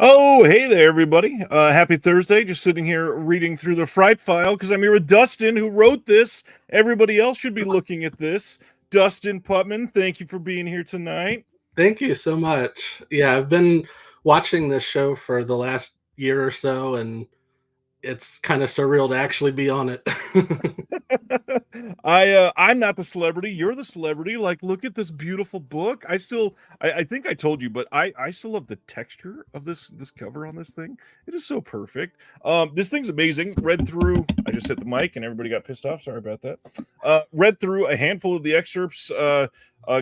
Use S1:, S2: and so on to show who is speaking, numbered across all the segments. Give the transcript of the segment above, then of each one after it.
S1: Oh, hey there, everybody. Happy Thursday. Just sitting here reading through the Fright File because I'm here with Dustin, who wrote this. Everybody else should be looking at this. Dustin Putman, thank you for being here tonight.
S2: Thank you so much. Yeah, I've been watching this show for the last year or so, and it's kind of surreal to actually be on it.
S1: I'm not the celebrity. You're the celebrity. Like, look at this beautiful book. I think I told you, but I still love the texture of this cover on this thing. It is so perfect. This thing's amazing. Read through. I just hit the mic and everybody got pissed off. Sorry about that. Read through a handful of the excerpts a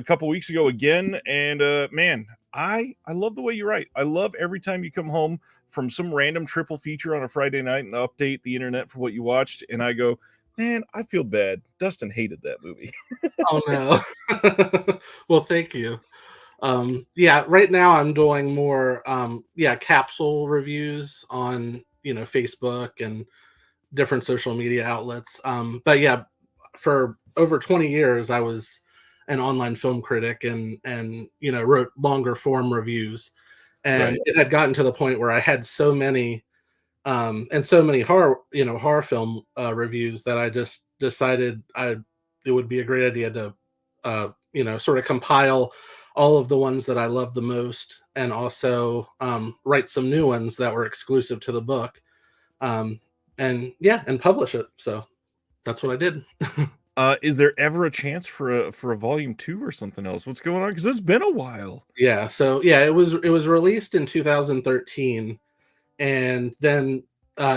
S1: couple weeks ago again, and man, I love the way you write. I love every time you come home from some random triple feature on a Friday night and update the internet for what you watched, and I go, man, I feel bad. Dustin hated that movie.
S2: Oh no. Well, thank you. Yeah, right now I'm doing more capsule reviews on, Facebook and different social media outlets. But yeah, for over 20 years I was an online film critic and wrote longer form reviews. And
S1: Right.
S2: it had gotten to the point where I had so many and so many horror film reviews that I just decided it would be a great idea to sort of compile all of the ones that I love the most, and also write some new ones that were exclusive to the book, and publish it. So that's what I did.
S1: Is there ever a chance for a volume 2 or something else? What's going on? Because it's been a while.
S2: Yeah, so yeah, it was released in 2013, and then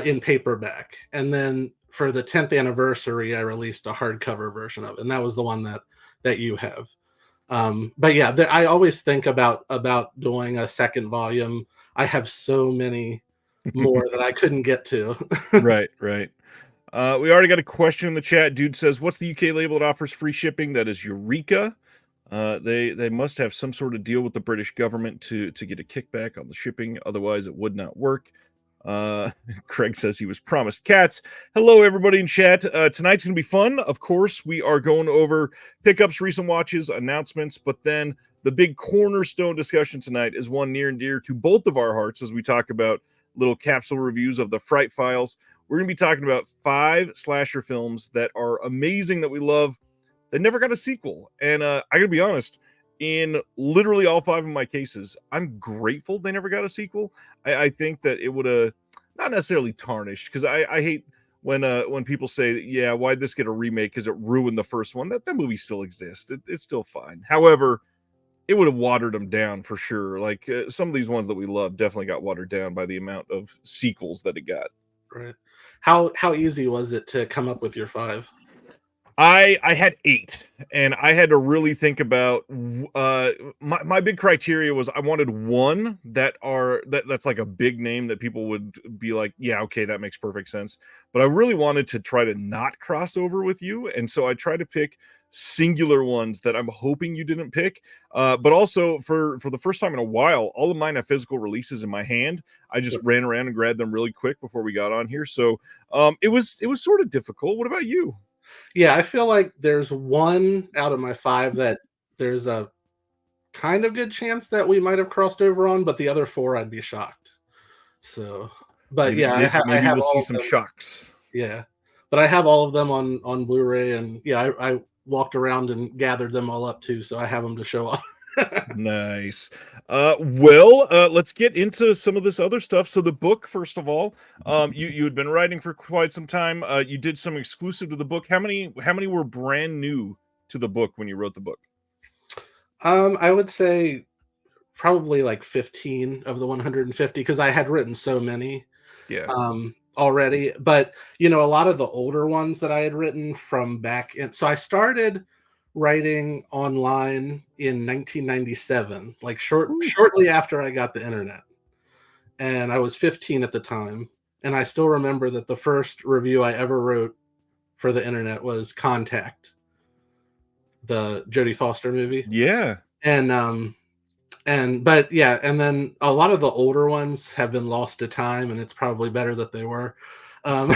S2: in paperback, and then for the 10th anniversary I released a hardcover version of it, and that was the one that you have. But yeah, I always think about doing a second volume. I have so many more that I couldn't get to.
S1: Right, right. We already got a question in the chat. Dude says, "What's the UK label that offers free shipping?" That is Eureka. They must have some sort of deal with the British government to get a kickback on the shipping. Otherwise, it would not work. Uh, Craig says he was promised cats. Hello, everybody in chat. Tonight's going to be fun. Of course, we are going over pickups, recent watches, announcements, but then the big cornerstone discussion tonight is one near and dear to both of our hearts as we talk about little capsule reviews of the Fright Files. We're going to be talking about 5 slasher films that are amazing that we love that never got a sequel. And I got to be honest, in literally all 5 of my cases, I'm grateful they never got a sequel. I think that it would have not necessarily tarnished, because I hate when people say, yeah, why'd this get a remake because it ruined the first one. That movie still exists. It's still fine. However, it would have watered them down for sure. Like some of these ones that we love definitely got watered down by the amount of sequels that it got.
S2: Right. How easy was it to come up with your 5?
S1: I had 8, and I had to really think about my big criteria was I wanted one that's like a big name that people would be like, yeah, okay, that makes perfect sense. But I really wanted to try to not cross over with you, and so I tried to pick singular ones that I'm hoping you didn't pick. But also for the first time in a while, all of mine have physical releases in my hand. I just ran around and grabbed them really quick before we got on here, so it was sort of difficult. What about you?
S2: Yeah, I feel like there's one out of my 5 that there's a kind of good chance that we might have crossed over on, but the other 4 I'd be shocked. So, but
S1: Maybe
S2: yeah, I
S1: maybe
S2: have
S1: we'll see
S2: all of
S1: some
S2: them.
S1: shocks.
S2: Yeah, but I have all of them on Blu-ray, and yeah, I walked around and gathered them all up too, so I have them to show off.
S1: Nice. Well, let's get into some of this other stuff. So the book, first of all, you had been writing for quite some time. You did some exclusive to the book. How many were brand new to the book when you wrote the book?
S2: I would say probably like 15 of the 150, because I had written so many
S1: Yeah.
S2: already. But a lot of the older ones that I had written from back in, so I started writing online in 1997, like
S1: Ooh.
S2: shortly after I got the internet, and I was 15 at the time. And I still remember that the first review I ever wrote for the internet was Contact, the Jodie Foster movie.
S1: Yeah.
S2: But yeah, and then a lot of the older ones have been lost to time, and it's probably better that they were. um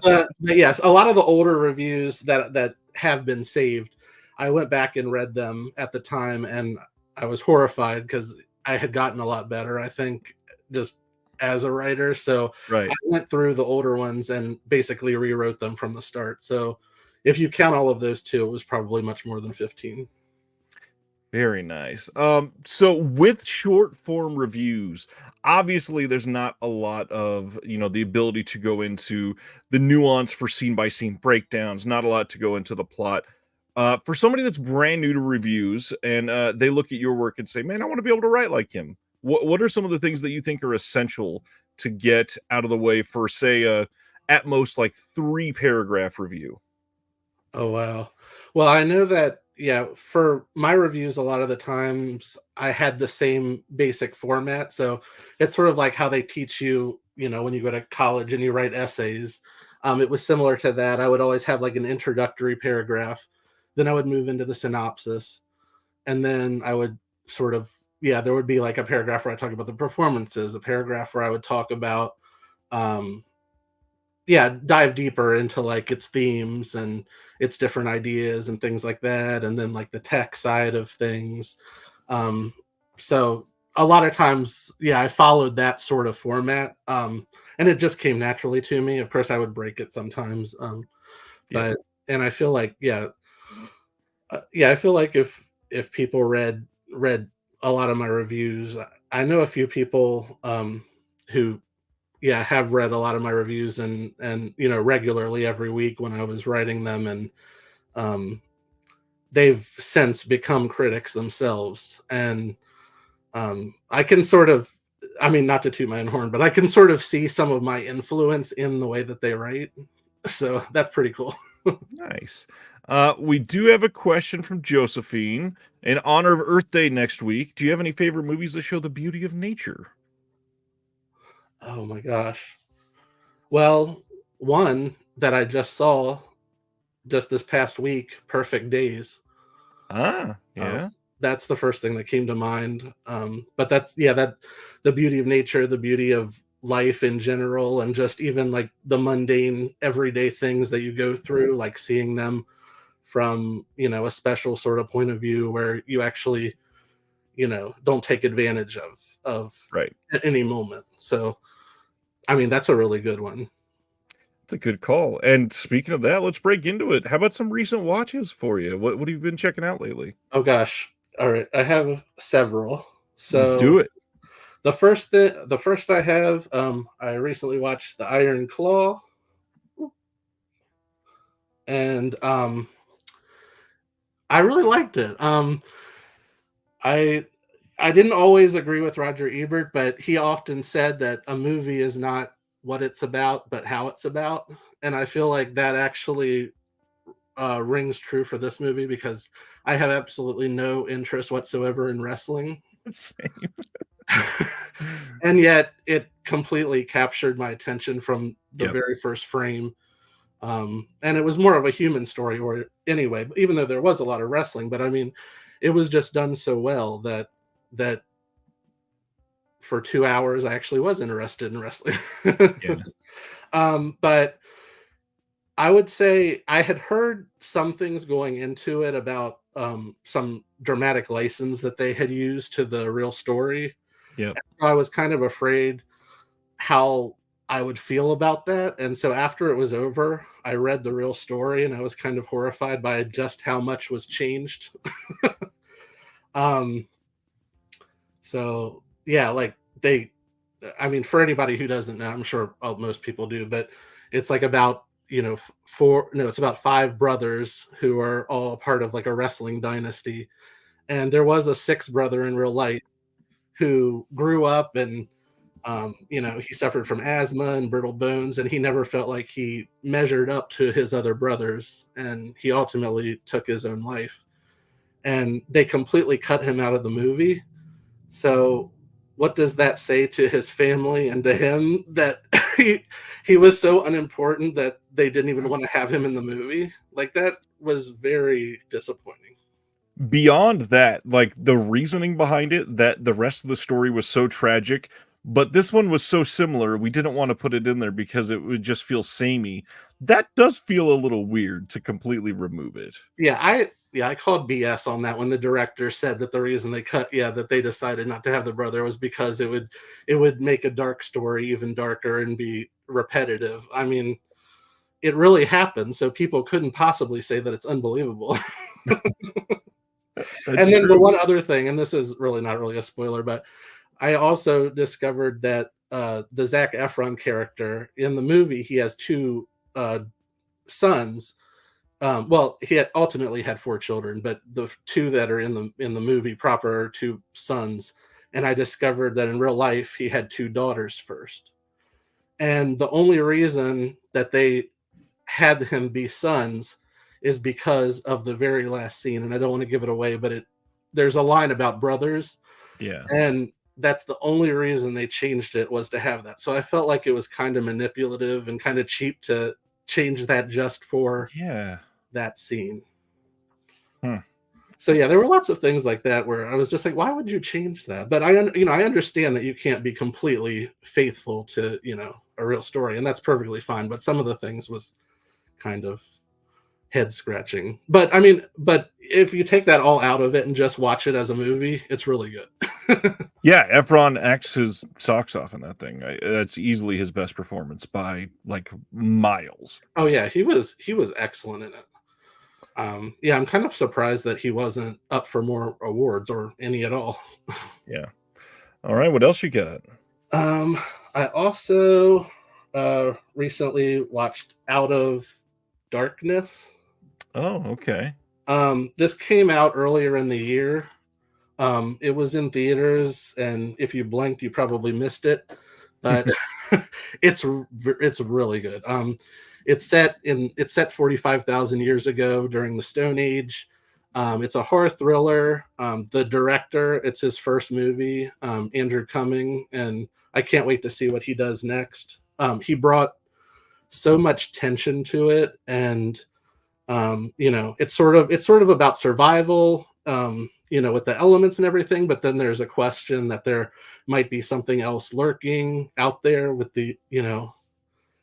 S2: but yes, a lot of the older reviews that have been saved, I went back and read them at the time, and I was horrified because I had gotten a lot better, I think, just as a writer. So
S1: Right.
S2: I went through the older ones and basically rewrote them from the start. So if you count all of those two, it was probably much more than 15.
S1: Very nice. So with short form reviews, obviously there's not a lot of, the ability to go into the nuance for scene by scene breakdowns, not a lot to go into the plot. For somebody that's brand new to reviews and they look at your work and say, man, I want to be able to write like him. What are some of the things that you think are essential to get out of the way for, say, at most like 3-paragraph review?
S2: Oh wow. Well, I know that yeah, for my reviews a lot of the times I had the same basic format. So it's sort of like how they teach you, when you go to college and you write essays. It was similar to that. I would always have like an introductory paragraph, then I would move into the synopsis, and then I would sort of yeah, there would be like a paragraph where I talk about the performances, a paragraph where I would talk about um yeah, dive deeper into like its themes and its different ideas and things like that, and then like the tech side of things. Um, so a lot of times, yeah, I followed that sort of format, and it just came naturally to me. Of course, I would break it sometimes,
S1: Yeah.
S2: but and I feel like yeah, I feel like if people read a lot of my reviews, I know a few people who yeah, have read a lot of my reviews and regularly every week when I was writing them, and um they've since become critics themselves. And I can sort of I mean, not to toot my own horn, but I can sort of see some of my influence in the way that they write. So that's pretty cool.
S1: Nice. We do have a question from Josephine. In honor of Earth Day next week, do you have any favorite movies that show the beauty of nature?
S2: Oh my gosh. Well, one that I just saw just this past week, Perfect Days.
S1: Ah,
S2: Uh,
S1: yeah.
S2: that's the first thing that came to mind. But that's yeah, that the beauty of nature, the beauty of life in general, and just even like the mundane, everyday things that you go through, like seeing them from a special sort of point of view where you actually don't take advantage of
S1: Right.
S2: any moment. So I mean, that's a really good one.
S1: It's a good call. And speaking of that, let's break into it. How about some recent watches for you? What have you been checking out lately?
S2: Oh gosh. All right, I have several.
S1: Let's
S2: So
S1: do it.
S2: the first I have, I recently watched The Iron Claw, and I really liked it. I I didn't always agree with Roger Ebert, but he often said that a movie is not what it's about, but how it's about. And I feel like that actually rings true for this movie because I have absolutely no interest whatsoever in wrestling.
S1: Same.
S2: And yet it completely captured my attention from the
S1: Yep.
S2: very first frame. And it was more of a human story, or anyway, even though there was a lot of wrestling, but I mean, it was just done so well that for 2 hours I actually was interested in wrestling.
S1: Yeah.
S2: But I would say I had heard some things going into it about some dramatic license that they had used to the real story.
S1: Yep.
S2: I was kind of afraid how I would feel about that. And so after it was over, I read the real story and I was kind of horrified by just how much was changed. um, so yeah, like I mean, for anybody who doesn't know, I'm sure most people do, but it's like about, it's about five brothers who are all part of like a wrestling dynasty. And there was a sixth brother in real life who grew up and he suffered from asthma and brittle bones, and he never felt like he measured up to his other brothers, and he ultimately took his own life. And they completely cut him out of the movie. So, what does that say to his family and to him that he was so unimportant that they didn't even want to have him in the movie? Like that was very disappointing.
S1: Beyond that, like, the reasoning behind it, that the rest of the story was so tragic, but this one was so similar, we didn't wanna put it in there because it would just feel samey. that does feel a little weird to completely remove it.
S2: I called BS on that when the director said that the reason they cut, that they decided not to have the brother was because it would make a dark story even darker and be repetitive. I mean, it really happened, so people couldn't possibly say that it's unbelievable.
S1: That's
S2: And then the
S1: true.
S2: one other thing, and this is really not really a spoiler, but I also discovered that the Zac Efron character in the movie, he has two sons. Well, ultimately had four children, but the two that are in the movie proper are two sons. And I discovered that in real life he had two daughters first. And the only reason that they had him be sons is because of the very last scene. And I don't want to give it away, but there's a line about brothers.
S1: Yeah.
S2: And that's the only reason they changed it, was to have that. So I felt like it was kind of manipulative and kind of cheap to change that just for that scene. So there were lots of things like that where I was just like, why would you change that? But I understand that you can't be completely faithful to, a real story, and that's perfectly fine. But some of the things was kind of head scratching. But if you take that all out of it and just watch it as a movie, it's really good.
S1: Yeah, Efron acts his socks off in that thing. That's easily his best performance by like miles.
S2: Oh yeah, he was excellent in it. I'm kind of surprised that he wasn't up for more awards or any at all.
S1: Yeah. All right, what else you got?
S2: I also recently watched Out of Darkness.
S1: Oh, okay.
S2: This came out earlier in the year. It was in theaters, and if you blinked, you probably missed it. But it's really good. It's set 45,000 years ago during the Stone Age. It's a horror thriller. The director, it's his first movie, Andrew Cumming, and I can't wait to see what he does next. He brought so much tension to it, and it's sort of about survival, with the elements and everything, but then there's a question that there might be something else lurking out there with the,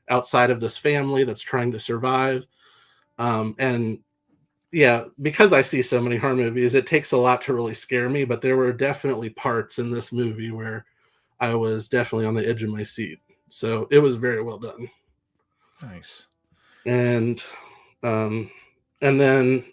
S2: outside of this family that's trying to survive. And because I see so many horror movies, it takes a lot to really scare me, but there were definitely parts in this movie where I was definitely on the edge of my seat. So it was very well done.
S1: Nice.
S2: And then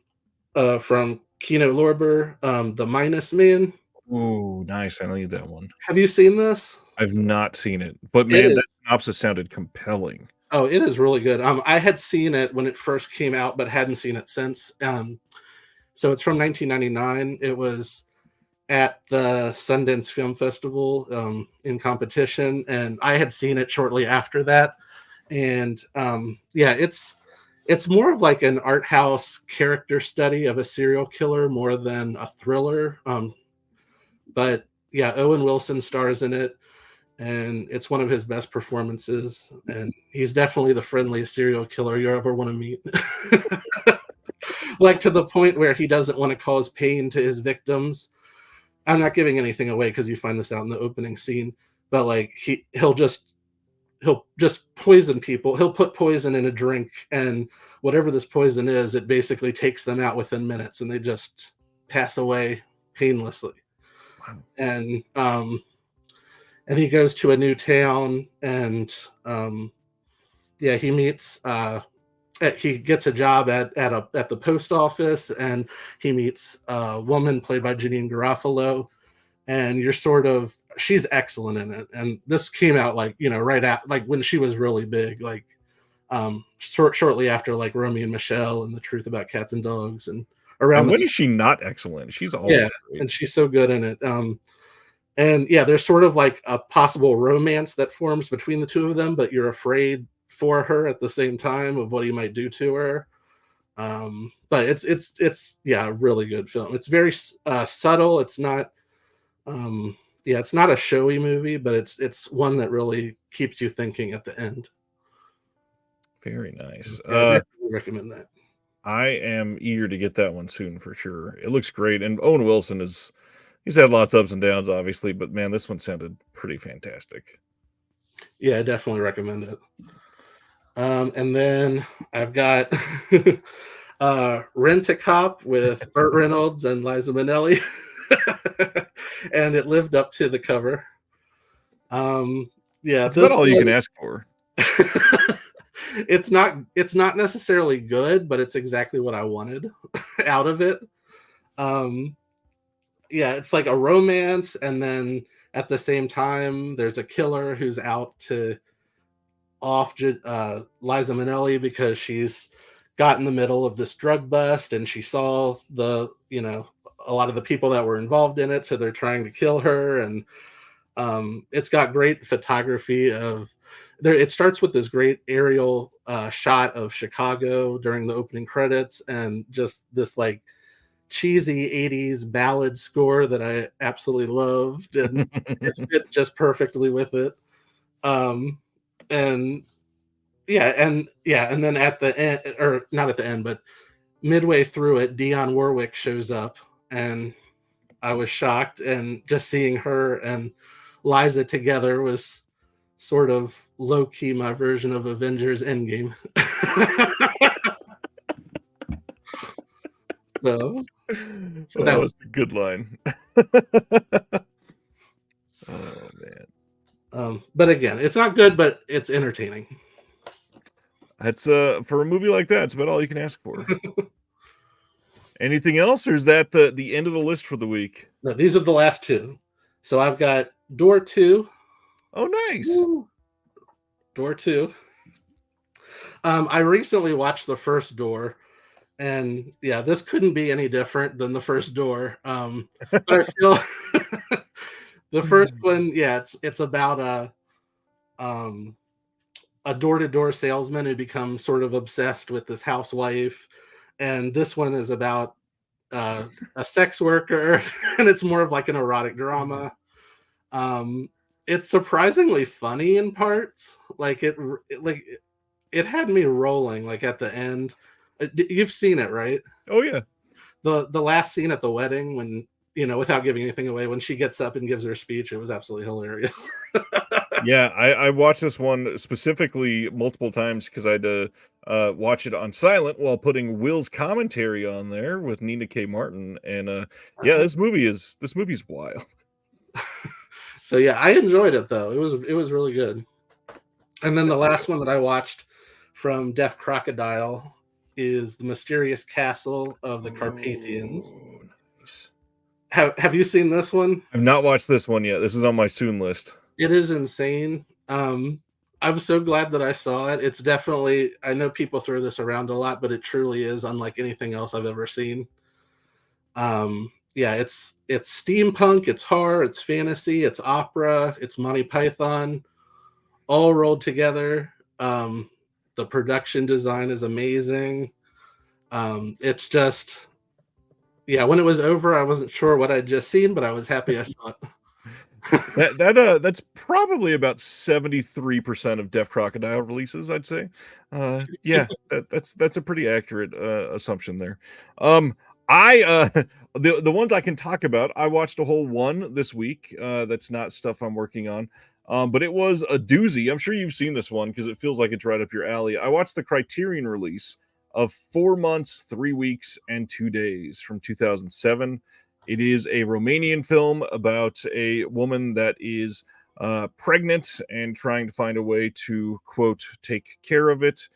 S2: from Kino Lorber, The Minus Man.
S1: Ooh, nice. I need that one.
S2: Have you seen this?
S1: I've not seen it, but man, that synopsis sounded compelling.
S2: Oh, it is really good. I had seen it when it first came out, but hadn't seen it since. So it's from 1999. It was at the Sundance Film Festival in competition, and I had seen it shortly after that. And it's more of like an art house character study of a serial killer more than a thriller. But Owen Wilson stars in it, and it's one of his best performances. And he's definitely the friendliest serial killer you ever want to meet. Like, to the point where he doesn't want to cause pain to his victims. I'm not giving anything away because you find this out in the opening scene, but like he'll just poison people. He'll put poison in a drink, and whatever this poison is, it basically takes them out within minutes, and they just pass away painlessly.
S1: Wow.
S2: And he goes to a new town, and he meets he gets a job at the post office, and he meets a woman played by Janine Garofalo, and she's excellent in it. And this came out right at when she was really big, shortly after Romy and Michelle and The Truth About Cats and Dogs, and around.
S1: And when is she not excellent? She's always great.
S2: And she's so good in it. And there's sort of like a possible romance that forms between the two of them, but you're afraid for her at the same time of what he might do to her. But it's a really good film. It's very subtle. It's not it's not a showy movie, but it's one that really keeps you thinking at the end.
S1: Very nice.
S2: I definitely recommend that.
S1: I am eager to get that one soon for sure. It looks great, and Owen Wilson he's had lots of ups and downs, obviously, but man, this one sounded pretty fantastic.
S2: Yeah, I definitely recommend it. And then I've got Rent-A-Cop with Burt Reynolds and Liza Minnelli. And it lived up to the cover. Yeah,
S1: That's about
S2: this
S1: all you can
S2: one,
S1: ask for.
S2: it's not necessarily good, but it's exactly what I wanted out of it. Yeah, it's like a romance, and then at the same time, there's a killer who's out to off Liza Minnelli because she's got in the middle of this drug bust, and she saw a lot of the people that were involved in it, so they're trying to kill her. And it's got great photography of there. It starts with this great aerial shot of Chicago during the opening credits, and just this like cheesy 80s ballad score that I absolutely loved, and it fit just perfectly with it. Um, and and then at the end, or not at the end, but midway through it, Dionne Warwick shows up, and I was shocked, and just seeing her and Liza together was sort of low key my version of Avengers Endgame. so that was
S1: a good line. Oh man.
S2: But again, it's not good, but it's entertaining.
S1: That's for a movie like that, it's about all you can ask for. Anything else, or is that the end of the list for the week?
S2: No, these are the last two. So I've got Door 2.
S1: Oh, nice.
S2: Woo. Door 2. I recently watched the first Door, and yeah, this couldn't be any different than the first Door. But I feel the first one, yeah, it's about a door-to-door salesman who becomes sort of obsessed with this housewife, and this one is about a sex worker, and it's more of like an erotic drama. It's surprisingly funny in parts. Like it had me rolling. Like at the end, you've seen it, right?
S1: Oh yeah.
S2: The last scene at the wedding, when without giving anything away, when she gets up and gives her speech, it was absolutely hilarious.
S1: Yeah, I watched this one specifically multiple times because I had to watch it on silent while putting Will's commentary on there with Nina K. Martin, and yeah, this movie's wild.
S2: So yeah, I enjoyed it though. It was really good. And then the last one that I watched from Deaf Crocodile is The Mysterious Castle of the Carpathians.
S1: Oh, nice.
S2: Have you seen this one?
S1: I've not watched this one yet. This is on my soon list.
S2: It is insane. I'm so glad that I saw it. It's definitely, I know people throw this around a lot, but it truly is unlike anything else I've ever seen. Yeah, it's steampunk, it's horror, it's fantasy, it's opera, it's Monty Python, all rolled together. The production design is amazing. It's just, yeah, when it was over, I wasn't sure what I'd just seen, but I was happy I saw it.
S1: That's probably about 73% of Deaf Crocodile releases, I'd say. Yeah, that's a pretty accurate assumption there. I the ones I can talk about, I watched a whole one this week. That's not stuff I'm working on. But it was a doozy. I'm sure you've seen this one because it feels like it's right up your alley. I watched the Criterion release of 4 months, 3 weeks, and 2 days from 2007. It is a Romanian film about a woman that is pregnant and trying to find a way to, quote, take care of it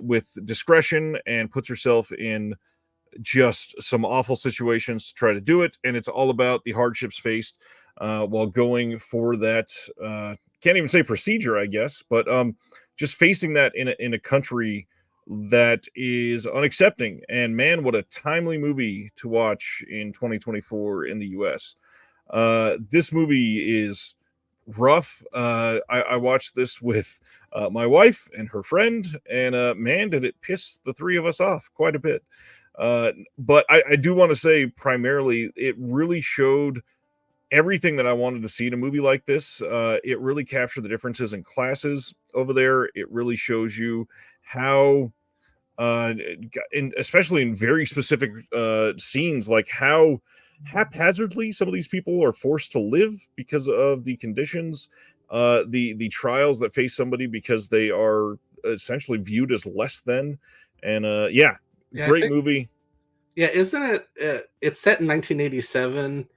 S1: with discretion, and puts herself in just some awful situations to try to do it. And it's all about the hardships faced while going for that. Can't even say procedure, I guess, but just facing that in a country that is unaccepting. And man, what a timely movie to watch in 2024 in the US. This movie is rough. I watched this with my wife and her friend, and man, did it piss the three of us off quite a bit. But I do want to say, primarily, it really showed everything that I wanted to see in a movie like this. It really captured the differences in classes over there. It really shows you how especially in very specific scenes, like how haphazardly some of these people are forced to live because of the conditions, the trials that face somebody because they are essentially viewed as less than. And yeah,
S2: Yeah,
S1: great movie.
S2: Yeah, isn't it? It's set in 1987,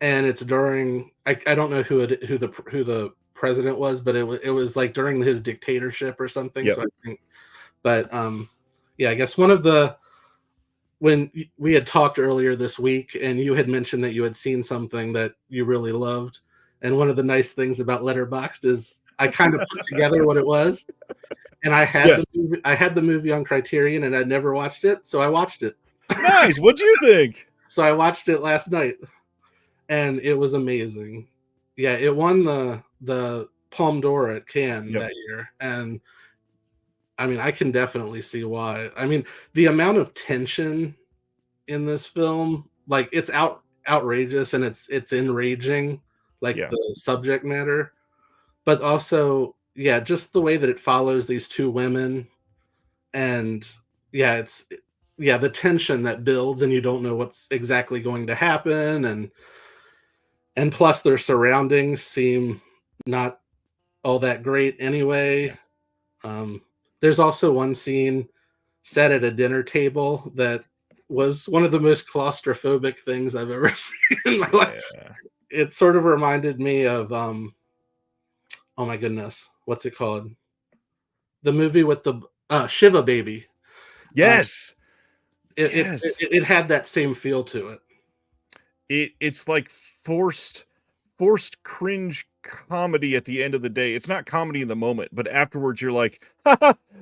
S2: and it's during. I don't know who the president was, but it was like during his dictatorship or something.
S1: Yep.
S2: So I think, but yeah, I guess one of the when we had talked earlier this week, and you had mentioned that you had seen something that you really loved, and one of the nice things about Letterboxd is I kind of put together what it was, and I had the movie on Criterion, and I'd never watched it, so I watched it.
S1: Nice. What'd you think?
S2: So I watched it last night, and it was amazing. Yeah, it won the Palme d'Or at Cannes that year, and I mean, I can definitely see why. I mean, the amount of tension in this film, like it's outrageous and it's enraging, like the subject matter, but also, yeah, just the way that it follows these two women, and yeah, the tension that builds, and you don't know what's exactly going to happen, and plus their surroundings seem not all that great anyway. There's also one scene set at a dinner table that was one of the most claustrophobic things I've ever seen in my life. It sort of reminded me of oh my goodness, what's it called? The movie with the Shiva Baby.
S1: Yes.
S2: It had that same feel to it.
S1: It's like forced cringe comedy at the end of the day. It's not comedy in the moment, but afterwards you're like,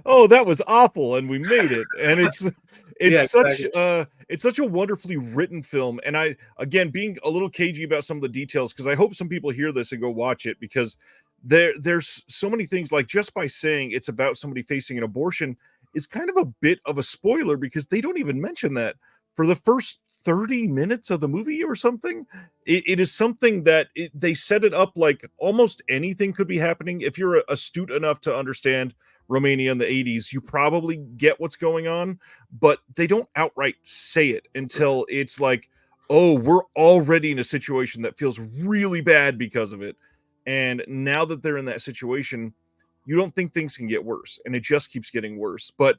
S1: oh, that was awful, and we made it. And it's such a wonderfully written film. And I, again, being a little cagey about some of the details, because I hope some people hear this and go watch it, because there's so many things, like just by saying it's about somebody facing an abortion is kind of a bit of a spoiler, because they don't even mention that for the first 30 minutes of the movie or something. It is something that they set it up like almost anything could be happening. If you're astute enough to understand Romania in the 80s, you probably get what's going on, but they don't outright say it until it's like, oh, we're already in a situation that feels really bad because of it. And now that they're in that situation, you don't think things can get worse, and it just keeps getting worse. But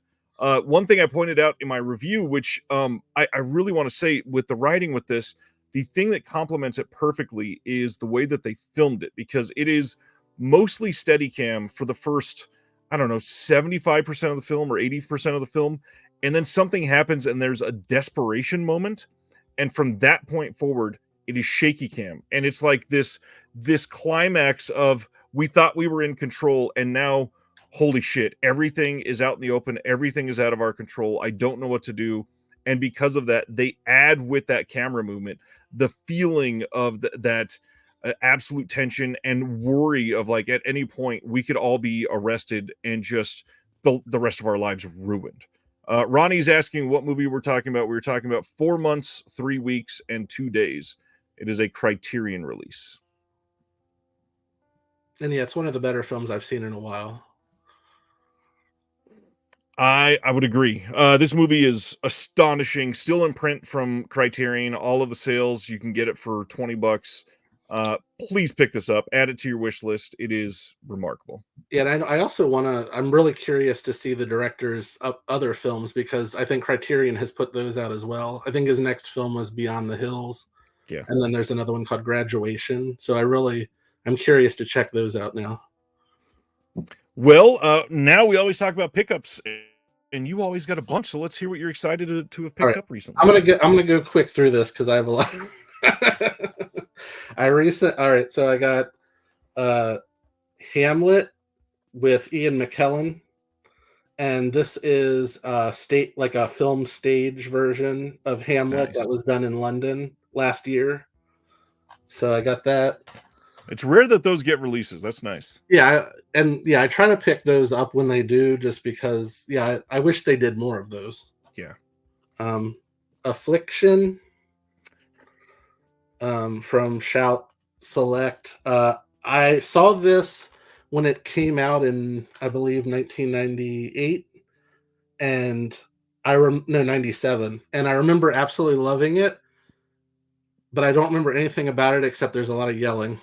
S1: one thing I pointed out in my review, which I really want to say with the writing with this, the thing that complements it perfectly is the way that they filmed it, because it is mostly Steadicam for the first, I don't know, 75% of the film or 80% of the film. And then something happens and there's a desperation moment. And from that point forward, it is shaky cam. And it's like this climax of, we thought we were in control, and now, holy shit, everything is out in the open. Everything is out of our control. I don't know what to do. And because of that, they add with that camera movement the feeling of that absolute tension and worry of, like, at any point we could all be arrested and just the rest of our lives ruined. Ronnie's asking what movie we're talking about. We were talking about 4 months, 3 weeks, and 2 days. It is a Criterion release.
S2: And yeah, it's one of the better films I've seen in a while.
S1: I would agree. This movie is astonishing. Still in print from Criterion. All of the sales, you can get it for $20. Please pick this up. Add it to your wish list. It is remarkable.
S2: Yeah, and I also want to. I'm really curious to see the director's other films, because I think Criterion has put those out as well. I think his next film was Beyond the Hills.
S1: Yeah,
S2: and then there's another one called Graduation. So I'm curious to check those out now.
S1: Well, now we always talk about pickups, and you always got a bunch. So let's hear what you're excited to have picked up recently.
S2: I'm gonna go quick through this because I have a lot. All right, so I got Hamlet with Ian McKellen, and this is a film stage version of Hamlet that was done in London last year. So I got that.
S1: It's rare that those get releases. That's nice.
S2: Yeah, I try to pick those up when they do, just because I wish they did more of those.
S1: Yeah.
S2: Affliction from Shout Select. I saw this when it came out in, I believe, 1998, and 97, and I remember absolutely loving it, but I don't remember anything about it except there's a lot of yelling.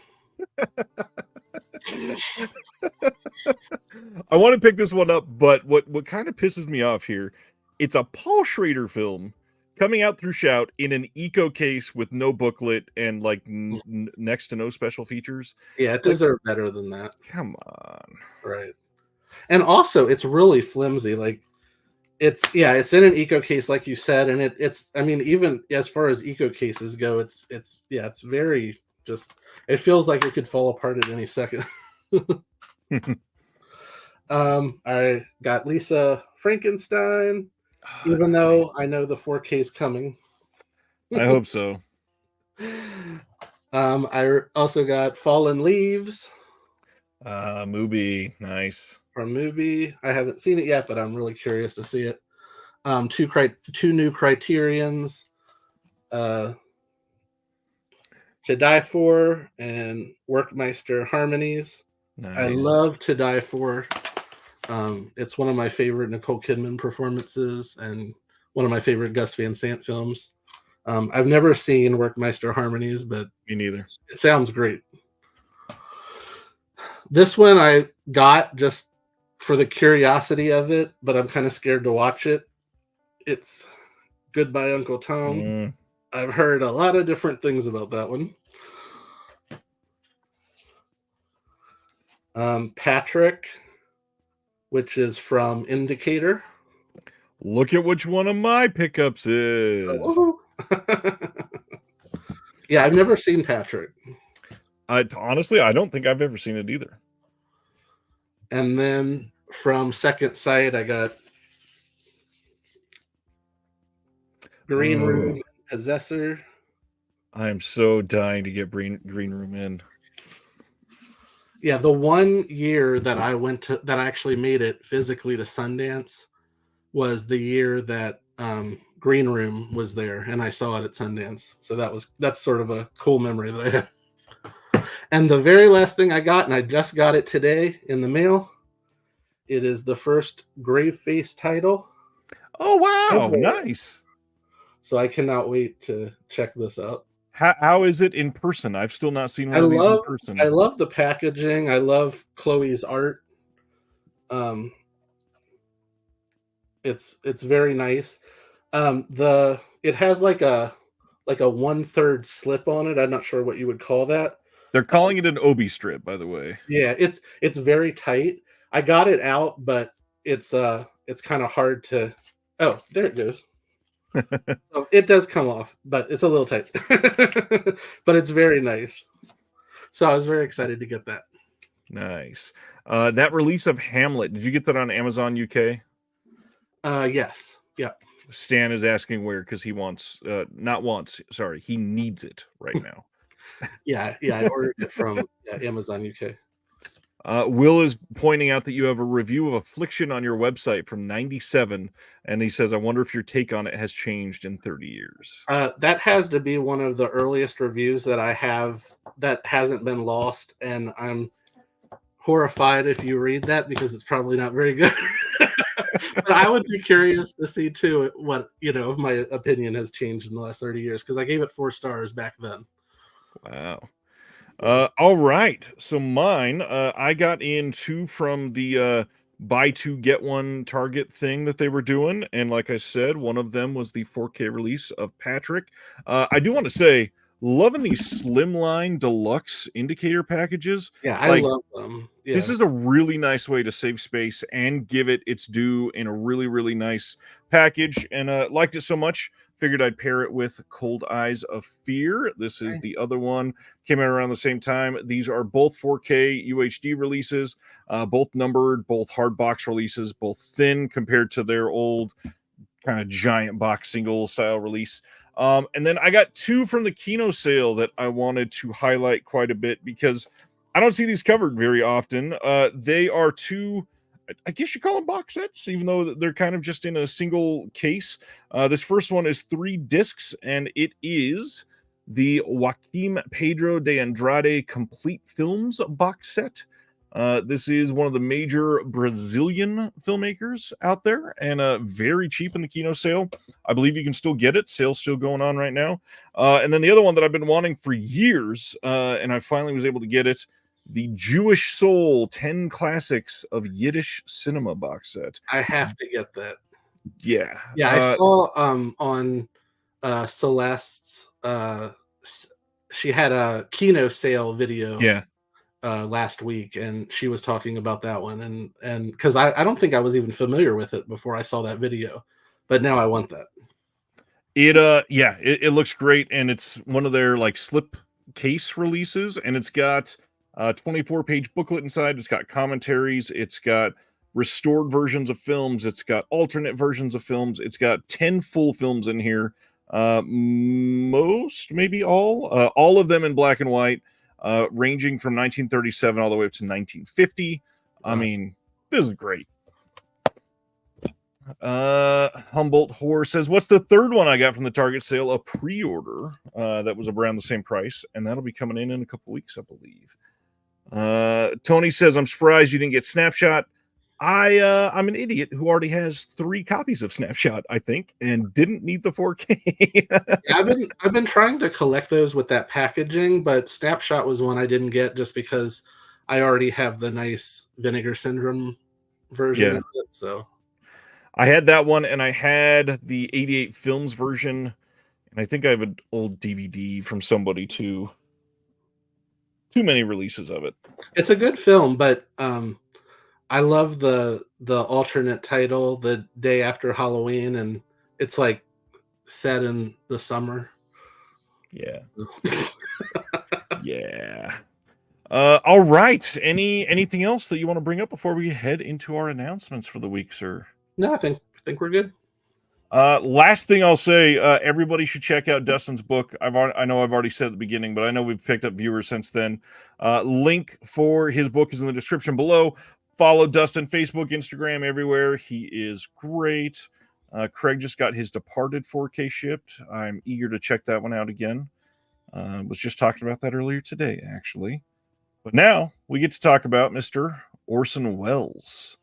S1: I want to pick this one up, but what kind of pisses me off here, it's a Paul Schrader film coming out through Shout in an eco case with no booklet and like next to no special features.
S2: Yeah, it
S1: Like,
S2: deserved better than that.
S1: come on.
S2: Right. And also, it's really flimsy. Like, it's in an eco case, like you said, and it's. I mean, even as far as eco cases go, it's very just. It feels like it could fall apart at any second. I got Lisa Frankenstein, even though I know the 4K is coming.
S1: I hope so.
S2: I also got Fallen Leaves.
S1: Movie, nice.
S2: From Mubi. I haven't seen it yet, but I'm really curious to see it. Two new Criterions. To Die For and Workmeister Harmonies. Nice. I love To Die For. It's one of my favorite Nicole Kidman performances and one of my favorite Gus Van Sant films. I've never seen Workmeister Harmonies, but
S1: me neither.
S2: It sounds great. This one I got just for the curiosity of it, but I'm kind of scared to watch it. It's Goodbye, Uncle Tom. I've heard a lot of different things about that one. Patrick, which is from Indicator.
S1: Look at which one of my pickups is.
S2: Oh. Yeah, I've never seen Patrick.
S1: Honestly, I don't think I've ever seen it either.
S2: And then from Second Sight, I got Green Room Possessor.
S1: I am so dying to get Green Room in.
S2: Yeah, the 1 year that I actually made it physically to Sundance was the year that Green Room was there, and I saw it at Sundance. So that's sort of a cool memory that I have. And the very last thing I got, and I just got it today in the mail, it is the first Graveface title.
S1: Oh, wow. Nice.
S2: So I cannot wait to check this out.
S1: How is it in person? I've still not seen one of these in person.
S2: I love the packaging. I love Chloe's art. It's very nice. It has like a 1/3 slip on it. I'm not sure what you would call that.
S1: They're calling it an obi strip, by the way.
S2: Yeah, it's very tight. I got it out, but it's kind of hard to. Oh, there it goes. So it does come off, but it's a little tight. But it's very nice. So I was very excited to get that.
S1: Nice. That release of Hamlet, did you get that on Amazon UK?
S2: Yes. Yeah.
S1: Stan is asking where, because he he needs it right now.
S2: Yeah, I ordered it from Amazon UK.
S1: Will is pointing out that you have a review of Affliction on your website from 97, and he says, I wonder if your take on it has changed in 30 years.
S2: That has to be one of the earliest reviews that I have that hasn't been lost, and I'm horrified if you read that because it's probably not very good. But I would be curious to see too what if my opinion has changed in the last 30 years, because I gave it 4 stars back then.
S1: Wow. All right. So mine, I got in 2 from the buy 2 get 1 Target thing that they were doing, and like I said, one of them was the 4K release of Patrick. I do want to say, loving these slimline deluxe indicator packages.
S2: Yeah, I love them. Yeah.
S1: This is a really nice way to save space and give it its due in a really, really nice package, and liked it so much, figured I'd pair it with Cold Eyes of Fear. This is the other one. Came out around the same time. These are both 4K UHD releases, both numbered, both hard box releases, both thin compared to their old kind of giant box single style release. And then I got 2 from the Kino sale that I wanted to highlight quite a bit because I don't see these covered very often. They are 2, I guess you call them box sets, even though they're kind of just in a single case. This first one is 3 discs, and it is the Joaquim Pedro de Andrade Complete Films box set. This is one of the major Brazilian filmmakers out there, and very cheap in the Kino sale. I believe you can still get it. Sale's still going on right now. And then the other one that I've been wanting for years, and I finally was able to get it, the Jewish Soul 10 Classics of Yiddish Cinema box set.
S2: I have to get that.
S1: Yeah.
S2: Yeah, I saw on Celeste's she had a Kino sale video
S1: Yeah.
S2: last week, and she was talking about that one, and because I don't think I was even familiar with it before I saw that video, but now I want that.
S1: It looks great, and it's one of their like slip case releases, and it's got a 24-page booklet inside. It's got commentaries, it's got restored versions of films, it's got alternate versions of films, it's got 10 full films in here. Most, maybe all of them in black and white, ranging from 1937 all the way up to 1950. I mean, this is great. Humboldt Horror says, what's the third one I got from the Target sale? A pre-order that was around the same price, and that'll be coming in a couple weeks, I believe. Tony says, I'm surprised you didn't get Snapshot. I'm an idiot who already has 3 copies of Snapshot, I think, and didn't need the 4K.
S2: Yeah, I've been trying to collect those with that packaging, but Snapshot was one I didn't get just because I already have the nice Vinegar Syndrome version of it. So
S1: I had that one, and I had the 88 Films version, and I think I have an old DVD from somebody too. Too many releases of it.
S2: It's a good film, but I love the alternate title, The Day After Halloween, and it's like set in the summer.
S1: Yeah. Yeah. All right. Anything else that you want to bring up before we head into our announcements for the week, sir?
S2: No, I think we're good.
S1: Last thing I'll say, everybody should check out Dustin's book. I know I've already said at the beginning, but I know we've picked up viewers since then. Link for his book is in the description below. Follow Dustin, Facebook, Instagram, everywhere. He is great. Craig just got his Departed 4K shipped. I'm eager to check that one out again. Was just talking about that earlier today, actually. But now we get to talk about Mr. Orson Welles.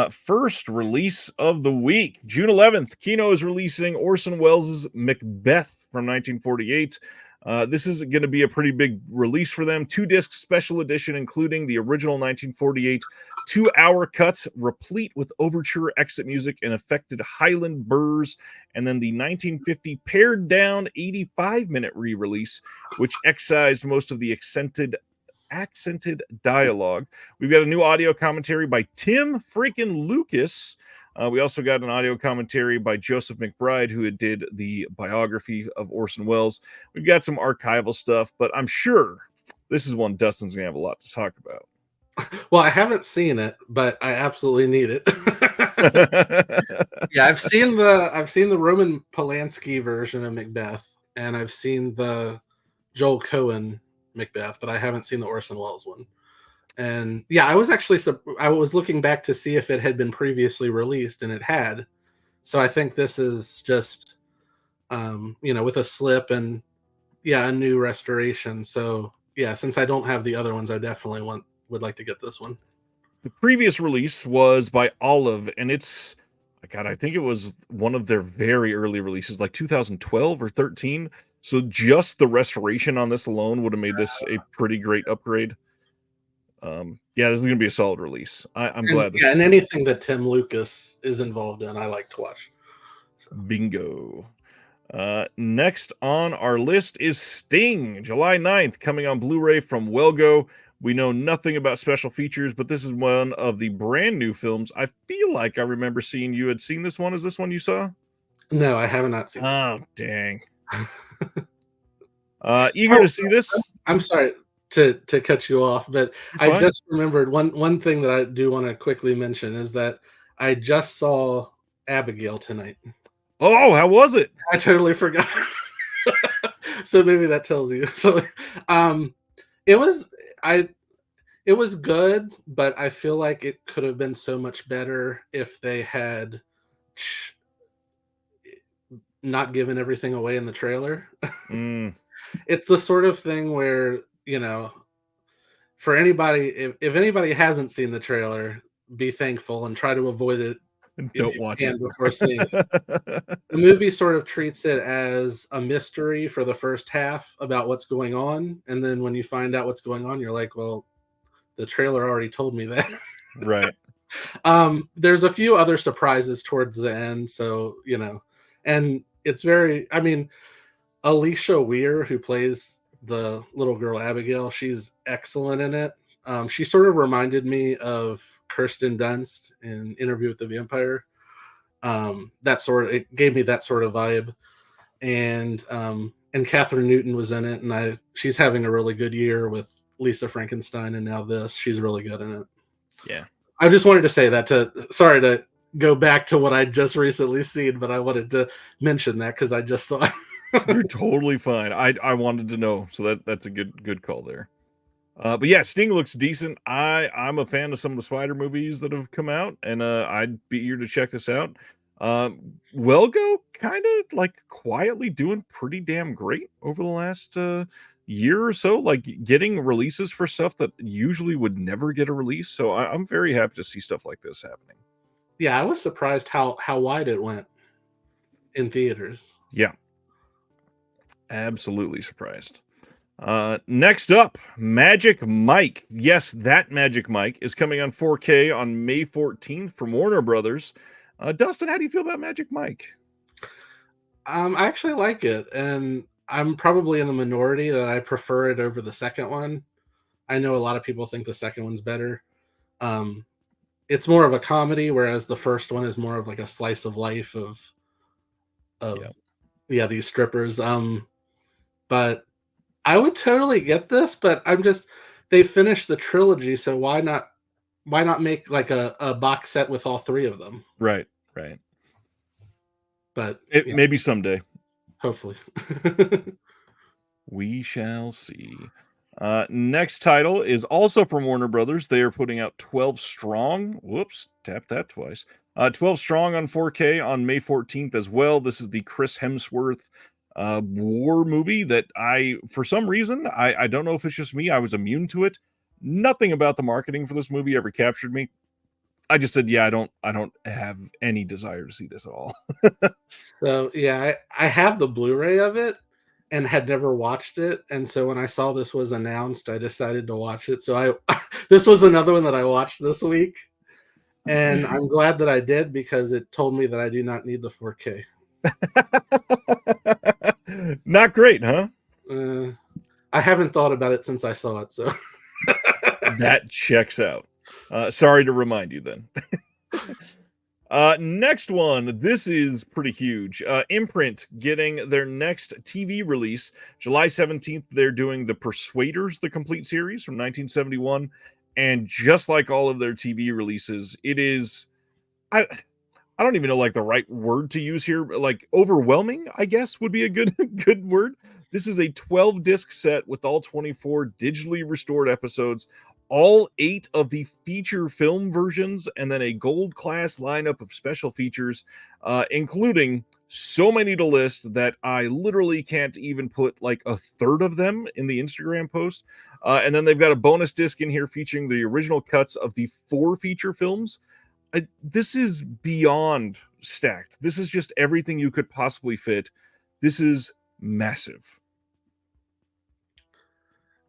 S1: First release of the week, June 11th, Kino is releasing Orson Welles' Macbeth from 1948. This is going to be a pretty big release for them. 2-disc special edition, including the original 1948 2-hour cut, replete with overture exit music and affected Highland burrs, and then the 1950 pared down 85-minute re-release, which excised most of the accented dialogue. We've got a new audio commentary by Tim freaking Lucas. We also got an audio commentary by Joseph McBride, who did the biography of Orson Welles. We've got some archival stuff, but I'm sure this is one Dustin's gonna have a lot to talk about.
S2: Well, I haven't seen it, but I absolutely need it. Yeah, I've seen the Roman Polanski version of Macbeth, and I've seen the Joel Cohen Macbeth, but I haven't seen the Orson Welles one. And yeah, I was looking back to see if it had been previously released, and it had. So I think this is just with a slip and a new restoration. So yeah, since I don't have the other ones, I definitely would like to get this one.
S1: The previous release was by Olive, and it's, God, I think it was one of their very early releases, like 2012 or 13. So just the restoration on this alone would have made this a pretty great upgrade. This is going to be a solid release. I'm glad.
S2: And anything that Tim Lucas is involved in, I like to watch.
S1: So. Bingo. Next on our list is Sting, July 9th, coming on Blu-ray from Welgo. We know nothing about special features, but this is one of the brand new films. I feel like I remember seeing you had seen this one. Is this one you saw?
S2: No, I have not seen this.
S1: Oh, dang. Eager to see this?
S2: I'm sorry to cut you off, but I just remembered one thing that I do want to quickly mention is that I just saw Abigail tonight.
S1: Oh, how was it?
S2: I totally forgot. So maybe that tells you. So it was good, but I feel like it could have been so much better if they had not given everything away in the trailer. It's the sort of thing where, for anybody, if anybody hasn't seen the trailer, be thankful and try to avoid it.
S1: Don't watch it
S2: before seeing it. The movie sort of treats it as a mystery for the first half about what's going on, and then when you find out what's going on, you're like, well, the trailer already told me that.
S1: Right.
S2: There's a few other surprises towards the end, so and it's very. I mean, Alicia Weir, who plays the little girl Abigail, she's excellent in it. She sort of reminded me of Kirsten Dunst in Interview with the Vampire. It gave me that sort of vibe, and Catherine Newton was in it, and she's having a really good year with Lisa Frankenstein, and now this. She's really good in it.
S1: Yeah.
S2: I just wanted to say that sorry to go back to what I just recently seen, but I wanted to mention that because I just saw it.
S1: You're totally fine. I wanted to know, so that's a good call there. But yeah, Sting looks decent. I'm a fan of some of the Spider movies that have come out, and I'd be eager to check this out. Wellgo kind of like quietly doing pretty damn great over the last year or so, like getting releases for stuff that usually would never get a release. So I'm very happy to see stuff like this happening.
S2: Yeah, I was surprised how wide it went in theaters.
S1: Yeah. Absolutely surprised. Next up, Magic Mike. Yes, that Magic Mike is coming on 4K on May 14th from Warner Brothers. Dustin, how do you feel about Magic Mike?
S2: I actually like it, and I'm probably in the minority that I prefer it over the second one. I know a lot of people think the second one's better. It's more of a comedy, whereas the first one is more of like a slice of life of these strippers. But I would totally get this, but they finished the trilogy, so why not make like a box set with all three of them?
S1: Right.
S2: But
S1: maybe someday.
S2: Hopefully.
S1: We shall see. Next title is also from Warner Brothers. They are putting out 12 Strong. Whoops, tap that twice. 12 Strong on 4K on May 14th as well. This is the Chris Hemsworth war movie that for some reason, I don't know if it's just me, I was immune to it. Nothing about the marketing for this movie ever captured me. I just said, yeah, I don't have any desire to see this at all.
S2: So yeah, I have the Blu-ray of it and had never watched it, and so when I saw this was announced, I decided to watch it. So this was another one that I watched this week, and I'm glad that I did because it told me that I do not need the 4K.
S1: Not great, huh?
S2: I haven't thought about it since I saw it, so
S1: that checks out. Sorry to remind you then. Next one. This is pretty huge. Imprint getting their next TV release. July 17th, they're doing The Persuaders, the complete series from 1971. And just like all of their TV releases, it is... I don't even know like the right word to use here. Like overwhelming, I guess, would be a good word. This is a 12-disc set with all 24 digitally restored episodes, all 8 of the feature film versions, and then a gold class lineup of special features, including so many to list that I literally can't even put like a third of them in the Instagram post. And then they've got a bonus disc in here featuring the original cuts of the 4 feature films. This is beyond stacked. This is just everything you could possibly fit. This is massive.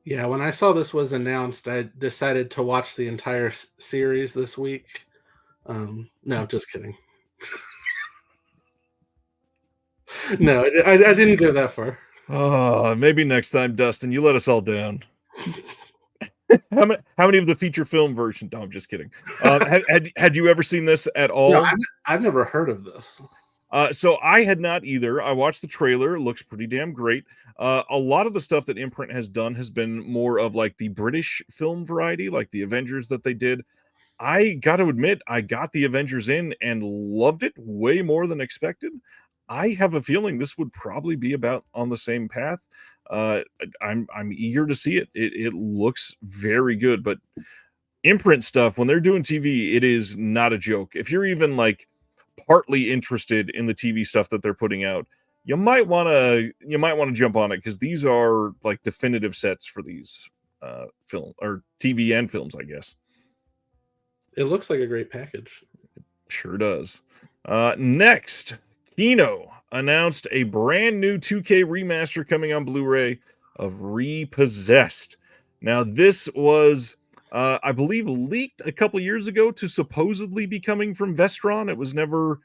S2: Yeah, when I saw this was announced, I decided to watch the entire series this week. No, just kidding. No, I didn't go that far.
S1: Oh, maybe next time, Dustin. You let us all down. How many of the feature film version? No, I'm just kidding. Had you ever seen this at all?
S2: No, I've never heard of this.
S1: So I had not either. I watched the trailer. It looks pretty damn great. A lot of the stuff that Imprint has done has been more of like the British film variety, like the Avengers that they did. I got to admit, I got the Avengers in and loved it way more than expected. I have a feeling this would probably be about on the same path. I'm eager to see it. It looks very good, but Imprint stuff, when they're doing TV, it is not a joke. If you're even like partly interested in the TV stuff that they're putting out, you might want to jump on it because these are like definitive sets for these film or TV and films, I guess.
S2: It looks like a great package.
S1: It sure does. Next, Kino announced a brand new 2K remaster coming on Blu-ray of Repossessed. Now, this was I believe leaked a couple years ago to supposedly be coming from Vestron. It was never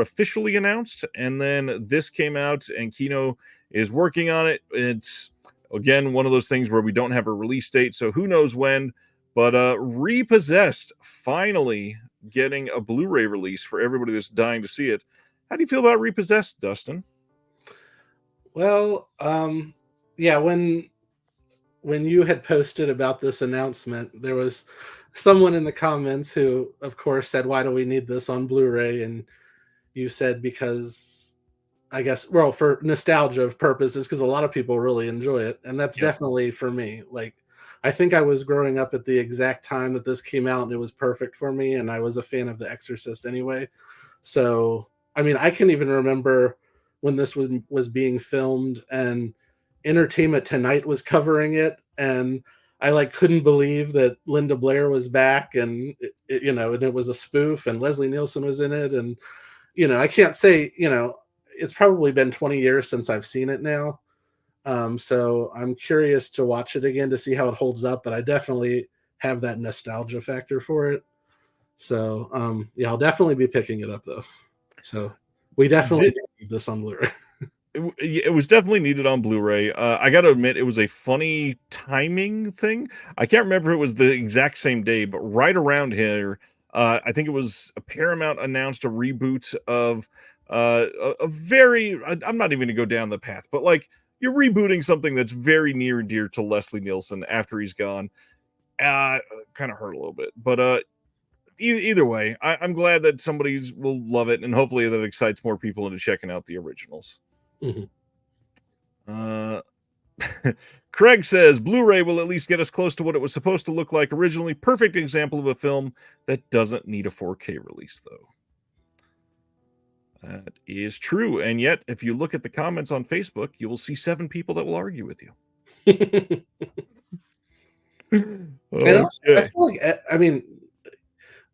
S1: officially announced, and then this came out, and Kino is working on it. It's again one of those things where we don't have a release date, so who knows when. But Repossessed finally getting a Blu-ray release for everybody that's dying to see it. How do you feel about Repossessed, Dustin?
S2: Well, yeah, when you had posted about this announcement, there was someone in the comments who, of course, said, "Why do we need this on Blu-ray?" And you said because, I guess, well, for nostalgia purposes, because a lot of people really enjoy it, and that's
S1: Yep.
S2: definitely for me. Like, I think I was growing up at the exact time that this came out, and it was perfect for me, and I was a fan of The Exorcist anyway. So, I mean, I can even remember when this was being filmed, and Entertainment Tonight was covering it, and I like couldn't believe that Linda Blair was back, and and it was a spoof, and Leslie Nielsen was in it, and I can't say, it's probably been 20 years since I've seen it now. So I'm curious to watch it again to see how it holds up, but I definitely have that nostalgia factor for it. So yeah, I'll definitely be picking it up though. So we definitely need this on Blu-ray.
S1: It was definitely needed on Blu-ray. I got to admit, it was a funny timing thing. I can't remember if it was the exact same day, but right around here, I think it was Paramount announced a reboot of a very. I'm not even going to go down the path, but like you're rebooting something that's very near and dear to Leslie Nielsen after he's gone. Kind of hurt a little bit, but either way, I'm glad that somebody will love it, and hopefully that excites more people into checking out the originals.
S2: Mhm.
S1: Uh, Craig says Blu-ray will at least get us close to what it was supposed to look like originally. Perfect example of a film that doesn't need a 4K release, though. That is true. And yet, if you look at the comments on Facebook, you will see 7 people that will argue with you.
S2: And also, I
S1: Okay.
S2: feel like, I mean,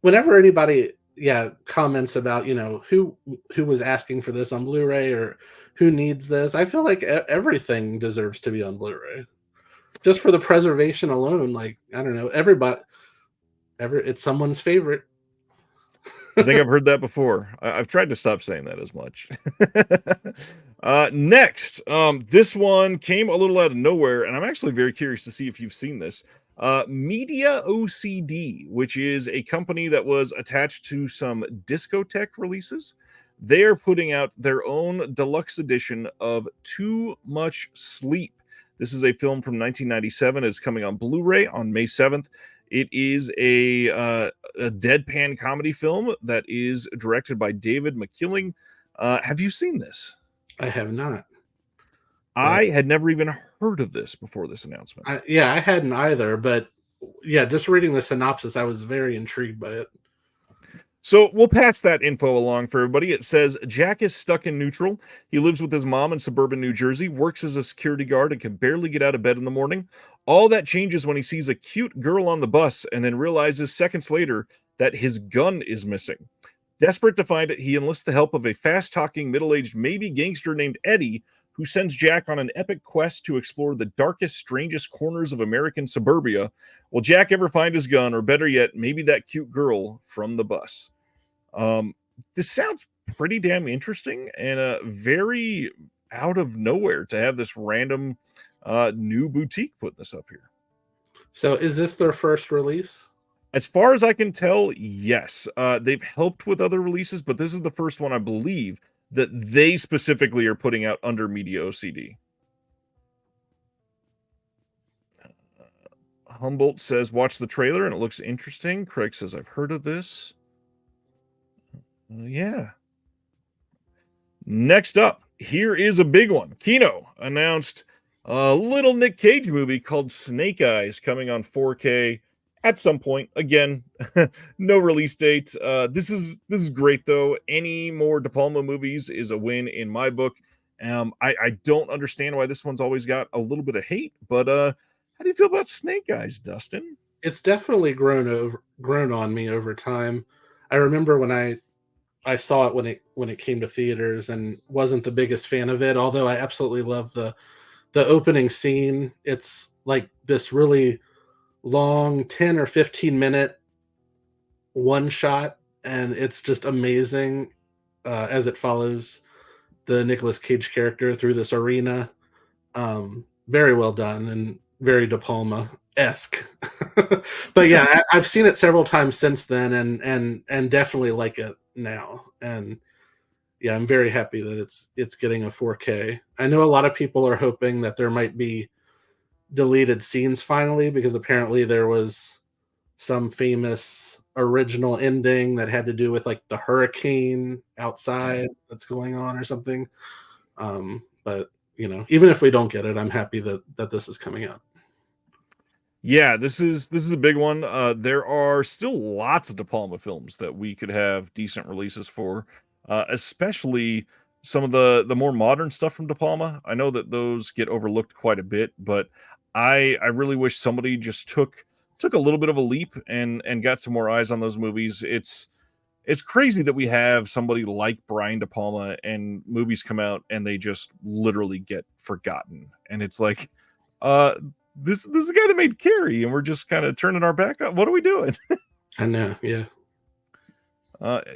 S2: whenever anybody, yeah, comments about, who was asking for this on Blu-ray or who needs this, I feel like everything deserves to be on Blu-ray just for the preservation alone. Like, I don't know, it's someone's favorite.
S1: I think I've heard that before. I've tried to stop saying that as much. Next, this one came a little out of nowhere, and I'm actually very curious to see if you've seen this. Media OCD, which is a company that was attached to some discotheque releases. They are putting out their own deluxe edition of Too Much Sleep. This is a film from 1997. It's coming on Blu-ray on May 7th. It is a deadpan comedy film that is directed by David McKilling. Have you seen this?
S2: I have not, but
S1: I had never even heard of this before this announcement.
S2: I hadn't either. But yeah, just reading the synopsis, I was very intrigued by it.
S1: So we'll pass that info along for everybody. It says Jack is stuck in neutral. He lives with his mom in suburban New Jersey, works as a security guard, and can barely get out of bed in the morning. All that changes when he sees a cute girl on the bus and then realizes seconds later that his gun is missing. Desperate to find it, he enlists the help of a fast-talking, middle-aged, maybe gangster named Eddie, who sends Jack on an epic quest to explore the darkest, strangest corners of American suburbia. Will Jack ever find his gun, or better yet, maybe that cute girl from the bus? This sounds pretty damn interesting and very out of nowhere to have this random new boutique putting this up here.
S2: So is this their first release?
S1: As far as I can tell, yes. They've helped with other releases, but this is the first one I believe that they specifically are putting out under Media OCD. Humboldt says, watch the trailer and it looks interesting. Craig says, I've heard of this. Yeah. Next up, here is a big one. Kino announced a little Nick Cage movie called Snake Eyes coming on 4K at some point. Again, no release date. This is great though. Any more De Palma movies is a win in my book. I don't understand why this one's always got a little bit of hate, but how do you feel about Snake Eyes, Dustin?
S2: It's definitely grown on me over time. I remember when I saw it when it came to theaters and wasn't the biggest fan of it, although I absolutely love the opening scene. It's like this really long 10 or 15-minute one shot, and it's just amazing as it follows the Nicolas Cage character through this arena. Very well done and very De Palma esque. But yeah, I've seen it several times since then, and definitely like it now. And yeah, I'm very happy that it's getting a 4K. I know a lot of people are hoping that there might be deleted scenes finally, because apparently there was some famous original ending that had to do with like the hurricane outside that's going on or something. But even if we don't get it, I'm happy that this is coming out.
S1: Yeah, this is a big one. There are still lots of De Palma films that we could have decent releases for, especially some of the more modern stuff from De Palma. I know that those get overlooked quite a bit, but I really wish somebody just took a little bit of a leap and got some more eyes on those movies. It's crazy that we have somebody like Brian De Palma and movies come out and they just literally get forgotten. And it's like, uh, this is the guy that made Carrie, and we're just kind of turning our back on. What are we doing?
S2: I know, yeah.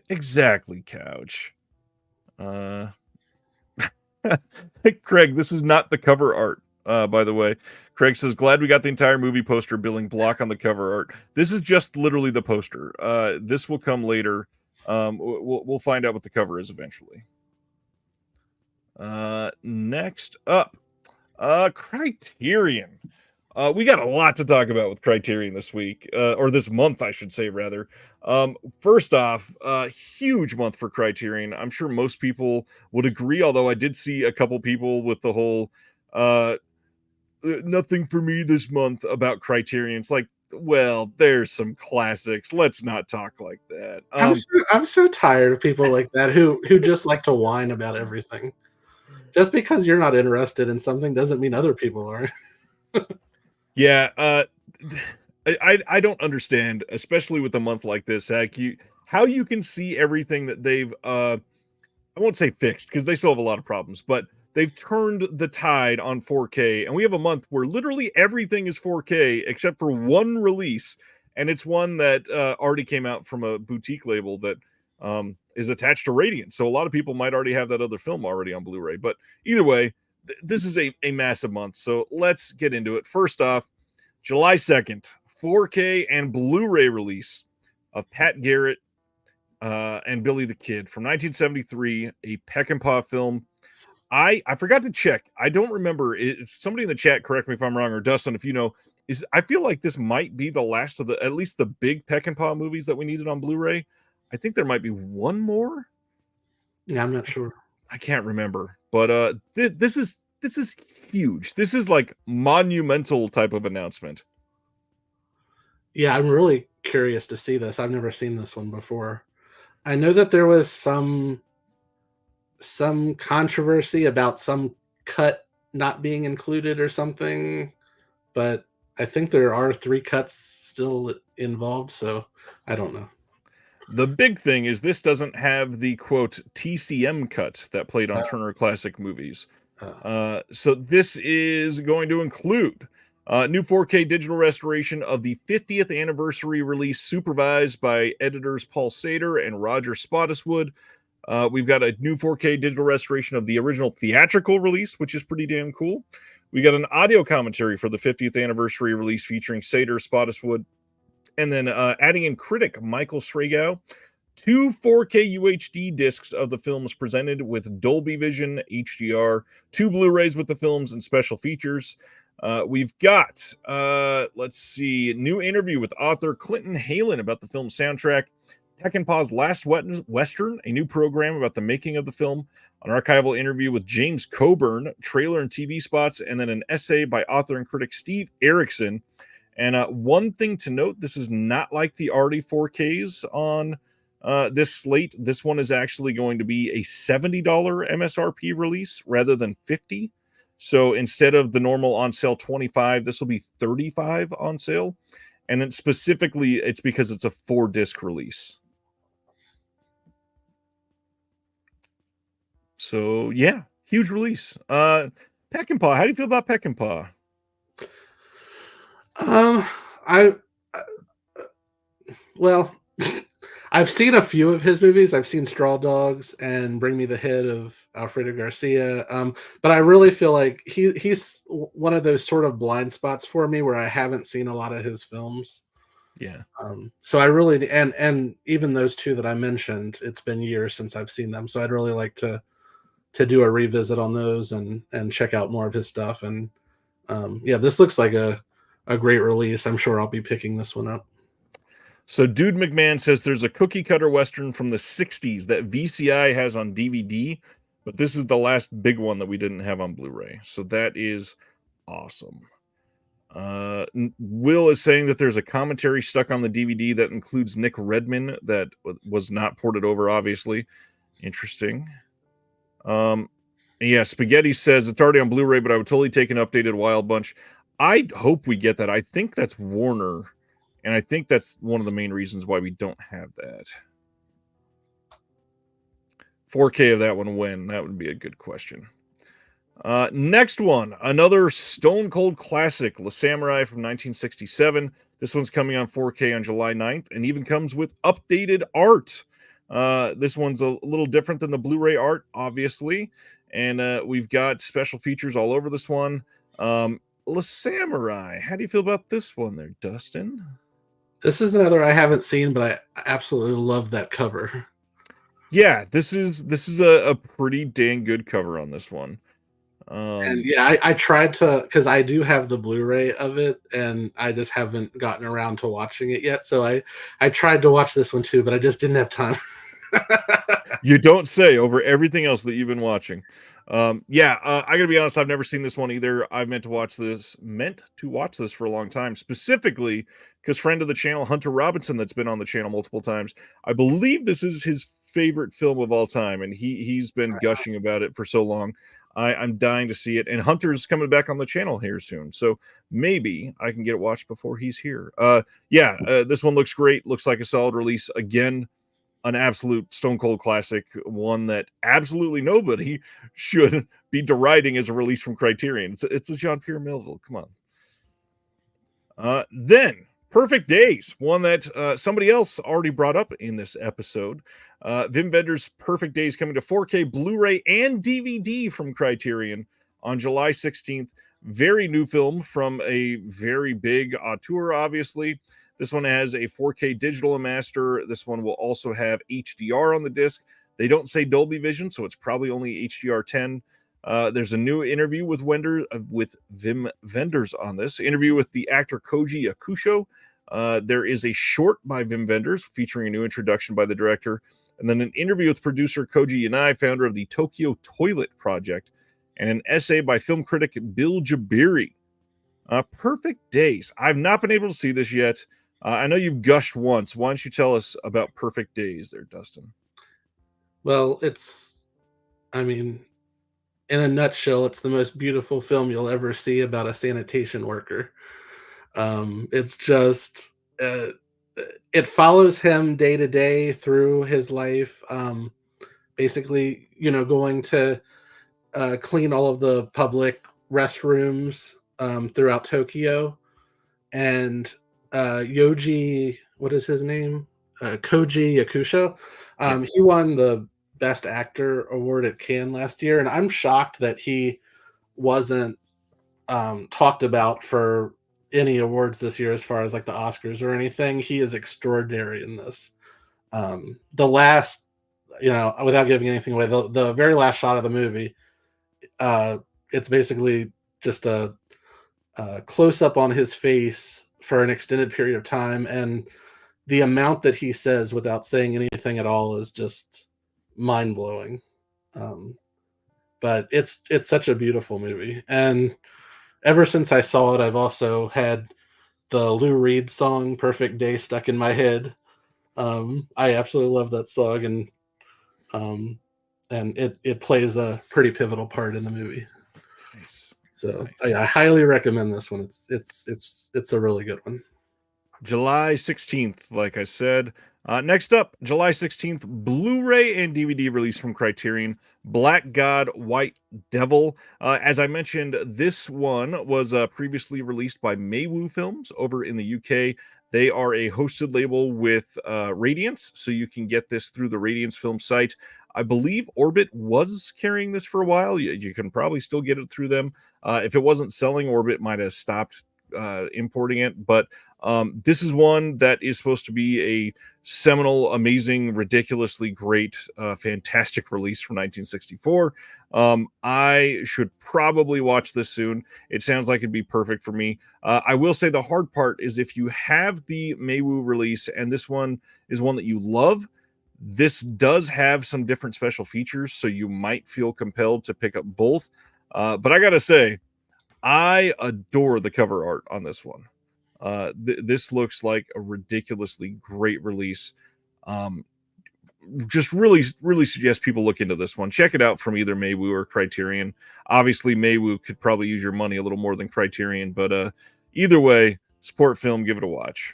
S1: Exactly, Couch. Uh, Craig, this is not the cover art. By the way, Craig says, glad we got the entire movie poster billing block on the cover art. This is just literally the poster. This will come later. We'll find out what the cover is eventually. Next up, Criterion. We got a lot to talk about with Criterion this week, or this month, I should say, rather. First off, huge month for Criterion. I'm sure most people would agree, although I did see a couple people with the whole nothing for me this month about Criterion. It's like, well, there's some classics. Let's not talk like that.
S2: I'm so tired of people like that who just like to whine about everything. Just because you're not interested in something doesn't mean other people are.
S1: Yeah, I don't understand, especially with a month like this, how you can see everything that they've I won't say fixed because they still have a lot of problems, but they've turned the tide on 4K, and we have a month where literally everything is 4K except for one release, and it's one that already came out from a boutique label that is attached to Radiant. So a lot of people might already have that other film already on Blu-ray. But either way, this is a massive month. So let's get into it. First off, July 2nd, 4K and Blu-ray release of Pat Garrett and Billy the Kid from 1973, a Peckinpah film. I forgot to check. I don't remember. Somebody in the chat, correct me if I'm wrong, or Dustin, if you know, I feel like this might be the last of at least the big Peckinpah movies that we needed on Blu-ray. I think there might be one more.
S2: Yeah, I'm not sure.
S1: I can't remember, but this is huge. This is like monumental type of announcement.
S2: Yeah, I'm really curious to see this. I've never seen this one before. I know that there was some controversy about some cut not being included or something, but I think there are 3 cuts still involved, so I don't know.
S1: The big thing is this doesn't have the quote TCM cut that played on Turner Classic Movies. So this is going to include new 4K digital restoration of the 50th anniversary release, supervised by editors Paul Sater and Roger Spottiswoode. We've got a new 4K digital restoration of the original theatrical release, which is pretty damn cool. We got an audio commentary for the 50th anniversary release featuring Sater, Spottiswoode, and then adding in critic Michael Sragow. 2 4K UHD discs of the films presented with Dolby Vision, HDR, 2 Blu-rays with the films and special features. We've got, let's see, new interview with author Clinton Halen about the film's soundtrack, Peckinpah's Last Western, a new program about the making of the film, an archival interview with James Coburn, trailer and TV spots, and then an essay by author and critic Steve Erickson. And one thing to note, this is not like the already 4Ks on this slate. This one is actually going to be a $70 MSRP release rather than $50. So instead of the normal on sale $25, this will be $35 on sale. And then specifically, it's because it's a 4-disc release. So yeah, huge release. Peckinpah, how do you feel about Peckinpah?
S2: I well, I've seen a few of his movies. I've seen Straw Dogs and Bring Me the Head of Alfredo Garcia. But I really feel like he's one of those sort of blind spots for me where I haven't seen a lot of his films.
S1: Yeah.
S2: So I really and even those two that I mentioned, it's been years since I've seen them. So I'd really like to do a revisit on those and check out more of his stuff. And yeah, this looks like a great release. I'm sure I'll be picking this one up.
S1: So Dude McMahon says there's a cookie cutter Western from the 60s that VCI has on DVD, but this is the last big one that we didn't have on Blu-ray. So that is awesome. Will is saying that there's a commentary stuck on the DVD that includes Nick Redman that was not ported over, obviously. Interesting. Yeah, Spaghetti says it's already on Blu-ray, but I would totally take an updated Wild Bunch. I hope we get that. I think that's Warner, and I think that's one of the main reasons why we don't have that. 4K of that one when? That would be a good question. Next one, another Stone Cold classic, La Samurai from 1967. This one's coming on 4K on July 9th and even comes with updated art. This one's a little different than the Blu-ray art, obviously. And we've got special features all over this one. La Samurai, how do you feel about this one there, Dustin?
S2: This is another I haven't seen, but I absolutely love that cover.
S1: Yeah, this is a pretty dang good cover on this one.
S2: And yeah, I tried to, because I do have the Blu-ray of it, and I just haven't gotten around to watching it yet. So I tried to watch this one too, but I just didn't have time.
S1: You don't say, over everything else that you've been watching. I gotta be honest, I've never seen this one either. I've meant to watch this for a long time, specifically because friend of the channel, Hunter Robinson, that's been on the channel multiple times, I believe this is his favorite film of all time, and he's been gushing about it for so long. I'm dying to see it, and Hunter's coming back on the channel here soon, so maybe I can get it watched before he's here. This one looks great. Looks like a solid release. Again, an absolute Stone Cold classic, one that absolutely nobody should be deriding as a release from Criterion. It's a Jean-Pierre Melville. Come on. Then Perfect Days, one that somebody else already brought up in this episode. Wim Wenders' Perfect Days coming to 4K Blu-ray and DVD from Criterion on July 16th. Very new film from a very big auteur, obviously. This one has a 4K digital master. This one will also have HDR on the disc. They don't say Dolby Vision, so it's probably only HDR10. There's a new interview with Wim Wenders on this. Interview with the actor Koji Yakusho. There is a short by Wim Wenders featuring a new introduction by the director. And then an interview with producer Koji Yanai, founder of the Tokyo Toilet Project. And an essay by film critic Bill Jabiri. Perfect Days. I've not been able to see this yet. I know you've gushed once. Why don't you tell us about Perfect Days there, Dustin?
S2: Well, in a nutshell, it's the most beautiful film you'll ever see about a sanitation worker. It's just, it follows him day to day through his life. Basically, going to clean all of the public restrooms throughout Tokyo. And Yoji, what is his name? Koji Yakusho. He won the Best Actor award at Cannes last year, and I'm shocked that he wasn't talked about for any awards this year as far as like the Oscars or anything. He is extraordinary in this. The last, without giving anything away, the very last shot of the movie, it's basically just a close up on his face for an extended period of time, and the amount that he says without saying anything at all is just mind-blowing. But it's such a beautiful movie, and ever since I saw it, I've also had the Lou Reed song "Perfect Day" stuck in my head. I absolutely love that song, and it plays a pretty pivotal part in the movie.
S1: Nice.
S2: So nice. I highly recommend this one. It's a really good one.
S1: July 16th, like I said, Next up, July 16th, Blu-ray and DVD release from Criterion, Black God, White Devil. As I mentioned, this one was previously released by Maywu Films over in the UK. They are a hosted label with Radiance, so you can get this through the Radiance film site. I believe Orbit was carrying this for a while. You can probably still get it through them. If it wasn't selling, Orbit might have stopped importing it, but this is one that is supposed to be a seminal, amazing, ridiculously great, fantastic release from 1964. I should probably watch this soon. It sounds like it'd be perfect for me. I will say the hard part is if you have the Maywu release and this one is one that you love, this does have some different special features, so you might feel compelled to pick up both. But I gotta say, I adore the cover art on this one. This looks like a ridiculously great release. Just really suggest people look into this one. Check it out from either Maywu or Criterion. Obviously, Maywu could probably use your money a little more than Criterion, but either way, support film, give it a watch.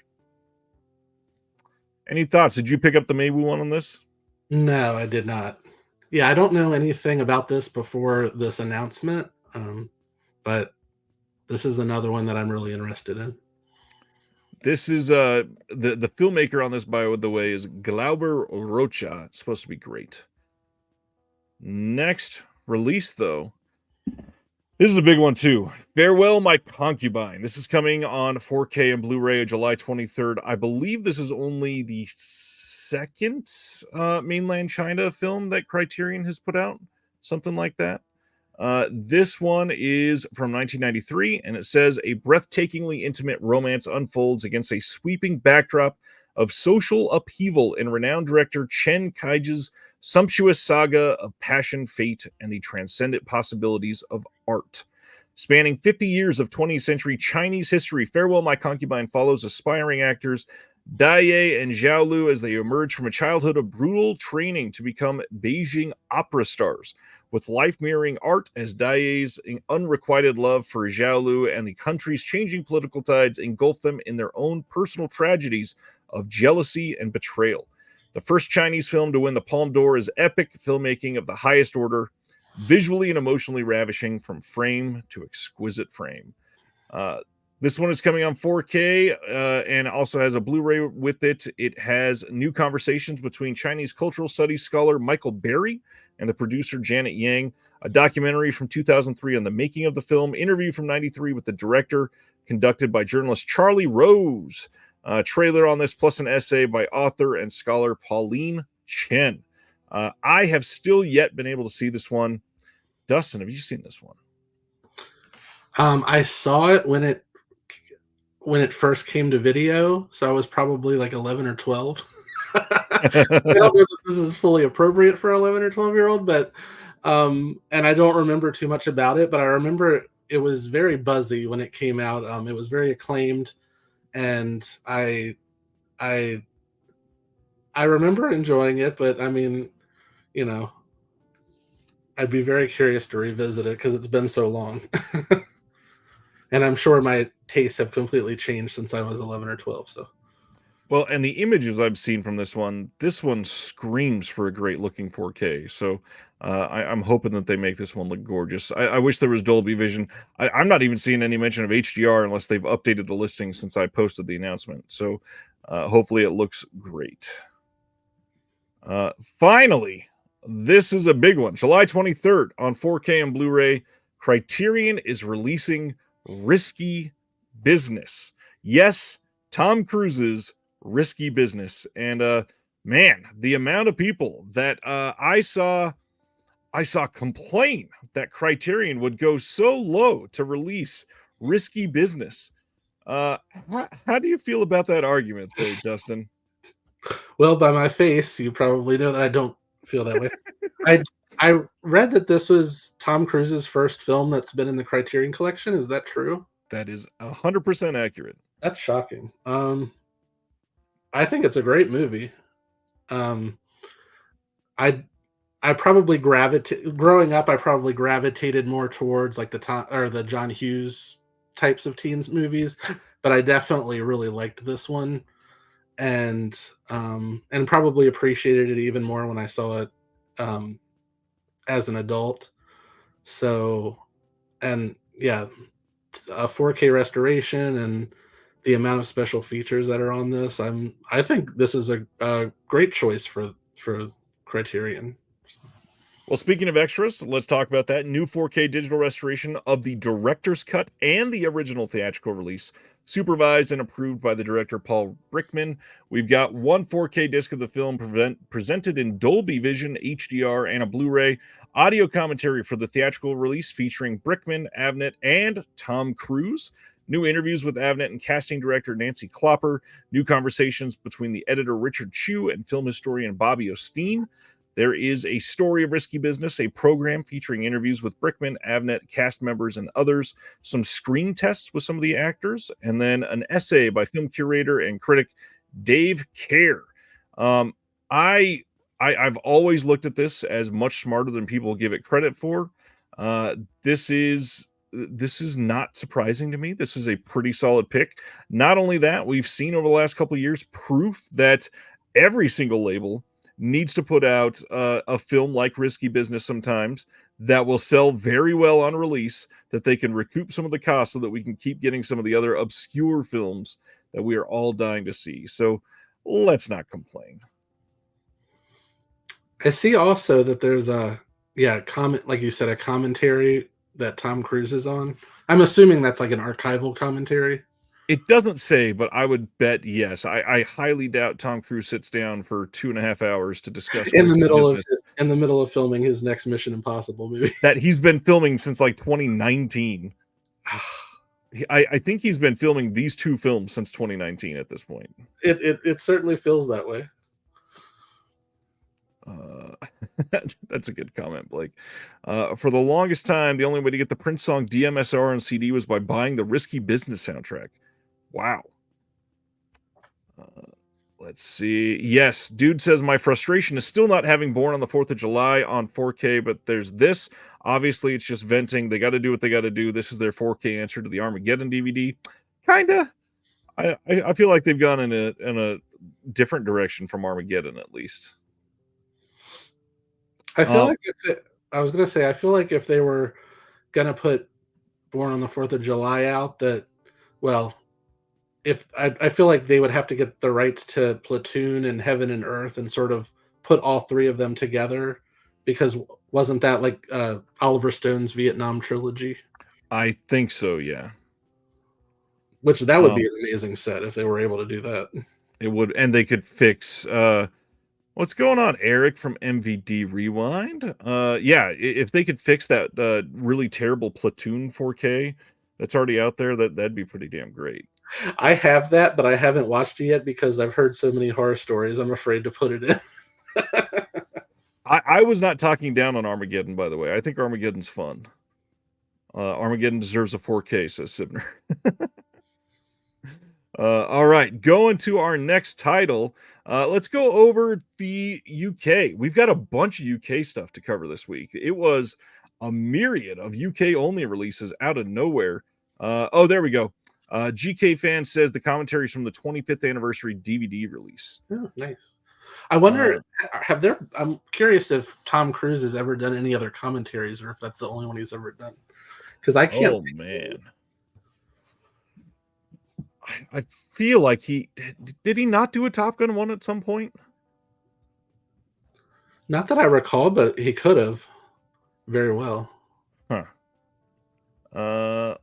S1: Any thoughts? Did you pick up the Maywu one on this?
S2: No, I did not. Yeah, I don't know anything about this before this announcement, but this is another one that I'm really interested in.
S1: This is the filmmaker on this, by the way, is Glauber Rocha. It's supposed to be great. Next release, though, this is a big one too. Farewell, My Concubine. This is coming on 4K and Blu-ray July 23rd. I believe this is only the second mainland China film that Criterion has put out, something like that. This one is from 1993, and it says a breathtakingly intimate romance unfolds against a sweeping backdrop of social upheaval in renowned director Chen Kaiji's sumptuous saga of passion, fate, and the transcendent possibilities of art. Spanning 50 years of 20th century Chinese history, Farewell, My Concubine follows aspiring actors Dai Ye and Zhao Lu as they emerge from a childhood of brutal training to become Beijing opera stars. With life mirroring art as Dai Ye's unrequited love for Zhao Lu and the country's changing political tides engulf them in their own personal tragedies of jealousy and betrayal. The first Chinese film to win the Palme d'Or is epic filmmaking of the highest order, visually and emotionally ravishing from frame to exquisite frame. This one is coming on 4K and also has a Blu-ray with it. It has new conversations between Chinese cultural studies scholar Michael Berry and the producer Janet Yang, a documentary from 2003 on the making of the film, interview from 93 with the director conducted by journalist Charlie Rose, a trailer on this, plus an essay by author and scholar Pauline Chen. I have still yet been able to see this one. Dustin, have you seen this one?
S2: I saw it when it first came to video, so I was probably like 11 or 12. I don't know if this is fully appropriate for 11 or 12-year-old, but and I don't remember too much about it, but I remember it was very buzzy when it came out. It was very acclaimed, and I remember enjoying it, but I mean, you know, I'd be very curious to revisit it because it's been so long. And I'm sure my tastes have completely changed since I was 11 or 12. So,
S1: well, and the images I've seen from this one screams for a great looking 4K. So I'm hoping that they make this one look gorgeous. I wish there was Dolby Vision. I'm not even seeing any mention of HDR unless they've updated the listing since I posted the announcement. So hopefully it looks great. Finally, this is a big one. July 23rd on 4K and Blu-ray, Criterion is releasing Risky Business. Yes, Tom Cruise's Risky Business. And man, the amount of people that I saw complain that Criterion would go so low to release Risky Business. How do you feel about that argument, though, Dustin?
S2: Well, by my face, you probably know that I don't feel that way. I read that this was Tom Cruise's first film that's been in the Criterion Collection. Is that true?
S1: That is 100% accurate.
S2: That's shocking. I think it's a great movie. I probably growing up, I probably gravitated more towards like the John Hughes types of teens movies, but I definitely really liked this one. and probably appreciated it even more when I saw it as an adult. So, and yeah, a 4K restoration and the amount of special features that are on this, I think this is a great choice for Criterion.
S1: Well, speaking of extras, let's talk about that new 4K digital restoration of the director's cut and the original theatrical release, supervised and approved by the director Paul Brickman. We've got one 4K disc of the film presented in Dolby Vision, HDR, and a Blu-ray. Audio commentary for the theatrical release featuring Brickman, Avnet, and Tom Cruise. New interviews with Avnet and casting director Nancy Klopper. New conversations between the editor Richard Chu and film historian Bobby Osteen. There is a story of risky business, a program featuring interviews with Brickman, Avnet, cast members, and others, some screen tests with some of the actors, and then an essay by film curator and critic Dave Kerr. Um, I, I've always looked at this as much smarter than people give it credit for. Uh, this is this is not surprising to me. This is a pretty solid pick. Not only that, we've seen over the last couple of years proof that every single label needs to put out a film like Risky Business sometimes that will sell very well on release, that they can recoup some of the costs so that we can keep getting some of the other obscure films that we are all dying to see. So let's not complain.
S2: I see also that there's a comment, like you said, a commentary that Tom Cruise is on. I'm assuming that's like an archival commentary.
S1: It doesn't say, but I would bet yes. I highly doubt Tom Cruise sits down for 2.5 hours to discuss Risky Business
S2: In the middle of filming his next Mission Impossible movie.
S1: that he's been filming since like 2019. I think he's been filming these two films since 2019 at this point.
S2: It certainly feels that way.
S1: That's a good comment, Blake. For the longest time, the only way to get the Prince song DMSR on CD was by buying the Risky Business soundtrack. Wow. Let's see. Yes, dude says my frustration is still not having Born on the 4th of July on 4K, but there's this. Obviously, it's just venting. They got to do what they got to do. This is their 4K answer to the Armageddon DVD. Kinda. I feel like they've gone in a different direction from Armageddon, at least.
S2: I feel like I was gonna say, I feel like if they were gonna put Born on the 4th of July out, that well, if I feel like they would have to get the rights to Platoon and Heaven and Earth and sort of put all three of them together, because wasn't that like Oliver Stone's Vietnam trilogy?
S1: I think so, yeah.
S2: Which that would be an amazing set if they were able to do that.
S1: It would, and they could fix what's going on, Eric from MVD Rewind? Yeah, if they could fix that really terrible Platoon 4K that's already out there, that'd be pretty damn great.
S2: I have that, but I haven't watched it yet because I've heard so many horror stories. I'm afraid to put it in.
S1: I was not talking down on Armageddon, by the way. I think Armageddon's fun. Armageddon deserves a 4K, says Sibner. All right, going to our next title. Let's go over the UK. We've got a bunch of UK stuff to cover this week. It was a myriad of UK only releases out of nowhere. Oh, there we go. GK Fan says the commentaries from the 25th anniversary DVD release.
S2: Oh, nice. I wonder, I'm curious if Tom Cruise has ever done any other commentaries or if that's the only one he's ever done. Because I can't.
S1: Oh, man. I feel like did he not do a Top Gun 1 at some point?
S2: Not that I recall, but he could have very well.
S1: Huh.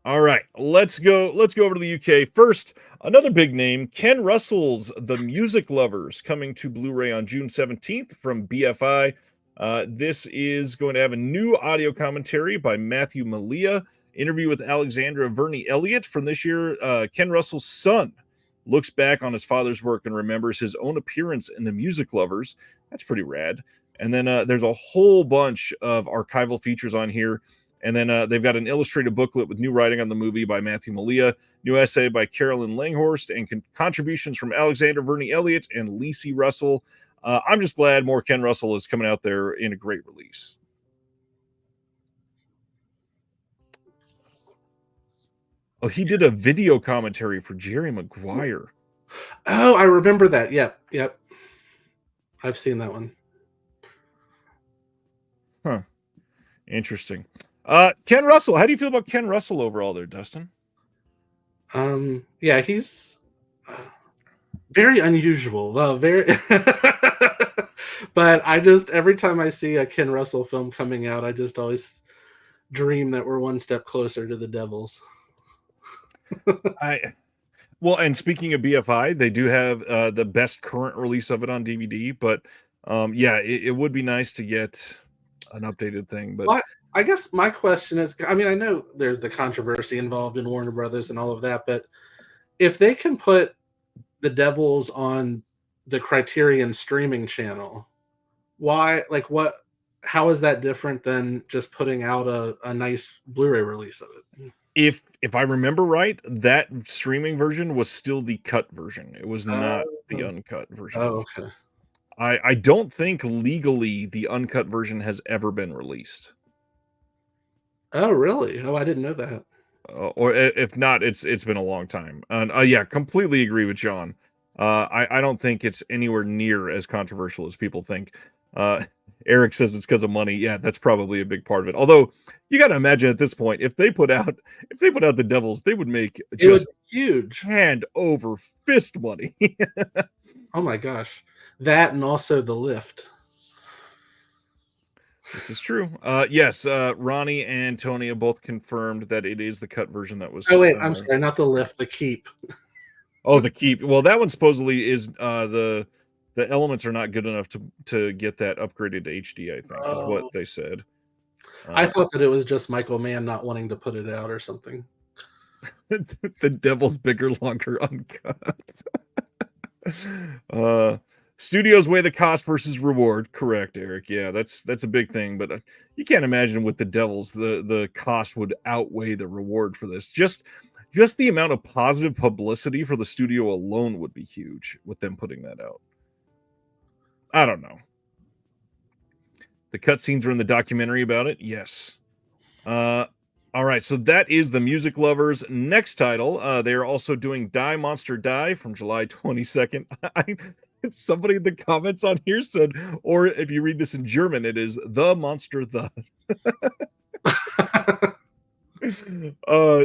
S1: All right, let's go over to the UK. First, another big name, Ken Russell's The Music Lovers, coming to Blu-ray on June 17th from BFI. This is going to have a new audio commentary by Matthew Malia. Interview with Alexandra Verney Elliott from this year. Ken Russell's son looks back on his father's work and remembers his own appearance in The Music Lovers. That's pretty rad. And then there's a whole bunch of archival features on here. And then they've got an illustrated booklet with new writing on the movie by Matthew Malia, new essay by Carolyn Langhorst, and contributions from Alexander Verney Elliott and Lacey Russell. I'm just glad more Ken Russell is coming out there in a great release. Oh, he did a video commentary for Jerry Maguire.
S2: Oh, I remember that. Yep. I've seen that one.
S1: Huh. Interesting. Ken Russell. How do you feel about Ken Russell overall there, Dustin?
S2: Yeah, he's very unusual. Very. But I just every time I see a Ken Russell film coming out, I just always dream that we're one step closer to the Devils.
S1: Well, and speaking of BFI, they do have the best current release of it on DVD. But yeah, it would be nice to get an updated thing. But
S2: Well, I guess my question is, I mean, I know there's the controversy involved in Warner Brothers and all of that, but if they can put the Devils on the Criterion streaming channel, why, like, how is that different than just putting out a nice Blu-ray release of it?
S1: if I remember right, that streaming version was still the cut version. It was not the uncut version.
S2: Okay.
S1: I don't think legally the uncut version has ever been released.
S2: Oh, really? Oh, I didn't know that.
S1: Or if not, it's been a long time. And yeah, completely agree with John. I don't think it's anywhere near as controversial as people think. Eric says it's because of money. Yeah, that's probably a big part of it. Although you got to imagine at this point, if they put out the Devils, they would make just
S2: huge
S1: hand over fist money.
S2: Oh my gosh, that and also The Lift.
S1: This is true. Yes, Ronnie and Tony have both confirmed that it is the cut version that was.
S2: Oh wait, I'm sorry, not The Lift, The Keep.
S1: Oh, The Keep. Well, that one supposedly is the elements are not good enough to get that upgraded to HD, I think, is what they said.
S2: I thought that it was just Michael Mann not wanting to put it out or something.
S1: The Devil's bigger, longer, uncut. Studios weigh the cost versus reward. Correct, Eric. Yeah, that's a big thing, but you can't imagine with the Devils the cost would outweigh the reward for this. Just the amount of positive publicity for the studio alone would be huge with them putting that out. I don't know. The cutscenes are in the documentary about it. Yes. All right, so that is the Music Lovers' next title. They are also doing Die Monster Die from July 22nd. Somebody in the comments on here said, or if you read this in German, it is The Monster The.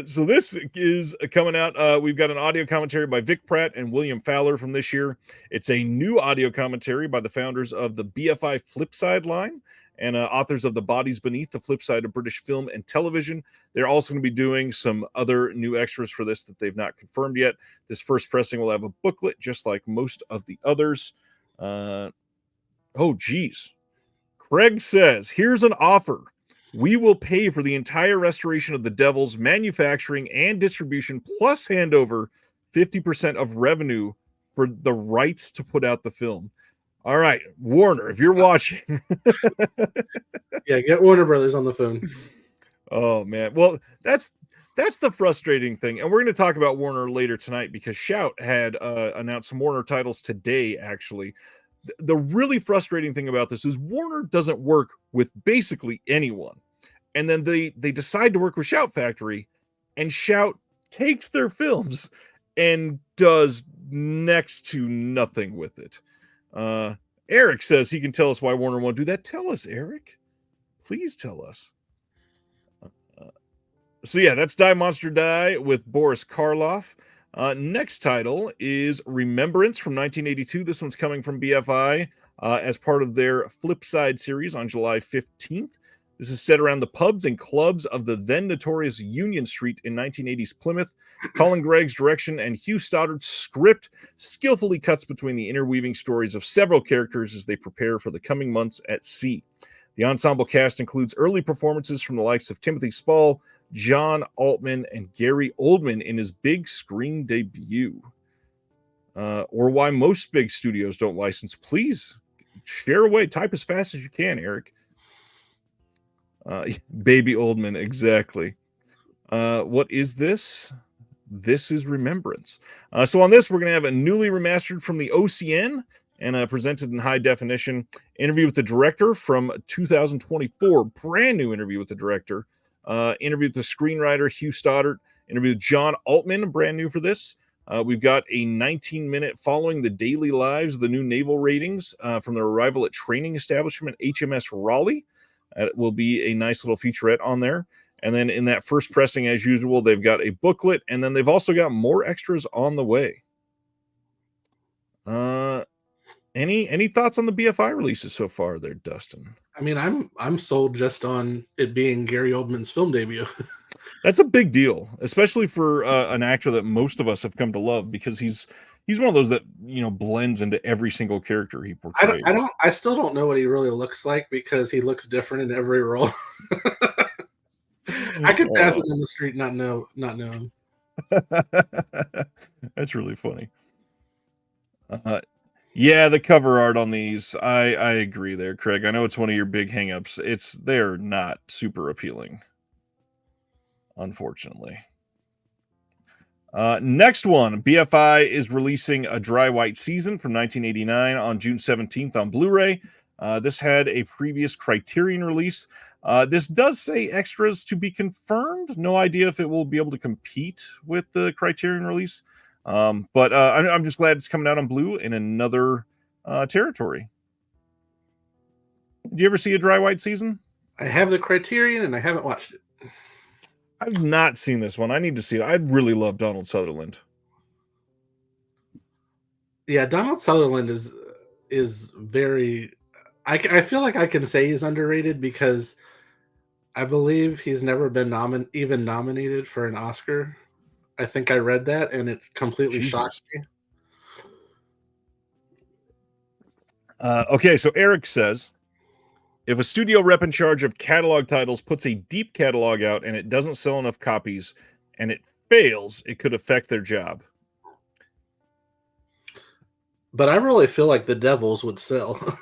S1: So this is coming out. We've got an audio commentary by Vic Pratt and William Fowler from this year. It's a new audio commentary by the founders of the BFI Flipside line and authors of The Bodies Beneath, the Flip Side of British Film and Television. They're also going to be doing some other new extras for this that they've not confirmed yet. This first pressing will have a booklet, just like most of the others. Oh, geez. Craig says, here's an offer. We will pay for the entire restoration of the Devils, manufacturing and distribution, plus hand over 50% of revenue for the rights to put out the film. All right, Warner, if you're watching.
S2: Yeah, get Warner Brothers on the phone.
S1: Oh, man. Well, that's the frustrating thing. And we're going to talk about Warner later tonight because Shout had announced some Warner titles today, actually. The really frustrating thing about this is Warner doesn't work with basically anyone. And then they decide to work with Shout Factory, and Shout takes their films and does next to nothing with it. Eric says he can tell us why Warner won't do that. Tell us, Eric. Please tell us. So yeah, that's Die Monster Die with Boris Karloff. Next title is Remembrance from 1982. This one's coming from BFI as part of their Flipside series on July 15th. This is set around the pubs and clubs of the then notorious Union Street in 1980s Plymouth. Colin Gregg's direction and Hugh Stoddard's script skillfully cuts between the interweaving stories of several characters as they prepare for the coming months at sea. The ensemble cast includes early performances from the likes of Timothy Spall, John Altman, and Gary Oldman in his big screen debut. Or why most big studios don't license. Please share away. Type as fast as you can, Eric. Baby Oldman, exactly. What is this? This is Remembrance. So on this, we're going to have a newly remastered from the OCN and presented in high definition. Interview with the director from 2024. Brand new interview with the director. Interview with the screenwriter, Hugh Stoddard. Interview with John Altman, brand new for this. We've got a 19-minute following the daily lives of the new naval ratings from their arrival at training establishment HMS Raleigh. It will be a nice little featurette on there. And then in that first pressing, as usual, they've got a booklet, and then they've also got more extras on the way. Any thoughts on the BFI releases so far there, Dustin?
S2: I mean, I'm sold just on it being Gary Oldman's film debut.
S1: That's a big deal, especially for an actor that most of us have come to love, because he's one of those that blends into every single character he portrays.
S2: I still don't know what he really looks like, because he looks different in every role. I could pass it on the street, not know him.
S1: That's really funny. Yeah, the cover art on these, I agree there, Craig. I know it's one of your big hangups. They're not super appealing, unfortunately. Next one, BFI is releasing a Dry White Season from 1989 on June 17th on Blu-ray. This had a previous Criterion release. This does say extras to be confirmed. No idea if it will be able to compete with the Criterion release. But I'm just glad it's coming out on Blue in another territory. Did you ever see a Dry White Season?
S2: I have the Criterion, and I haven't watched it.
S1: I've not seen this one. I need to see it. I'd really love Donald Sutherland.
S2: Yeah, Donald Sutherland is very. I feel like I can say he's underrated, because I believe he's never been even nominated for an Oscar. I think I read that, and it completely shocked me.
S1: Okay, so Eric says, if a studio rep in charge of catalog titles puts a deep catalog out and it doesn't sell enough copies and it fails, it could affect their job.
S2: But I really feel like the Devils would sell.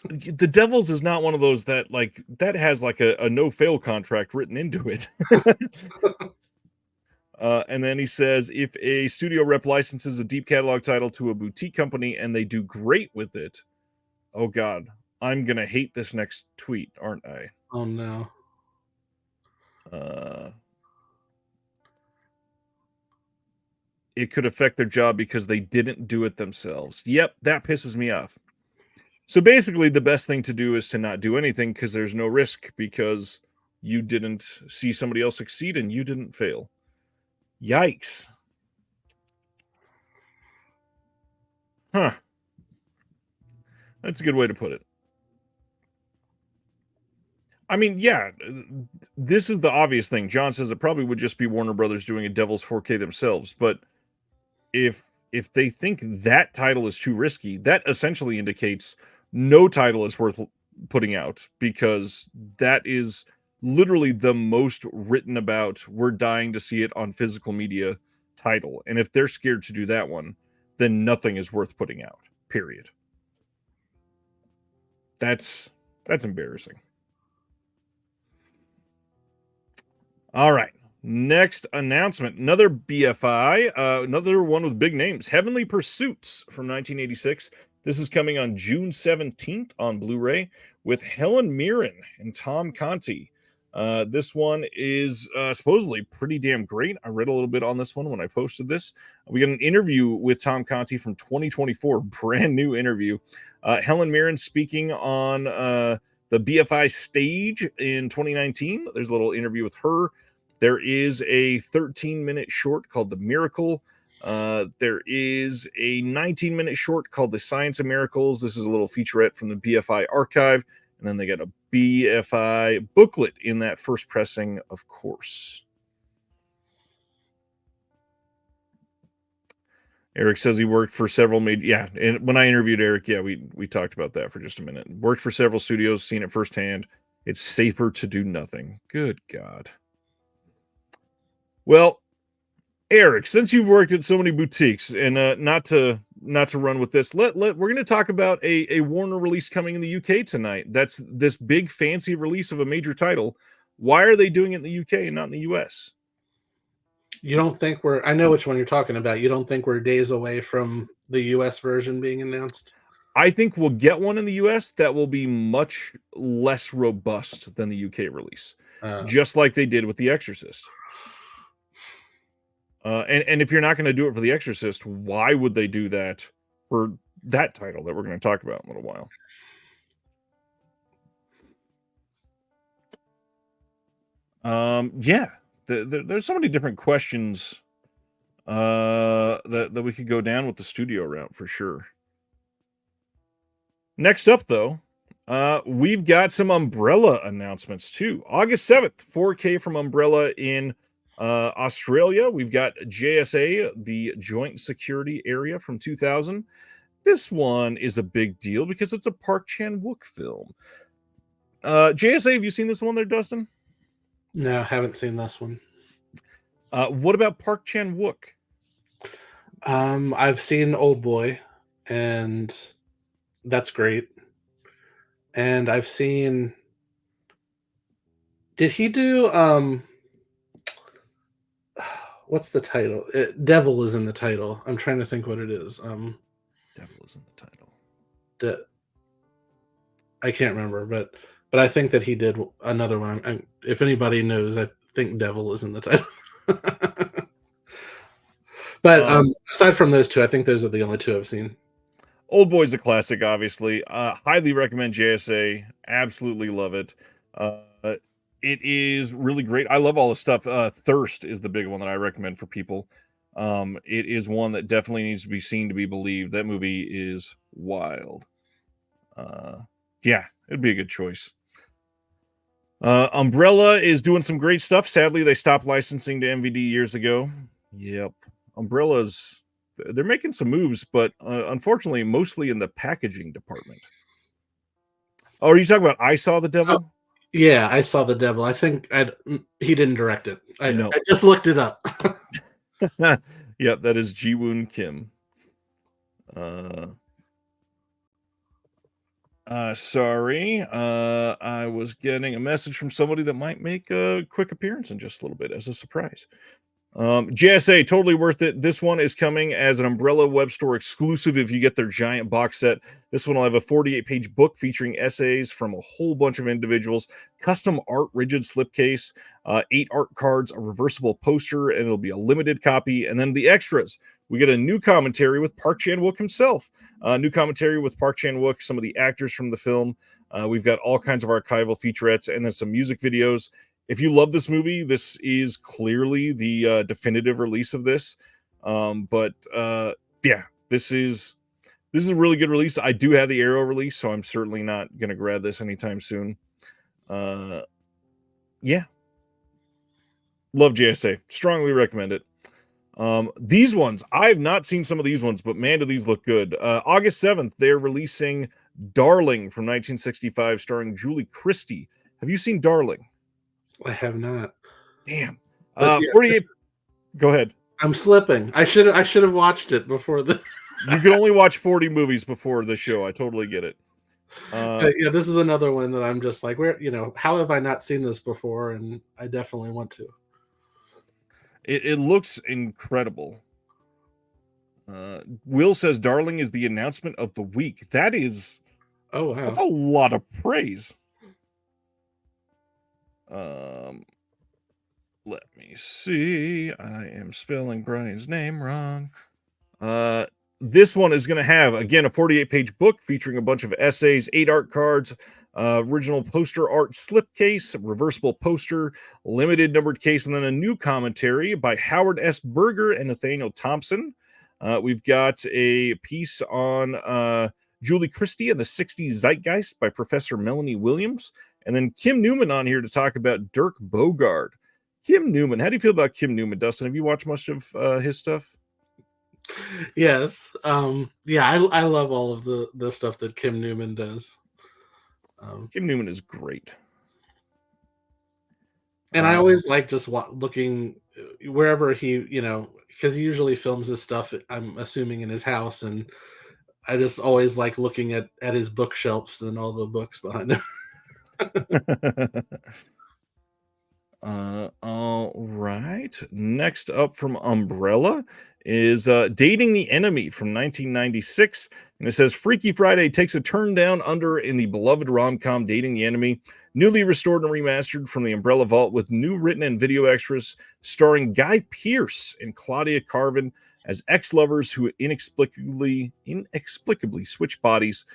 S1: The Devils is not one of those that has like a no-fail contract written into it. And then he says, if a studio rep licenses a deep catalog title to a boutique company and they do great with it, oh God, I'm going to hate this next tweet, aren't I?
S2: Oh, no.
S1: It could affect their job because they didn't do it themselves. Yep, that pisses me off. So basically, the best thing to do is to not do anything, because there's no risk, because you didn't see somebody else succeed and you didn't fail. Yikes. Huh. That's a good way to put it. I mean, yeah, this is the obvious thing. John says it probably would just be Warner Brothers doing a Devil's 4K themselves, but if they think that title is too risky, that essentially indicates no title is worth putting out, because that is literally the most written about, we're dying to see it on physical media title. And if they're scared to do that one, then nothing is worth putting out, period. That's embarrassing. All right. Next announcement, another BFI, another one with big names, Heavenly Pursuits from 1986. This is coming on June 17th on Blu-ray with Helen Mirren and Tom Conti. This one is supposedly pretty damn great. I read a little bit on this one when I posted this. We got an interview with Tom Conti from 2024, brand new interview. Helen Mirren speaking on the BFI stage in 2019. There's a little interview with her. There is a 13-minute short called The Miracle. There is a 19-minute short called The Science of Miracles. This is a little featurette from the BFI archive. And then they got a BFI booklet in that first pressing, of course. Eric says he worked for several yeah, and when I interviewed Eric, yeah, we talked about that for just a minute. Worked for several studios, seen it firsthand. It's safer to do nothing. Good God. Well, Eric, since you've worked at so many boutiques, and not to run with this, we're going to talk about a Warner release coming in the UK tonight. That's this big fancy release of a major title. Why are they doing it in the UK and not in the US?
S2: You don't think I know which one you're talking about. You don't think we're days away from the US version being announced?
S1: I think we'll get one in the US that will be much less robust than the UK release, just like they did with The Exorcist. And if you're not going to do it for The Exorcist, why would they do that for that title that we're going to talk about in a little while? Yeah, there's so many different questions that we could go down with the studio route for sure. Next up, though, we've got some Umbrella announcements too. August 7th, 4K from Umbrella in Australia. We've got JSA, the Joint Security Area from 2000. This one is a big deal because it's a Park Chan-wook film. JSA, have you seen this one there, Dustin?
S2: No, haven't seen this one.
S1: What about Park Chan-wook?
S2: I've seen Old Boy, and that's great. And I've seen. Did he do what's the title? Devil is in the title. I'm trying to think what it is.
S1: Devil is in the title.
S2: I can't remember, but I think that he did another one. If anybody knows, I think Devil is in the title. But aside from those two, I think those are the only two I've seen.
S1: Old Boy's a classic, obviously. Highly recommend JSA. Absolutely love it. It is really great. I love all the stuff. Thirst is the big one that I recommend for people. It is one that definitely needs to be seen to be believed. That movie is wild. Yeah, it'd be a good choice. Umbrella is doing some great stuff. Sadly, they stopped licensing to MVD years ago. Yep. They're making some moves, but unfortunately, mostly in the packaging department. Oh, are you talking about I Saw the Devil?
S2: Oh, yeah, I Saw the Devil. I think he didn't direct it. I just looked it up.
S1: Yep, that is Ji-woon Kim. Sorry, I was getting a message from somebody that might make a quick appearance in just a little bit as a surprise. JSA, totally worth it. This one is coming as an Umbrella web store exclusive if you get their giant box set. This one will have a 48-page book featuring essays from a whole bunch of individuals, custom art rigid slipcase, 8 art cards, a reversible poster, and it'll be a limited copy. And then the extras, we get a new commentary with Park Chan-wook himself. New commentary with Park Chan-wook, some of the actors from the film. We've got all kinds of archival featurettes and then some music videos. If you love this movie, this is clearly the definitive release of this. Yeah, this is a really good release. I do have the Arrow release, so I'm certainly not going to grab this anytime soon. Yeah. Love JSA. Strongly recommend it. These ones, I've not seen some of these ones, but man, do these look good. August 7th, they're releasing Darling from 1965, starring Julie Christie. Have you seen Darling?
S2: I have not.
S1: Damn. 48. Go ahead.
S2: I'm slipping. I should have watched it before the.
S1: You can only watch 40 movies before the show. I totally get it.
S2: Yeah, this is another one that I'm just like, how have I not seen this before? And I definitely want to.
S1: It looks incredible. Will says Darling is the announcement of the week. That is.
S2: Oh, wow.
S1: That's a lot of praise. Let me see. I am spelling Brian's name wrong. This one is going to have, again, a 48-page book featuring a bunch of essays, 8 art cards, original poster art slipcase, reversible poster, limited numbered case, and then a new commentary by Howard S. Berger and Nathaniel Thompson. We've got a piece on Julie Christie and the 60s Zeitgeist by Professor Melanie Williams. And then Kim Newman on here to talk about Dirk Bogarde. Kim Newman, how do you feel about Kim Newman, Dustin? Have you watched much of his stuff?
S2: Yes. Yeah, I love all of the stuff that Kim Newman does.
S1: Kim Newman is great.
S2: And I always like just looking wherever he, because he usually films his stuff, I'm assuming, in his house. And I just always like looking at his bookshelves and all the books behind him.
S1: All right. Next up from Umbrella is Dating the Enemy from 1996. And it says Freaky Friday takes a turn down under in the beloved rom-com Dating the Enemy, newly restored and remastered from the Umbrella Vault with new written and video extras starring Guy Pearce and Claudia Carvin as ex-lovers who inexplicably switch bodies.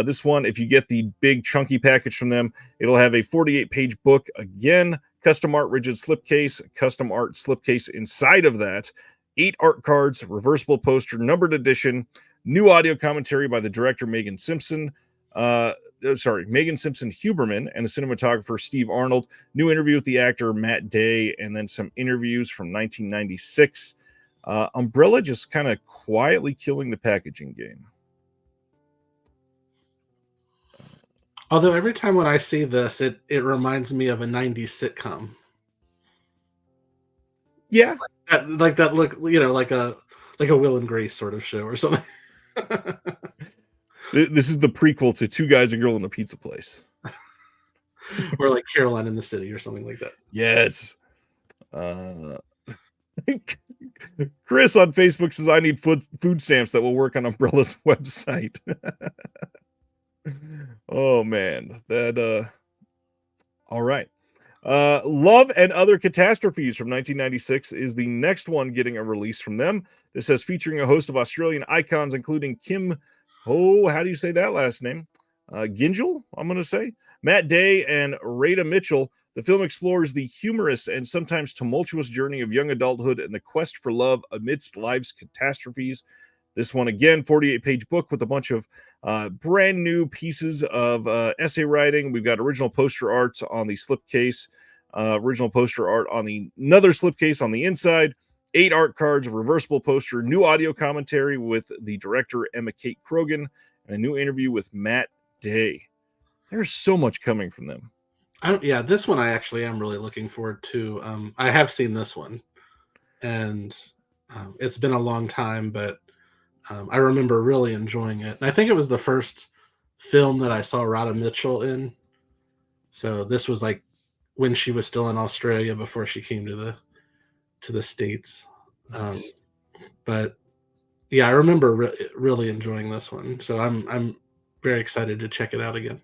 S1: This one, if you get the big chunky package from them, it'll have a 48-page book again, custom art rigid slipcase, custom art slipcase inside of that, 8 art cards, reversible poster, numbered edition, new audio commentary by the director Megan Simpson Huberman and the cinematographer Steve Arnold, new interview with the actor Matt Day, and then some interviews from 1996. Umbrella just kind of quietly killing the packaging game.
S2: Although every time when I see this, it reminds me of a 90s sitcom.
S1: Yeah.
S2: Like that look, like a Will and Grace sort of show or something.
S1: This is the prequel to Two Guys, a Girl in a Pizza Place.
S2: Or like Caroline in the City or something like that.
S1: Yes. Chris on Facebook says, I need food stamps that will work on Umbrella's website. Oh, man. All right. Love and Other Catastrophes from 1996 is the next one getting a release from them. This says featuring a host of Australian icons, including Kim, how do you say that last name? Gingell, I'm going to say. Matt Day and Rada Mitchell. The film explores the humorous and sometimes tumultuous journey of young adulthood and the quest for love amidst life's catastrophes. This one, again, 48-page book with a bunch of brand new pieces of essay writing. We've got original poster arts on the slipcase, original poster art on another slipcase on the inside, 8 art cards, a reversible poster, new audio commentary with the director Emma Kate Krogan, and a new interview with Matt Day. There's so much coming from them.
S2: This one I actually am really looking forward to. I have seen this one, and it's been a long time, but I remember really enjoying it. And I think it was the first film that I saw Rada Mitchell in. So this was like when she was still in Australia before she came to the States. But yeah, I remember really enjoying this one. So I'm very excited to check it out again.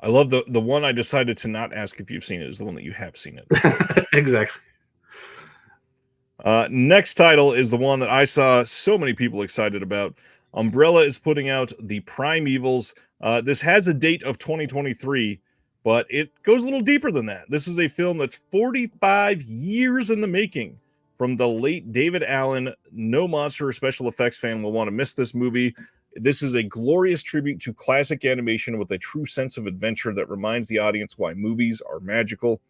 S1: I love the one I decided to not ask if you've seen it is the one that you have seen it.
S2: Exactly.
S1: Next title is the one that I saw so many people excited about. Umbrella is putting out The Primevals. This has a date of 2023, but it goes a little deeper than that. This is a film that's 45 years in the making from the late David Allen. No monster or special effects fan will want to miss this movie. This is a glorious tribute to classic animation with a true sense of adventure that reminds the audience why movies are magical.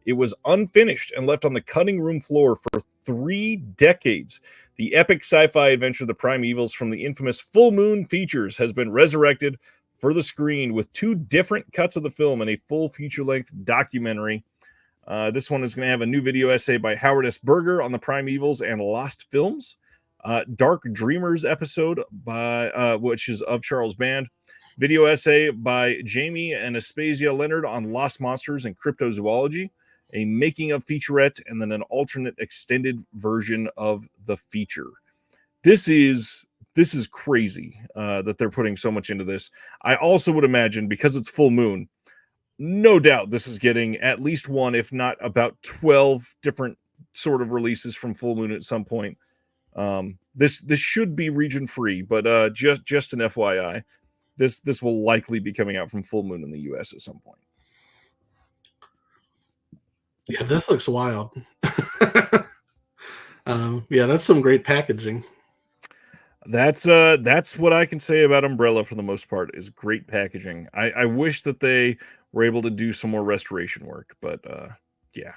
S1: It was unfinished and left on the cutting room floor for 3 decades. The epic sci-fi adventure The Primevals from the infamous Full Moon Features has been resurrected for the screen with 2 different cuts of the film and a full feature-length documentary. This one is going to have a new video essay by Howard S. Berger on The Primevals and Lost Films. Dark Dreamers episode by which is of Charles Band. Video essay by Jamie and Aspasia Leonard on Lost Monsters and Cryptozoology. A making of featurette, and then an alternate extended version of the feature. This is crazy that they're putting so much into this. I also would imagine, because it's full moon, no doubt this is getting at least one, if not about 12 different sort of releases from Full Moon at some point. This should be region free, but just an FYI, this will likely be coming out from Full Moon in the US at some point.
S2: Yeah, this looks wild. Yeah, that's some great packaging.
S1: That's what I can say about Umbrella for the most part, is great packaging. I wish that they were able to do some more restoration work, but yeah.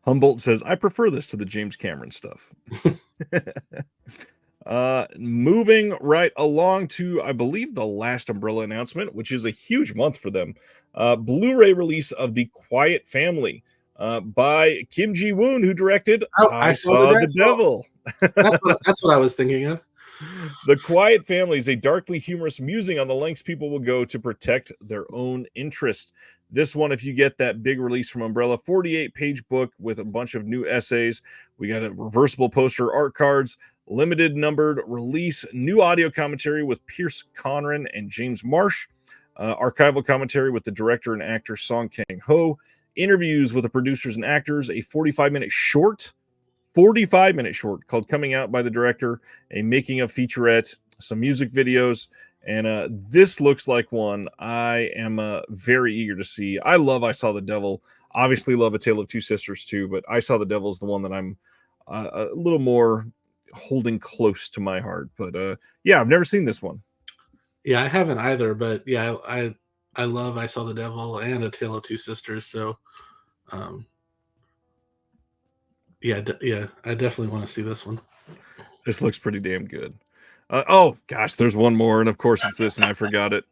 S1: Humboldt says, I prefer this to the James Cameron stuff. Moving right along to, I believe, the last Umbrella announcement, which is a huge month for them. Blu-ray release of The Quiet Family by Kim Ji-woon, who directed I Saw the Devil.
S2: That's what I was thinking of.
S1: The Quiet Family is a darkly humorous musing on the lengths people will go to protect their own interest. This one, if you get that big release from Umbrella, 48-page book with a bunch of new essays. We got a reversible poster, art cards, limited numbered release, new audio commentary with Pierce Conran and James Marsh, archival commentary with the director and actor Song Kang-ho, interviews with the producers and actors, a 45-minute short called Coming Out by the Director, a making of featurette, some music videos, and this looks like one I am very eager to see. I love I Saw the Devil. Obviously love A Tale of Two Sisters too, but I Saw the Devil is the one that I'm a little more holding close to my heart. But yeah, I've never seen this one.
S2: Yeah, I haven't either, but yeah, I love I Saw the Devil and A Tale of Two Sisters, so yeah, I definitely want to see this one.
S1: This looks pretty damn good. Oh gosh, there's one more, and of course it's this, and I forgot it.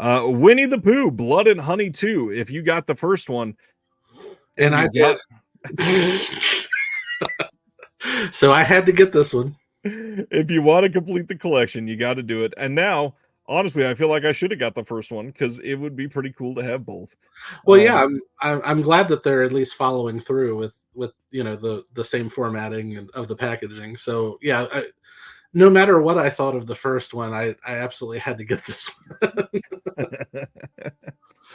S1: Winnie the Pooh, Blood and Honey 2. If you got the first one,
S2: and I got so I had to get this one.
S1: If you want to complete the collection, you got to do it. And now, honestly, I feel like I should have got the first one because it would be pretty cool to have both.
S2: Well, yeah, I'm glad that they're at least following through with the same formatting of the packaging. So yeah, no matter what I thought of the first one, I absolutely had to get this one.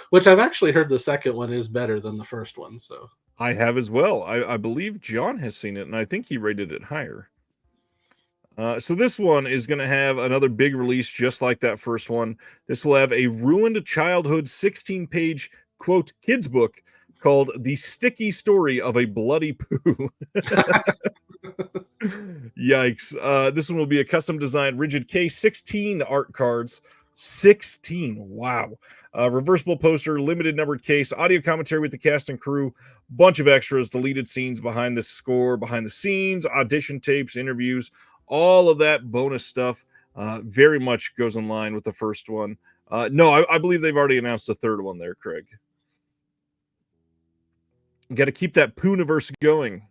S2: Which I've actually heard the second one is better than the first one. So
S1: I have as well. I believe John has seen it, and I think he rated it higher. So this one is going to have another big release just like that first one. This will have a ruined childhood 16-page, quote, kids book called The Sticky Story of a Bloody Pooh. Yikes. This one will be a custom designed rigid case, 16 art cards. 16. Wow. Reversible poster, limited numbered case, audio commentary with the cast and crew, bunch of extras, deleted scenes behind the score, behind the scenes, audition tapes, interviews, all of that bonus stuff. Very much goes in line with the first one. No, I believe they've already announced a third one there, Craig. You got to keep that Pooniverse going.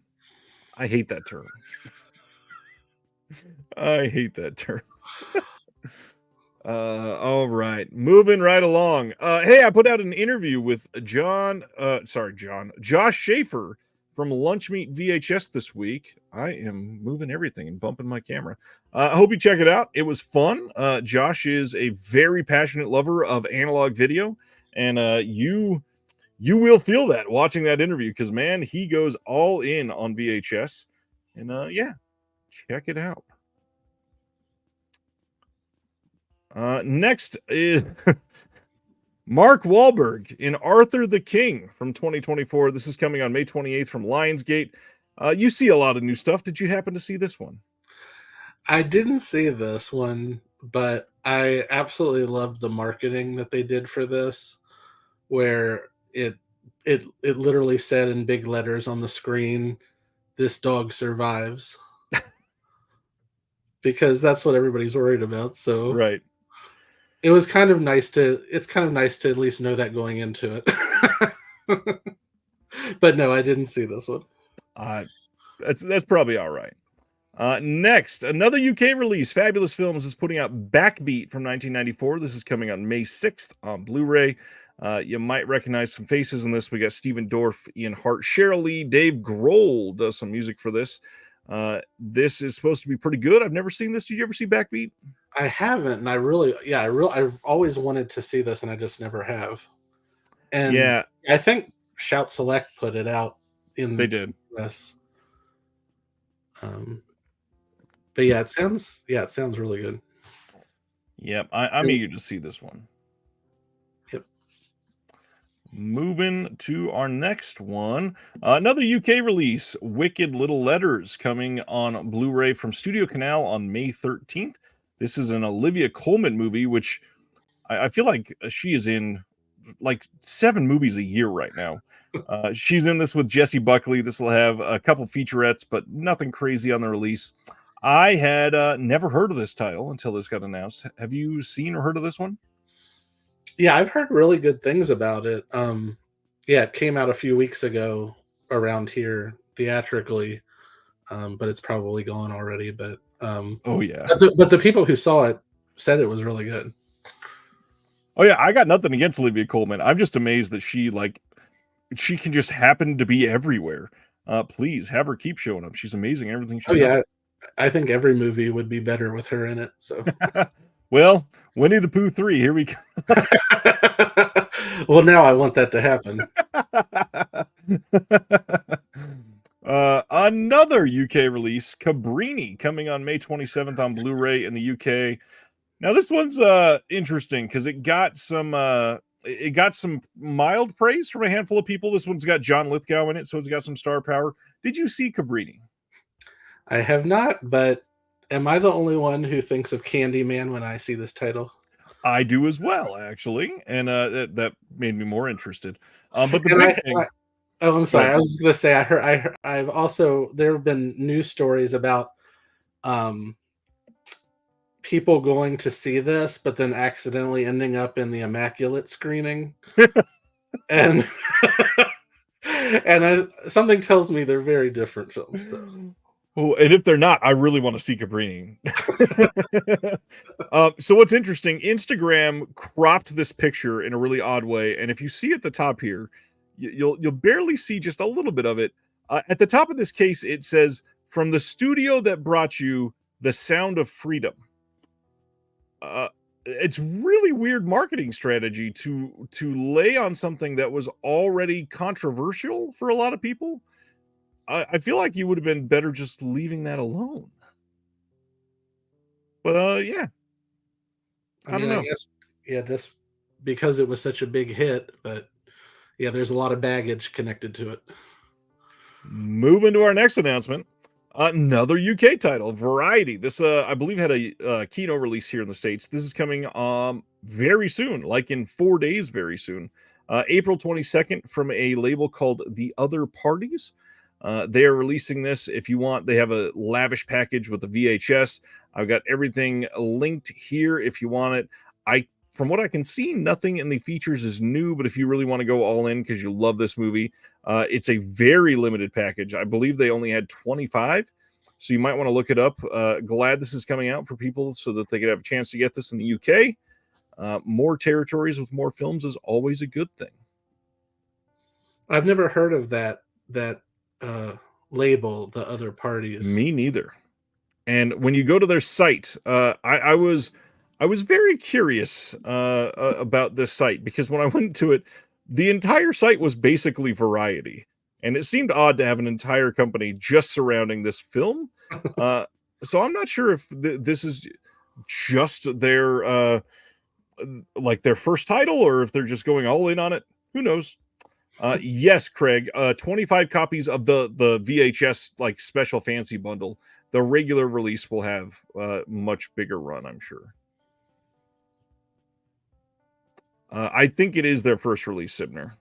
S1: I hate that term. I hate that term. All right, moving right along. Hey, I put out an interview with Josh Schaefer from Lunch Meat VHS this week. I am moving everything and bumping my camera. I hope you check it out. It was fun. Josh is a very passionate lover of analog video, and you will feel that watching that interview because, man, he goes all in on VHS. And yeah, check it out. Next is Mark Wahlberg in Arthur the King from 2024. This is coming on May 28th from Lionsgate. You see a lot of new stuff. Did you happen to see this one?
S2: I didn't see this one, but I absolutely loved the marketing that they did for this, where it literally said in big letters on the screen, "This dog survives." Because that's what everybody's worried about. So
S1: right.
S2: It's kind of nice to at least know that going into it. But no, I didn't see this one.
S1: That's probably all right. Next, another UK release. Fabulous Films is putting out Backbeat from 1994. This is coming on May 6th on Blu-ray. You might recognize some faces in this. We got Stephen Dorff, Ian Hart, Cheryl Lee, Dave Grohl does some music for this. This is supposed to be pretty good. I've never seen this. Did you ever see Backbeat?
S2: I haven't, and I've always wanted to see this, and I just never have. And yeah, I think Shout Select put it out in
S1: they did.
S2: US. But yeah, it sounds really good.
S1: Yep, I'm eager to see this one.
S2: Yep.
S1: Moving to our next one, another UK release, Wicked Little Letters, coming on Blu-ray from Studio Canal on May 13th. This is an Olivia Colman movie, which I feel like she is in like 7 movies a year right now. She's in this with Jessie Buckley. This will have a couple featurettes, but nothing crazy on the release. I had never heard of this title until this got announced. Have you seen or heard of this one?
S2: Yeah, I've heard really good things about it. Yeah, it came out a few weeks ago around here theatrically, but it's probably gone already. But
S1: oh yeah,
S2: but the people who saw it said it was really good.
S1: Oh yeah, I got nothing against Olivia Colman. I'm just amazed that she can just happen to be everywhere. Please have her keep showing up. She's amazing in everything she
S2: Oh
S1: does.
S2: yeah, I think every movie would be better with her in it. So,
S1: Well, Winnie the Pooh 3, here we go.
S2: well, now I want that to happen.
S1: Another UK release, Cabrini, coming on May 27th on Blu-ray in the UK. Now this one's interesting because it got some mild praise from a handful of people. This one's got John Lithgow in it, so it's got some star power. Did you see Cabrini?
S2: I have not, but am I the only one who thinks of Candyman when I see this title?
S1: I do as well, actually, and that made me more interested. But the
S2: And
S1: big thing,
S2: oh, I'm
S1: go
S2: sorry.
S1: ahead.
S2: I was going to say I've also there have been news stories about um people going to see this, but then accidentally ending up in the Immaculate screening, and something tells me they're very different films. So.
S1: Oh, and if they're not, I really want to see Cabrini. So what's interesting, Instagram cropped this picture in a really odd way, and if you see at the top here, you'll barely see just a little bit of it. At the top of this case, it says, "From the studio that brought you the sound of freedom." Uh, it's really weird marketing strategy to lay on something that was already controversial for a lot of people. I feel like you would have been better just leaving that alone. But yeah,
S2: I
S1: I don't
S2: mean, I
S1: know.
S2: guess yeah, just because it was such a big hit, but yeah, there's a lot of baggage connected to it.
S1: Moving to our next announcement, another UK title, Variety. This I believe had a Kino release here in the States. This is coming very soon, like in 4 days, very soon. April 22nd from a label called The Other Parties. They are releasing this. If you want, they have a lavish package with the VHS. I've got everything linked here if you want it. From what I can see, nothing in the features is new, but if you really want to go all in because you love this movie, it's a very limited package. I believe they only had 25, so you might want to look it up. Glad this is coming out for people so that they could have a chance to get this in the UK. More territories with more films is always a good thing.
S2: I've never heard of that label, The Other Parties.
S1: Me neither. And when you go to their site, I was very curious about this site because when I went to it, the entire site was basically Variety, and it seemed odd to have an entire company just surrounding this film. Uh, so I'm not sure if this is just their like their first title or if they're just going all in on it. Who knows? Yes, Craig. 25 copies of the VHS like special fancy bundle. The regular release will have much bigger run, I'm sure. I think it is their first release, Sibner.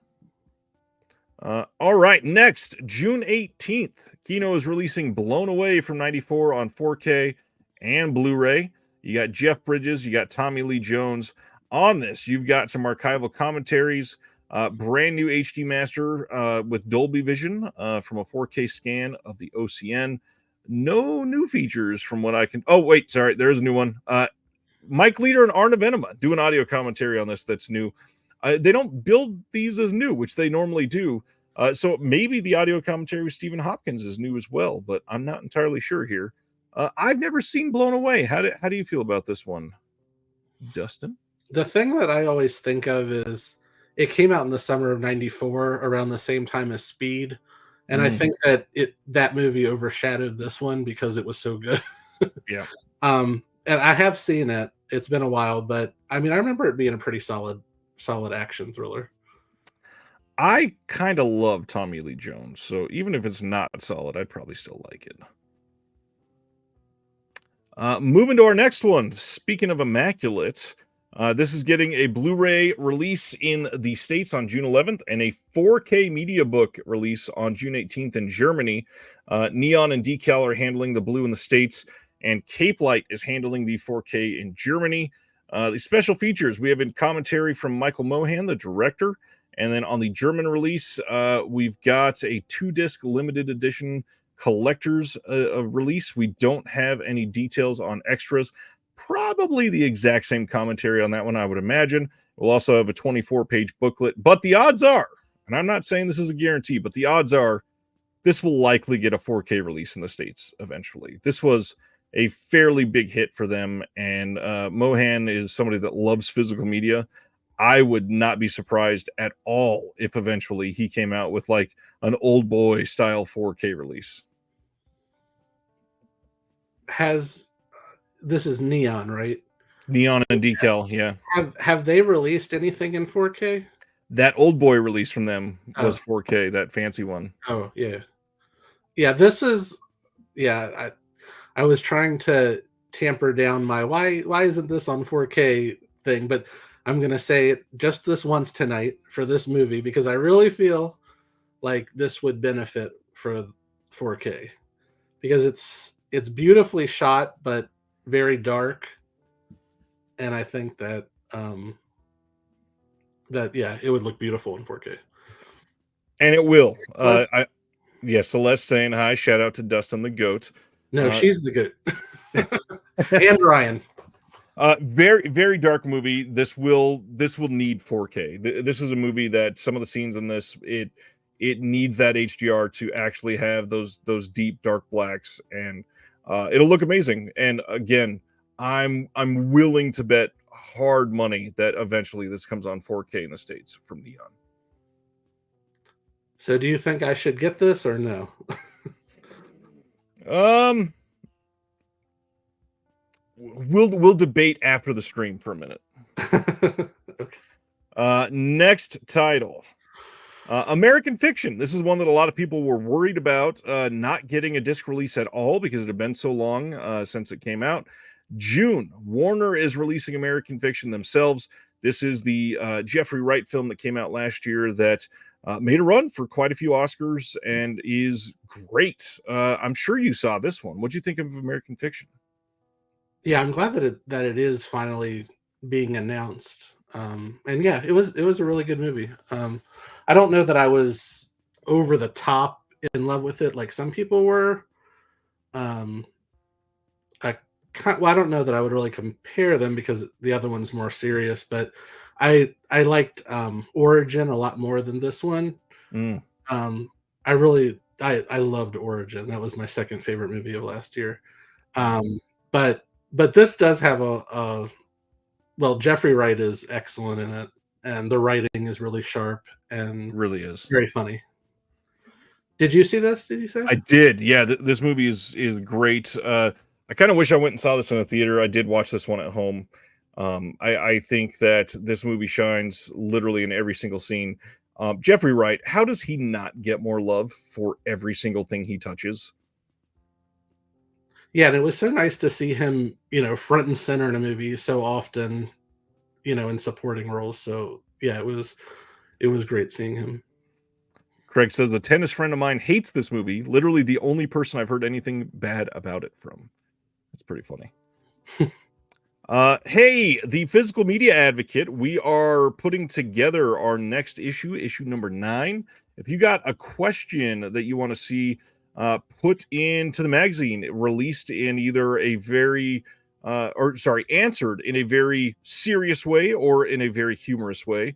S1: All right, next, June 18th, Kino is releasing Blown Away from 94 on 4K and Blu-ray. You got Jeff Bridges, you got Tommy Lee Jones. On this, you've got some archival commentaries, brand new HD master with Dolby Vision from a 4K scan of the OCN. No new features from what I can. Oh, wait, sorry, there's a new one. Mike Leader and Arna Venema do an audio commentary on this that's new. They don't build these as new, which they normally do. So maybe the audio commentary with Stephen Hopkins is new as well, but I'm not entirely sure here. I've never seen Blown Away. How do you feel about this one, Dustin?
S2: The thing that I always think of is it came out in the summer of '94, around the same time as Speed, and I think that that movie overshadowed this one because it was so good.
S1: Yeah.
S2: And I have seen it. It's been a while, but I mean, I remember it being a pretty solid action thriller.
S1: I kind of love Tommy Lee Jones, so even if it's not solid, I'd probably still like it. Moving to our next one. Speaking of Immaculate, this is getting a Blu-ray release in the States on June 11th and a 4K media book release on June 18th in Germany. Neon and Decal are handling the blue in the States, and Cape Light is handling the 4K in Germany. The special features, we have in commentary from Michael Mohan, the director, and then on the German release, we've got a 2-disc limited edition collector's release. We don't have any details on extras. Probably the exact same commentary on that one, I would imagine. We'll also have a 24-page booklet. But the odds are, and I'm not saying this is a guarantee, but the odds are this will likely get a 4K release in the States eventually. This was a fairly big hit for them, and Mohan is somebody that loves physical media. I would not be surprised at all if eventually he came out with like an Old Boy style 4K release.
S2: This is Neon, right?
S1: Neon and decal, yeah.
S2: Have they released anything in 4K?
S1: That Old Boy release from them was 4K, that fancy one.
S2: Oh, yeah. Yeah, this is I was trying to tamper down my why isn't this on 4K thing, but I'm going to say it just this once tonight for this movie because I really feel like this would benefit for 4K because it's beautifully shot but very dark, and I think that it would look beautiful in 4K.
S1: And it will. Celeste saying hi. Shout out to Dustin the Goat.
S2: No, she's the goat. And Ryan.
S1: Very, very dark movie. This will need 4K. This is a movie that some of the scenes in this it needs that HDR to actually have those deep dark blacks, and it'll look amazing. And again, I'm willing to bet hard money that eventually this comes on 4K in the States from Neon.
S2: So do you think I should get this or no?
S1: We'll debate after the stream for a minute. Okay. Next title. American Fiction. This is one that a lot of people were worried about not getting a disc release at all because it had been so long since it came out. June, Warner is releasing American Fiction themselves. This is the Jeffrey Wright film that came out last year that made a run for quite a few Oscars and is great. I'm sure you saw this one. What'd you think of American Fiction?
S2: Yeah, I'm glad that it is finally being announced. And yeah, it was a really good movie. I don't know that I was over the top in love with it like some people were. I don't know that I would really compare them because the other one's more serious, but I liked Origin a lot more than this one. I loved Origin. That was my second favorite movie of last year. But this does have Jeffrey Wright is excellent in it, and the writing is really sharp and
S1: really is
S2: very funny. Did you see this? Did you say?
S1: I did. Yeah, this movie is great. I kind of wish I went and saw this in a theater. I did watch this one at home. I think that this movie shines literally in every single scene. Jeffrey Wright, how does he not get more love for every single thing he touches?
S2: Yeah, and it was so nice to see him, front and center in a movie so often, in supporting roles. So yeah, it was great seeing him.
S1: Craig says a tennis friend of mine hates this movie. Literally the only person I've heard anything bad about it from. That's pretty funny. Hey, the Physical Media Advocate, we are putting together our next issue number 9. If you got a question that you want to see put into the magazine, released in either a very answered in a very serious way or in a very humorous way,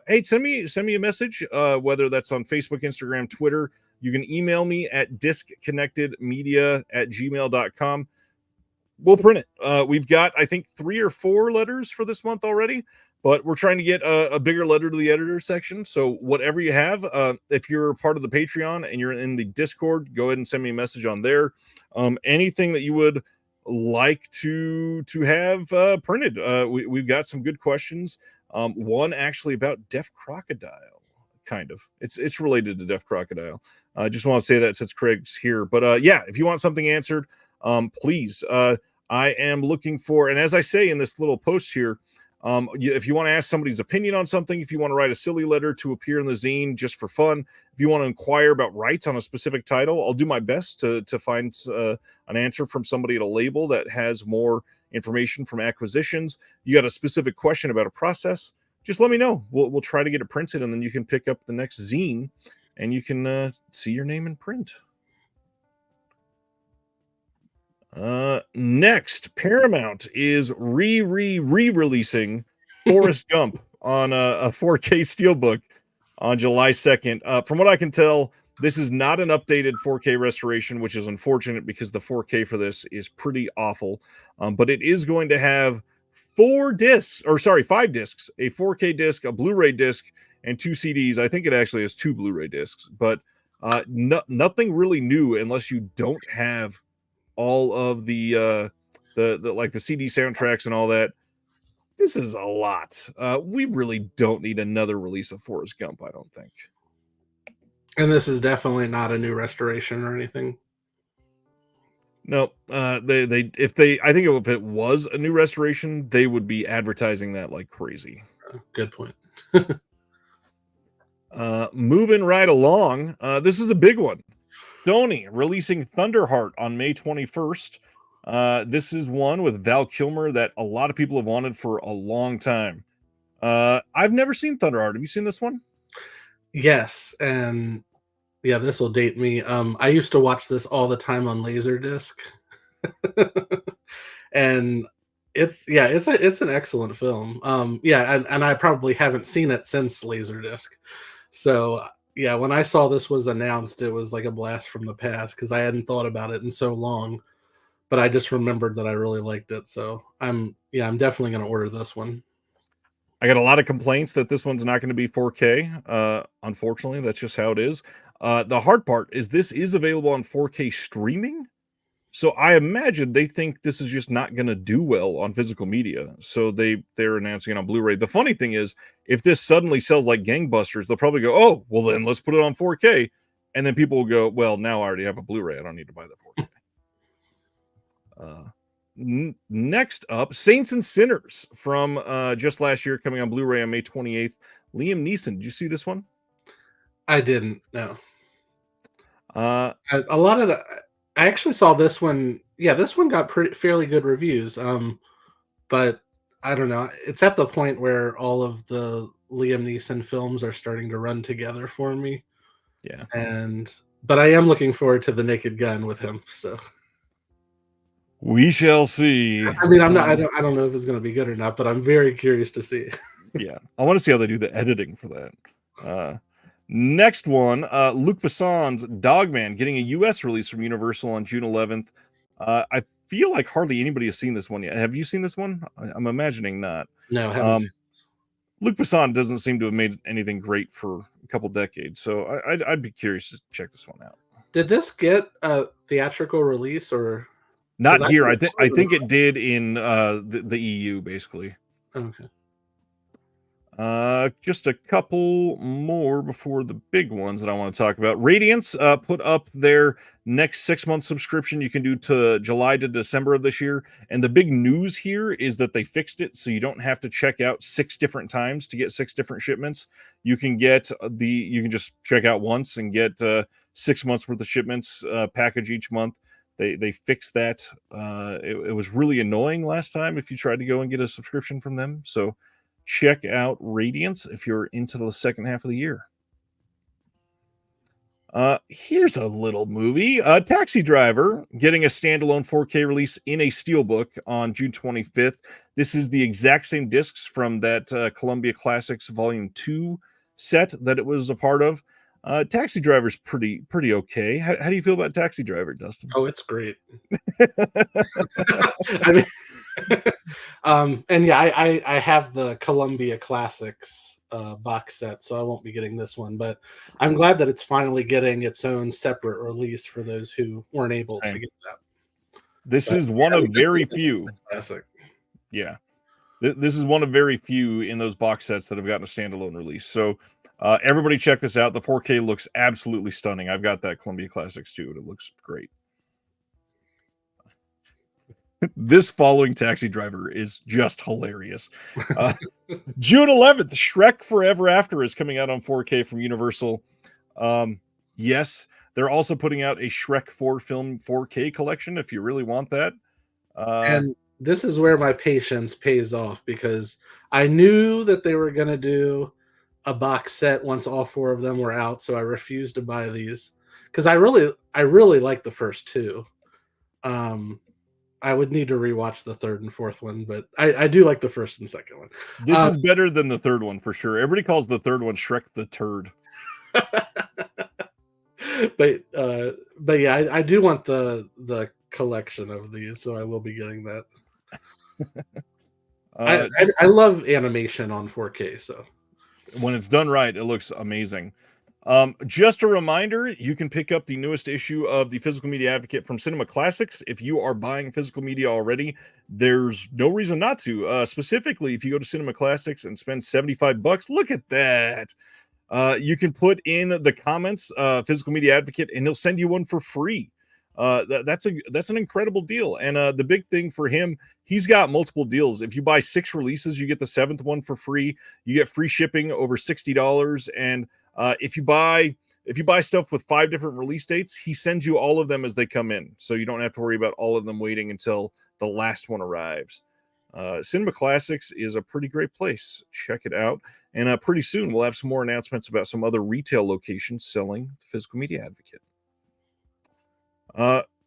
S1: hey, send me a message, whether that's on Facebook, Instagram, Twitter. You can email me at disconnectedmedia@gmail.com. We'll print it. We've got, I think, 3 or 4 letters for this month already, but we're trying to get a bigger letter to the editor section. So whatever you have, if you're part of the Patreon and you're in the Discord, go ahead and send me a message on there. Anything that you would like to have printed. We've got some good questions. One actually about Deaf Crocodile, kind of. It's related to Deaf Crocodile. I just want to say that since Craig's here. But yeah, if you want something answered, please. I am looking for, and as I say in this little post here, if you want to ask somebody's opinion on something, if you want to write a silly letter to appear in the zine just for fun, if you want to inquire about rights on a specific title, I'll do my best to find an answer from somebody at a label that has more information from acquisitions. You got a specific question about a process, just let me know. We'll try to get it printed, and then you can pick up the next zine and you can see your name in print. Next, Paramount is re-releasing Forrest Gump on a 4K Steelbook on July 2nd. From what I can tell, this is not an updated 4K restoration, which is unfortunate because the 4K for this is pretty awful. But it is going to have 5 discs, a 4K disc, a Blu-ray disc, and 2 CDs. I think it actually has 2 Blu-ray discs, but nothing really new unless you don't have all of the like the CD soundtracks and all that. This is a lot. We really don't need another release of Forrest Gump, I don't think.
S2: And this is definitely not a new restoration or anything.
S1: No, I think if it was a new restoration, they would be advertising that like crazy.
S2: Good point.
S1: Moving right along, this is a big one. Sony releasing Thunderheart on May 21st. This is one with Val Kilmer that a lot of people have wanted for a long time. I've never seen Thunderheart. Have you seen this one?
S2: Yes, and yeah, this will date me. I used to watch this all the time on Laserdisc, and it's an excellent film. And I probably haven't seen it since Laserdisc. So yeah, when I saw this was announced, it was like a blast from the past because I hadn't thought about it in so long. But I just remembered that I really liked it. So I'm definitely going to order this one.
S1: I got a lot of complaints that this one's not going to be 4K. Unfortunately, that's just how it is. The hard part is this is available on 4K streaming. So I imagine they think this is just not going to do well on physical media. So they're announcing it on Blu-ray. The funny thing is, if this suddenly sells like gangbusters, they'll probably go, oh, well then let's put it on 4K. And then people will go, well, now I already have a Blu-ray. I don't need to buy the 4K. Next up, Saints and Sinners from just last year, coming on Blu-ray on May 28th. Liam Neeson, did you see this one?
S2: I didn't. No.
S1: A
S2: lot of the I actually saw this one. Yeah, this one got fairly good reviews. But I don't know. It's at the point where all of the Liam Neeson films are starting to run together for me.
S1: Yeah.
S2: But I am looking forward to The Naked Gun with him. So
S1: we shall see.
S2: I mean, I don't know if it's going to be good or not, but I'm very curious to see.
S1: Yeah, I want to see how they do the editing for that. Next one, Luc Besson's Dogman getting a U.S. release from Universal on June 11th. I feel like hardly anybody has seen this one yet. Have you seen this one? I'm imagining not.
S2: No, I haven't.
S1: Luc Besson doesn't seem to have made anything great for a couple decades, so I'd be curious to check this one out. Did
S2: this get a theatrical release or?
S1: Not here. I think it did in the EU, basically.
S2: Okay.
S1: Just a couple more before the big ones that I want to talk about. Radiance put up their next 6-month subscription you can do to July to December of this year. And the big news here is that they fixed it so you don't have to check out 6 different times to get 6 different shipments. You can just check out once and get 6 months worth of shipments package each month. They fixed that. It was really annoying last time if you tried to go and get a subscription from them. So check out Radiance if you're into the second half of the year. Here's a little movie. Taxi Driver getting a standalone 4K release in a steelbook on June 25th. This is the exact same discs from that Columbia Classics Volume 2 set that it was a part of. Taxi Driver's pretty okay. How do you feel about Taxi Driver, Dustin?
S2: Oh, it's great. I mean, and yeah, I have the Columbia Classics box set, so I won't be getting this one, but I'm glad that it's finally getting its own separate release for those who weren't able to get that.
S1: This is one of very few.
S2: Classic.
S1: Yeah. This is one of very few in those box sets that have gotten a standalone release. So everybody check this out. The 4K looks absolutely stunning. I've got that Columbia Classics too, and it looks great. This following Taxi Driver is just hilarious. June 11th, Shrek Forever After is coming out on 4K from Universal. Yes, they're also putting out a Shrek 4 film 4K collection if you really want that.
S2: And this is where my patience pays off because I knew that they were going to do a box set once all 4 of them were out, so I refused to buy these because I really like the first 2. I would need to rewatch the third and fourth one, but I do like the first and second one.
S1: This is better than the third one for sure. Everybody calls the third one Shrek the Turd.
S2: But yeah, I do want the collection of these, so I will be getting that. I love animation on 4K, so
S1: when it's done right, it looks amazing. Just a reminder, you can pick up the newest issue of the Physical Media Advocate from Cinema Classics. If you are buying physical media already, there's no reason not to. Specifically, if you go to Cinema Classics and spend $75, look at that. You can put in the comments, Physical Media Advocate, and he'll send you one for free. That's an incredible deal. And the big thing for him, he's got multiple deals. If you buy 6 releases, you get the 7th one for free. You get free shipping over $60. And if you buy stuff with 5 different release dates, he sends you all of them as they come in, so you don't have to worry about all of them waiting until the last one arrives. Cinema Classics is a pretty great place. Check it out. And pretty soon we'll have some more announcements about some other retail locations selling the Physical Media Advocate.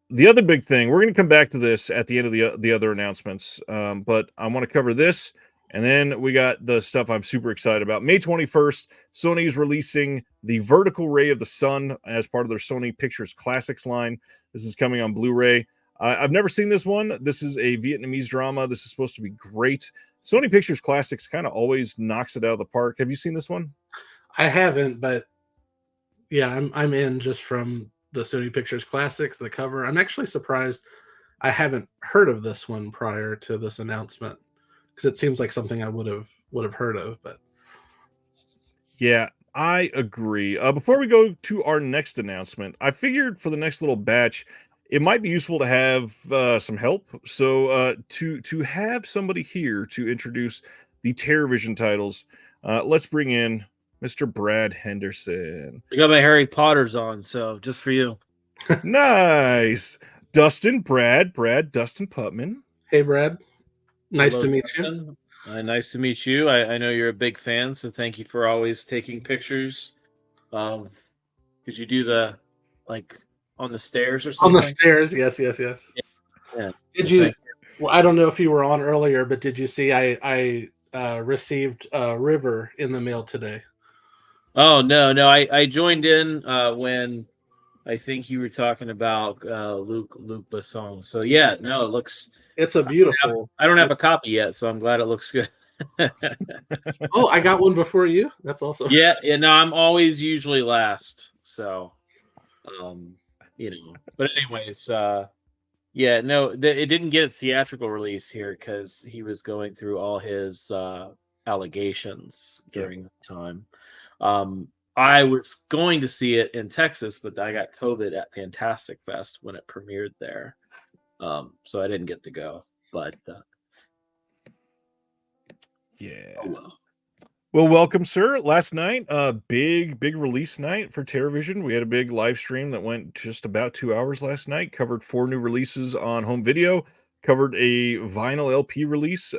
S1: The other big thing, we're going to come back to this at the end of the other announcements, but I want to cover this, and then we got the stuff I'm super excited about. May 21st, Sony is releasing The Vertical Ray of the Sun as part of their Sony Pictures Classics line. This is coming on Blu-ray. I've never seen this one. This is a Vietnamese drama. This is supposed to be great. Sony Pictures Classics kind of always knocks it out of the park. Have you seen this one?
S2: I haven't, but yeah, I'm in just from the Sony Pictures Classics, the cover. I'm actually surprised I haven't heard of this one prior to this announcement, because it seems like something I would have heard of. But
S1: yeah, I agree. Before we go to our next announcement, I figured for the next little batch, it might be useful to have some help. So to have somebody here to introduce the Terravision titles, let's bring in Mr. Brad Henderson.
S3: I got my Harry Potters on, so just for you.
S1: Nice. Dustin, Brad, Dustin Putman.
S2: Hey, Brad. Nice
S3: Hello,
S2: to meet
S3: Dustin. Nice to meet you. I know you're a big fan, so thank you for always taking pictures of, because you do the, like, on the stairs or something?
S2: On the stairs, yes.
S3: Yeah.
S2: Did you, well, I don't know if you were on earlier, but did you see I received a River in the mail today?
S3: Oh, no. I joined in when I think you were talking about Luc Besson. So, yeah, no, it looks...
S2: It's a beautiful...
S3: I don't have a copy yet, so I'm glad it looks good.
S2: Oh, I got one before you? That's awesome.
S3: Yeah, no, I'm always usually last. So, you know. But anyways, yeah, no, it didn't get a theatrical release here because he was going through all his allegations during the time. I was going to see it in Texas, but I got COVID at Fantastic Fest when it premiered there. So I didn't get to go. But
S1: yeah.
S3: Oh well.
S1: Well, welcome, sir. Last night, big release night for Terravision. We had a big live stream that went just about 2 hours last night. Covered 4 new releases on home video. Covered a vinyl LP release.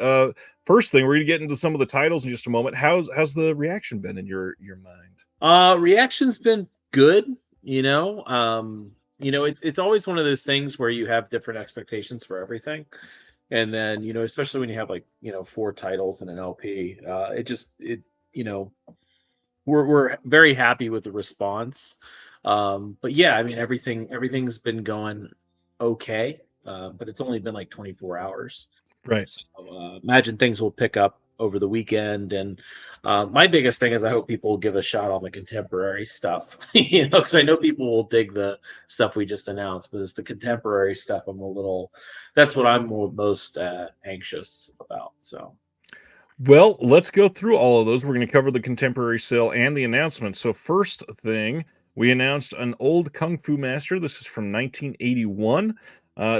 S1: First thing, we're gonna get into some of the titles in just a moment. How's the reaction been in your mind?
S3: Reaction's been good. It's always one of those things where you have different expectations for everything. And then, especially when you have 4 titles in an LP, we're very happy with the response. But yeah, I mean, everything's been going okay. But it's only been 24 hours.
S1: Right.
S3: So, imagine things will pick up over the weekend. And my biggest thing is I hope people will give a shot on the contemporary stuff, because I know people will dig the stuff we just announced, but it's the contemporary stuff that's what I'm most anxious about. So.
S1: Well, let's go through all of those. We're going to cover the contemporary sale and the announcements. So first thing, we announced an old Kung Fu Master. This is from 1981.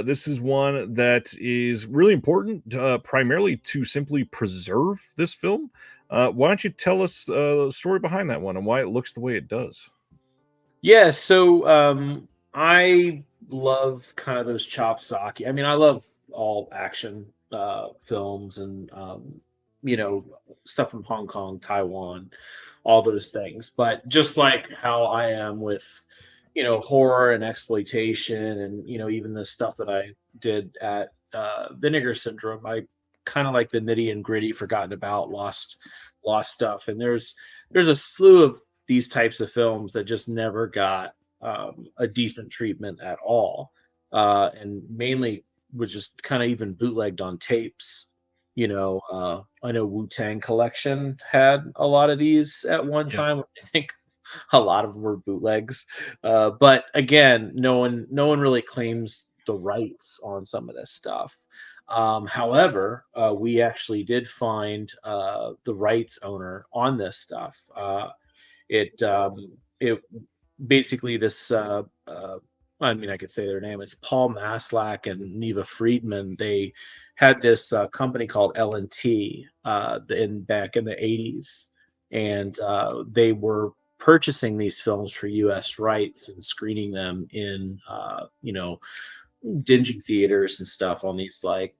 S1: This is one that is really important, primarily to simply preserve this film. Why don't you tell us the story behind that one and why it looks the way it does?
S3: Yeah, so I love kind of those chop socky. I mean, I love all action films and stuff from Hong Kong, Taiwan, all those things. But just like how I am with horror and exploitation and even the stuff that I did at Vinegar Syndrome. I kind of like the nitty and gritty, forgotten about, lost stuff. And there's a slew of these types of films that just never got a decent treatment at all, and mainly was just kind of even bootlegged on tapes. I know Wu-Tang Collection had a lot of these at one time. I think a lot of them were bootlegs, but again, no one really claims the rights on some of this stuff. However, we actually did find the rights owner on this stuff. It basically this. I mean, I could say their name. It's Paul Maslach and Neva Friedman. They had this company called L&T back in the 80s, and they were purchasing these films for U.S. rights and screening them in dingy theaters and stuff on these like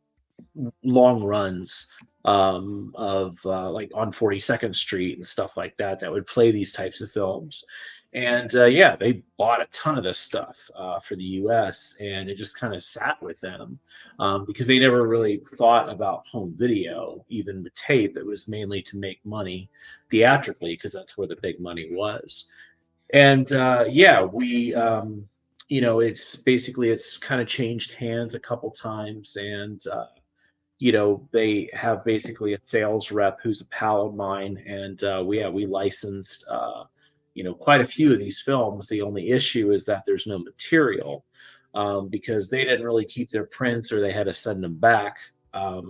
S3: long runs of like on 42nd Street and stuff like that would play these types of films. And they bought a ton of this stuff for the U.S. and it just kind of sat with them because they never really thought about home video, even with tape. It was mainly to make money theatrically because that's where the big money was. And it's kind of changed hands a couple times, and they have basically a sales rep who's a pal of mine, and we licensed quite a few of these films. The only issue is that there's no material because they didn't really keep their prints or they had to send them back.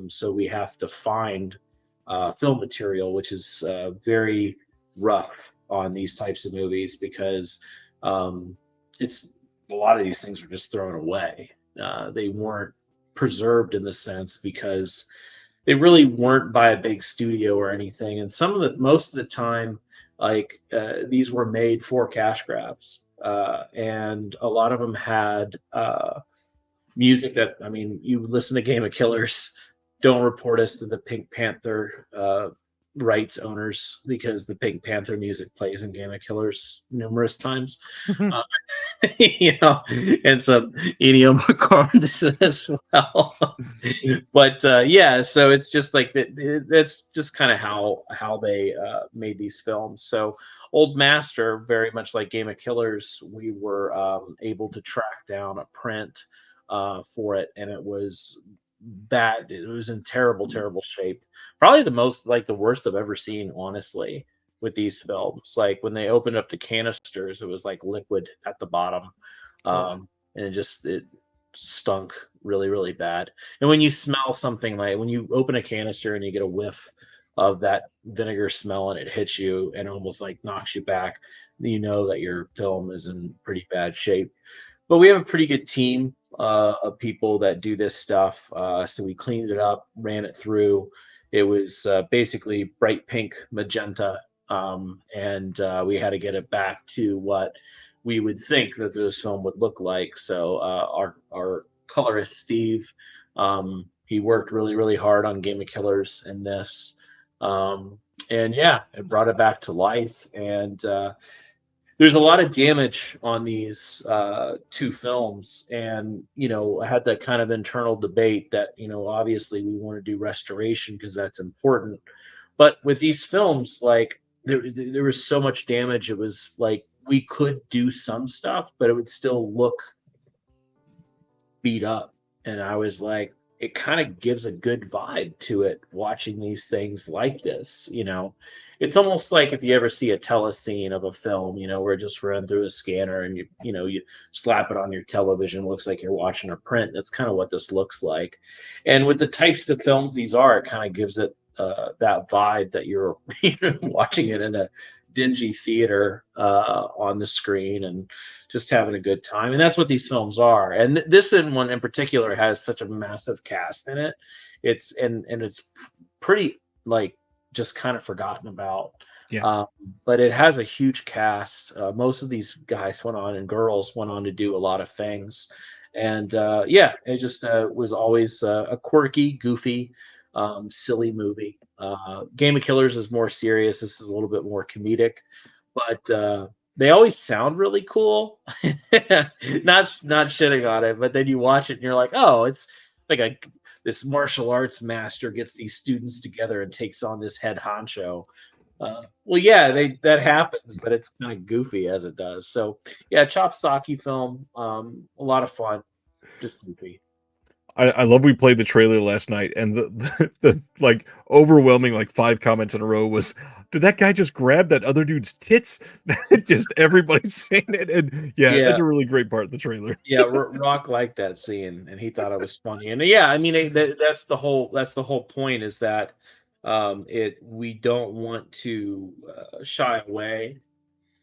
S3: So we have to find film material, which is very rough on these types of movies because it's a lot of these things were just thrown away. They weren't preserved in the sense because they really weren't by a big studio or anything. And most of the time, like these were made for cash grabs, and a lot of them had music that, I mean, you listen to Game of Killers, don't report us to the Pink Panther rights owners because the Pink Panther music plays in Game of Killers numerous times. And some Ennio Morricone as well. But so it's just like that's just kind of how they made these films. So Old Master, very much like Game of Killers, we were able to track down a print for it, and it was bad. It was in terrible shape. Probably the worst I've ever seen, honestly, with these films. Like when they opened up the canisters, it was like liquid at the bottom. And it stunk really, really bad. And when you smell something, like when you open a canister and you get a whiff of that vinegar smell and it hits you and almost like knocks you back, you know that your film is in pretty bad shape. But we have a pretty good team of people that do this stuff. So we cleaned it up, ran it through. It was basically bright pink magenta. And we had to get it back to what we would think that this film would look like. So our colorist, Steve, he worked really, really hard on Game of Killers and this. It brought it back to life. And there's a lot of damage on these two films. And, I had that kind of internal debate that, obviously we want to do restoration because that's important. But with these films, like, there was so much damage. It was like we could do some stuff, but it would still look beat up. And I was like, it kind of gives a good vibe to it watching these things like this. It's almost like if you ever see a telescene of a film, where it just run through a scanner and you slap it on your television, it looks like you're watching a print. That's kind of what this looks like. And with the types of films these are, it kind of gives it that vibe that you're watching it in a dingy theater on the screen and just having a good time. And that's what these films are. And this one in particular has such a massive cast in it. It's pretty like just kind of forgotten about.
S1: Yeah.
S3: But it has a huge cast. Most of these guys and girls went on to do a lot of things. And it just was always a quirky, goofy, silly movie. Game of Killers is more serious. This is a little bit more comedic, but they always sound really cool. not shitting on it, but then you watch it and you're like, oh, it's this martial arts master gets these students together and takes on this head honcho. Well, yeah, that happens, but it's kind of goofy as it does. So yeah, Chopsaki film, a lot of fun, just goofy.
S1: I love we played the trailer last night, and the like overwhelming like 5 comments in a row was, did that guy just grab that other dude's tits? Just everybody's saying it, and yeah, that's a really great part of the trailer.
S3: Yeah, Rock liked that scene, and he thought it was funny. And yeah, I mean that's the whole point is that we don't want to shy away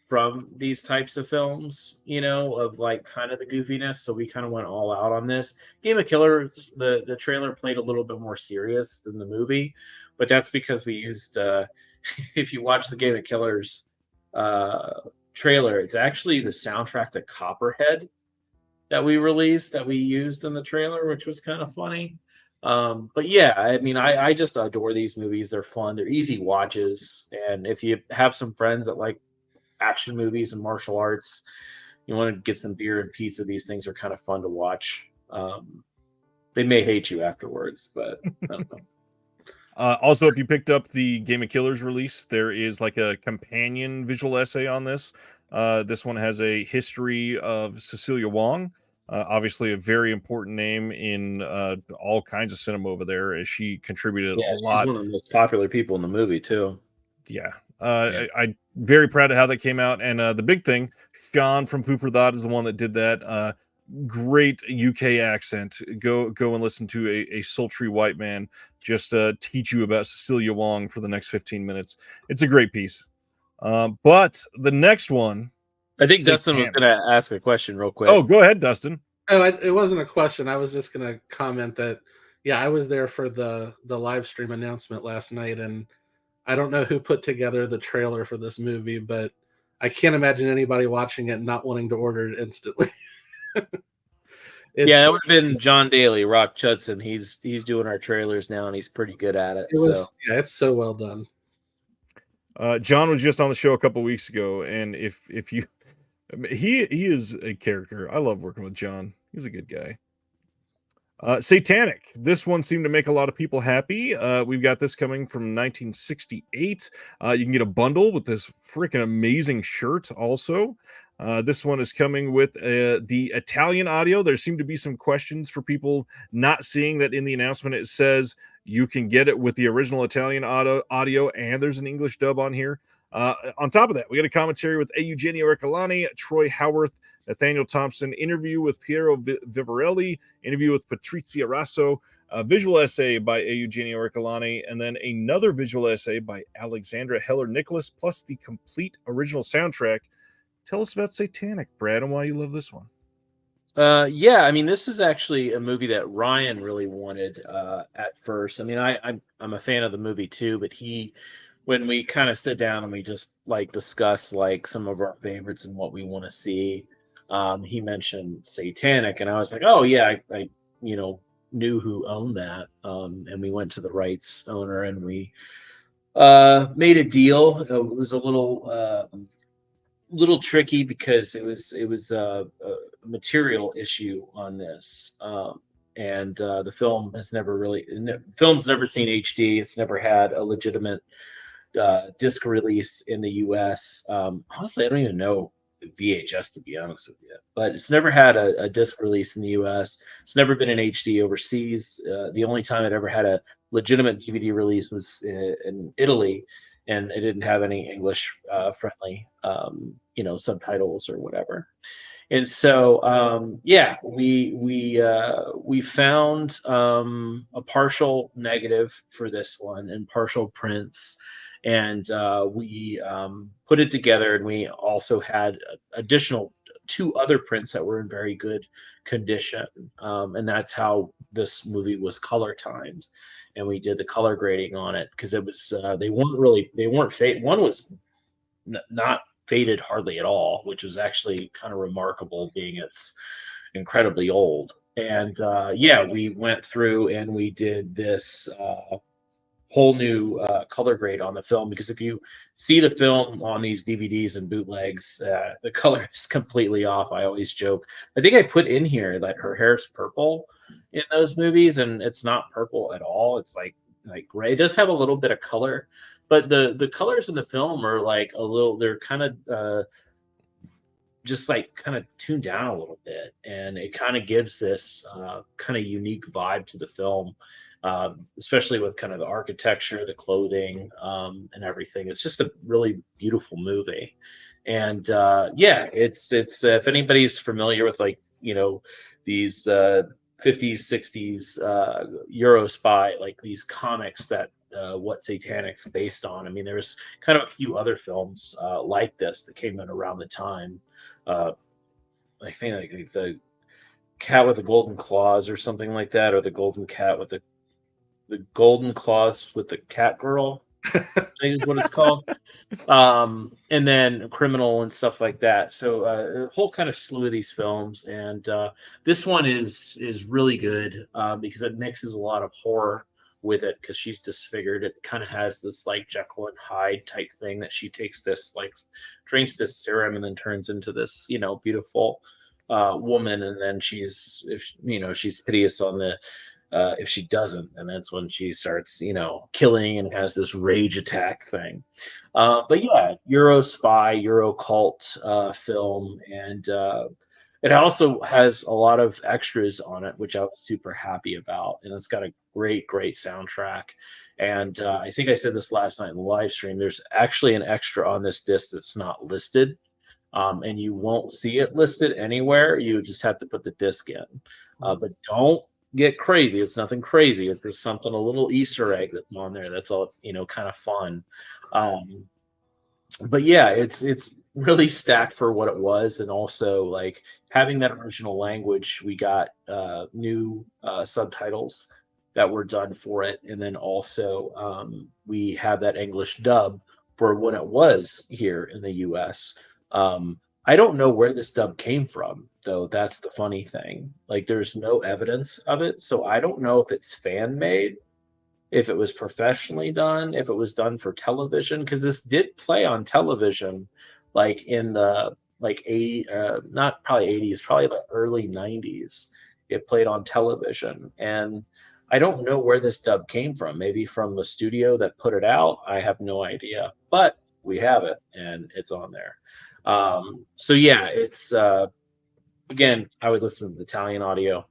S3: from these types of films, of like kind of the goofiness. So we kind of went all out on this. Game of Killers, the trailer played a little bit more serious than the movie, but that's because we used if you watch the Game of Killers trailer, it's actually the soundtrack to Copperhead that we released that we used in the trailer, which was kind of funny. But yeah, I mean, I just adore these movies. They're fun. They're easy watches. And if you have some friends that like action movies and martial arts, you want to get some beer and pizza, these things are kind of fun to watch. They may hate you afterwards, but I don't know.
S1: Also, if you picked up the Game of Killers release, there is like a companion visual essay on this. This one has a history of Cecilia Wong, obviously a very important name in all kinds of cinema over there, as she contributed a lot.
S3: She's one of the most popular people in the movie too.
S1: Yeah. I'm very proud of how that came out. And the big thing, Sean from Poop for Thought is the one that did that. Great UK accent. Go and listen to a sultry white man just teach you about Cecilia Wong for the next 15 minutes. It's a great piece. But the next one,
S3: I think Dustin was going to ask a question real quick.
S1: Oh, go ahead, Dustin.
S2: Oh, it wasn't a question. I was just going to comment that, yeah, I was there for the live stream announcement last night, and I don't know who put together the trailer for this movie, but I can't imagine anybody watching it not wanting to order it instantly.
S3: Yeah, it would have been John Daly, Rock Judson. He's doing our trailers now, and he's pretty good at it.
S2: Yeah, it's so well done.
S1: John was just on the show a couple weeks ago, and if you, he is a character. I love working with John. He's a good guy. Satanic. This one seemed to make a lot of people happy. We've got this coming from 1968. You can get a bundle with this freaking amazing shirt also. This one is coming with the Italian audio. There seem to be some questions for people not seeing that in the announcement. It says you can get it with the original Italian audio, and there's an English dub on here. On top of that, we got a commentary with Eugenio Ercolani, Troy Howarth, Nathaniel Thompson, interview with Piero Vivarelli, interview with Patrizia Rasso, a visual essay by Eugenio Ercolani, and then another visual essay by Alexandra Heller-Nicholas, plus the complete original soundtrack. Tell us about Satanic, Brad, and why you love this one.
S3: Yeah, I mean, this is actually a movie that Ryan really wanted at first. I mean, I'm a fan of the movie too, but when we kind of sit down and we just like discuss like some of our favorites and what we want to see, he mentioned Satanic, and I was like, oh yeah, I knew who owned that, and we went to the rights owner and we made a deal. It was a little tricky because it was a material issue on this, and the film's never seen HD. It's never had a legitimate disc release in the US. Honestly, I don't even know VHS, to be honest with you, but it's never had a disc release in the US. It's never been in HD overseas. The only time it ever had a legitimate DVD release was in Italy, and it didn't have any English friendly subtitles or whatever. And so we found a partial negative for this one and partial prints, and we put it together, and we also had additional 2 other prints that were in very good condition, and that's how this movie was color timed. And we did the color grading on it because it was they weren't faded. One was not faded hardly at all, which was actually kind of remarkable, being it's incredibly old. And we went through and we did this whole new color grade on the film, because if you see the film on these DVDs and bootlegs, the color is completely off. I always joke. I think I put in here that her hair's purple in those movies, and it's not purple at all. It's like gray. It does have a little bit of color, but the colors in the film are like a little. They're kind of just like kind of tuned down a little bit, and it kind of gives this kind of unique vibe to the film, especially with kind of the architecture, the clothing, and everything. It's just a really beautiful movie. And yeah, it's if anybody's familiar with, like, these 50s 60s Euro spy, like these comics that What Satanic's based on. I mean, there's kind of a few other films like this that came in around the time. I think like the cat with the golden claws or something like that, or the golden cat with the golden claws with the cat girl, I think is what it's called. And then Criminal and stuff like that. So a whole kind of slew of these films, and this one is really good because it mixes a lot of horror with it, because she's disfigured. It kind of has this like Jekyll and Hyde type thing, that she takes this, like, drinks this serum and then turns into this beautiful woman, and then she's piteous on the if she doesn't, and that's when she starts killing and has this rage attack thing. But yeah, Euro spy, Euro cult film, and it also has a lot of extras on it, which I was super happy about. And it's got a great soundtrack. And I think I said this last night in the live stream. There's actually an extra on this disc that's not listed. And you won't see it listed anywhere. You just have to put the disc in. But don't get crazy. It's nothing crazy. It's just something, a little Easter egg that's on there. That's all, kind of fun. But yeah, it's really stacked for what it was, and also, like, having that original language. We got new subtitles that were done for it, and then also we have that English dub for when it was here in the US. I don't know where this dub came from, though. That's the funny thing. Like, there's no evidence of it, so I don't know if it's fan made, if it was professionally done, if it was done for television, because this did play on television, like in the like 80, not probably 80s, probably the early 90s. It played on television, and I don't know where this dub came from. Maybe from the studio that put it out. I have no idea, but we have it, and it's on there. So yeah, it's again, I would listen to the Italian audio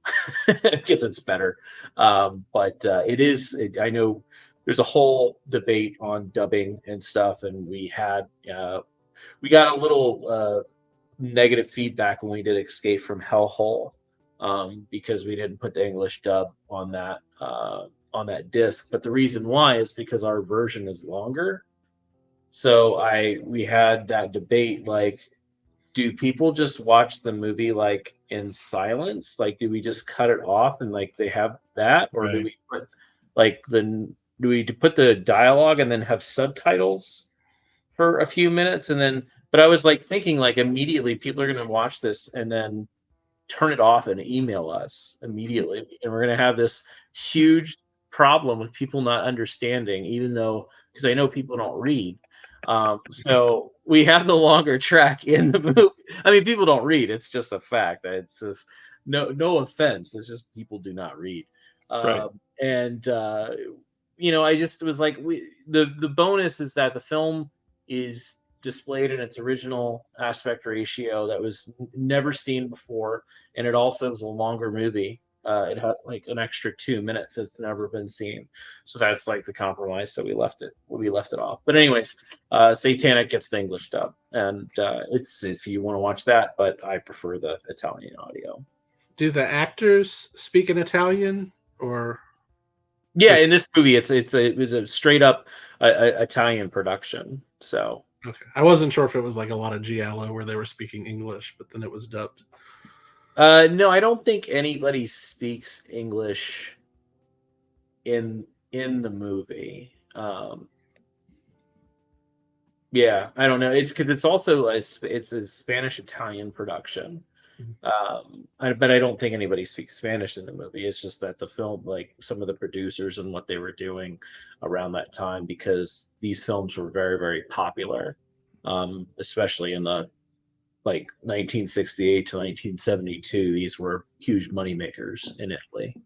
S3: because it's better. But I know there's a whole debate on dubbing and stuff, and we got a little negative feedback when we did Escape from Hellhole, because we didn't put the English dub on that disc. But the reason why is because our version is longer. So we had that debate, like, do people just watch the movie like in silence? Like, do we just cut it off and like they have that, or do
S1: Right.
S3: we put like do we put the dialogue and then have subtitles for a few minutes, and then? But I was like thinking, like, immediately people are going to watch this and then turn it off and email us immediately, and we're going to have this huge problem with people not understanding, even though, because I know people don't read. So we have the longer track in the movie. I mean, people don't read. It's just a fact. It's just no offense. It's just people do not read.
S1: Right.
S3: And I just was like, the bonus is that the film is displayed in its original aspect ratio that was never seen before, and it also is a longer movie. It has like an extra 2 minutes that's never been seen, so that's like the compromise. So we left it off. But anyways, Satanic gets the English dub, and it's, if you want to watch that, but I prefer the Italian audio.
S2: Do the actors speak in Italian, or?
S3: Yeah, in this movie, it was a straight up Italian production. So
S2: Okay, I wasn't sure if it was like a lot of giallo where they were speaking English, but then it was dubbed.
S3: no, I don't think anybody speaks English in the movie. Yeah, I don't know. It's because it's also it's a Spanish Italian production. But I don't think anybody speaks Spanish in the movie. It's just that the film, like some of the producers and what they were doing around that time, because these films were very, very popular, especially in the like 1968 to 1972. These were huge moneymakers in Italy.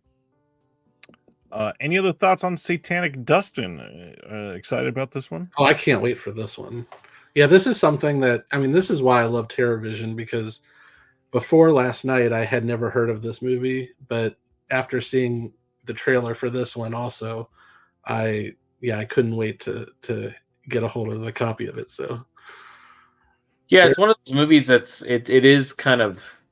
S1: Any other thoughts on Satanic Dustin? Excited about this one?
S2: Oh, I can't wait for this one. Yeah, this is something that, I mean, this is why I love Terravision, because before last night, I had never heard of this movie, but after seeing the trailer for this one also, I couldn't wait to get a hold of a copy of it. So
S3: yeah, it's one of those movies it is kind of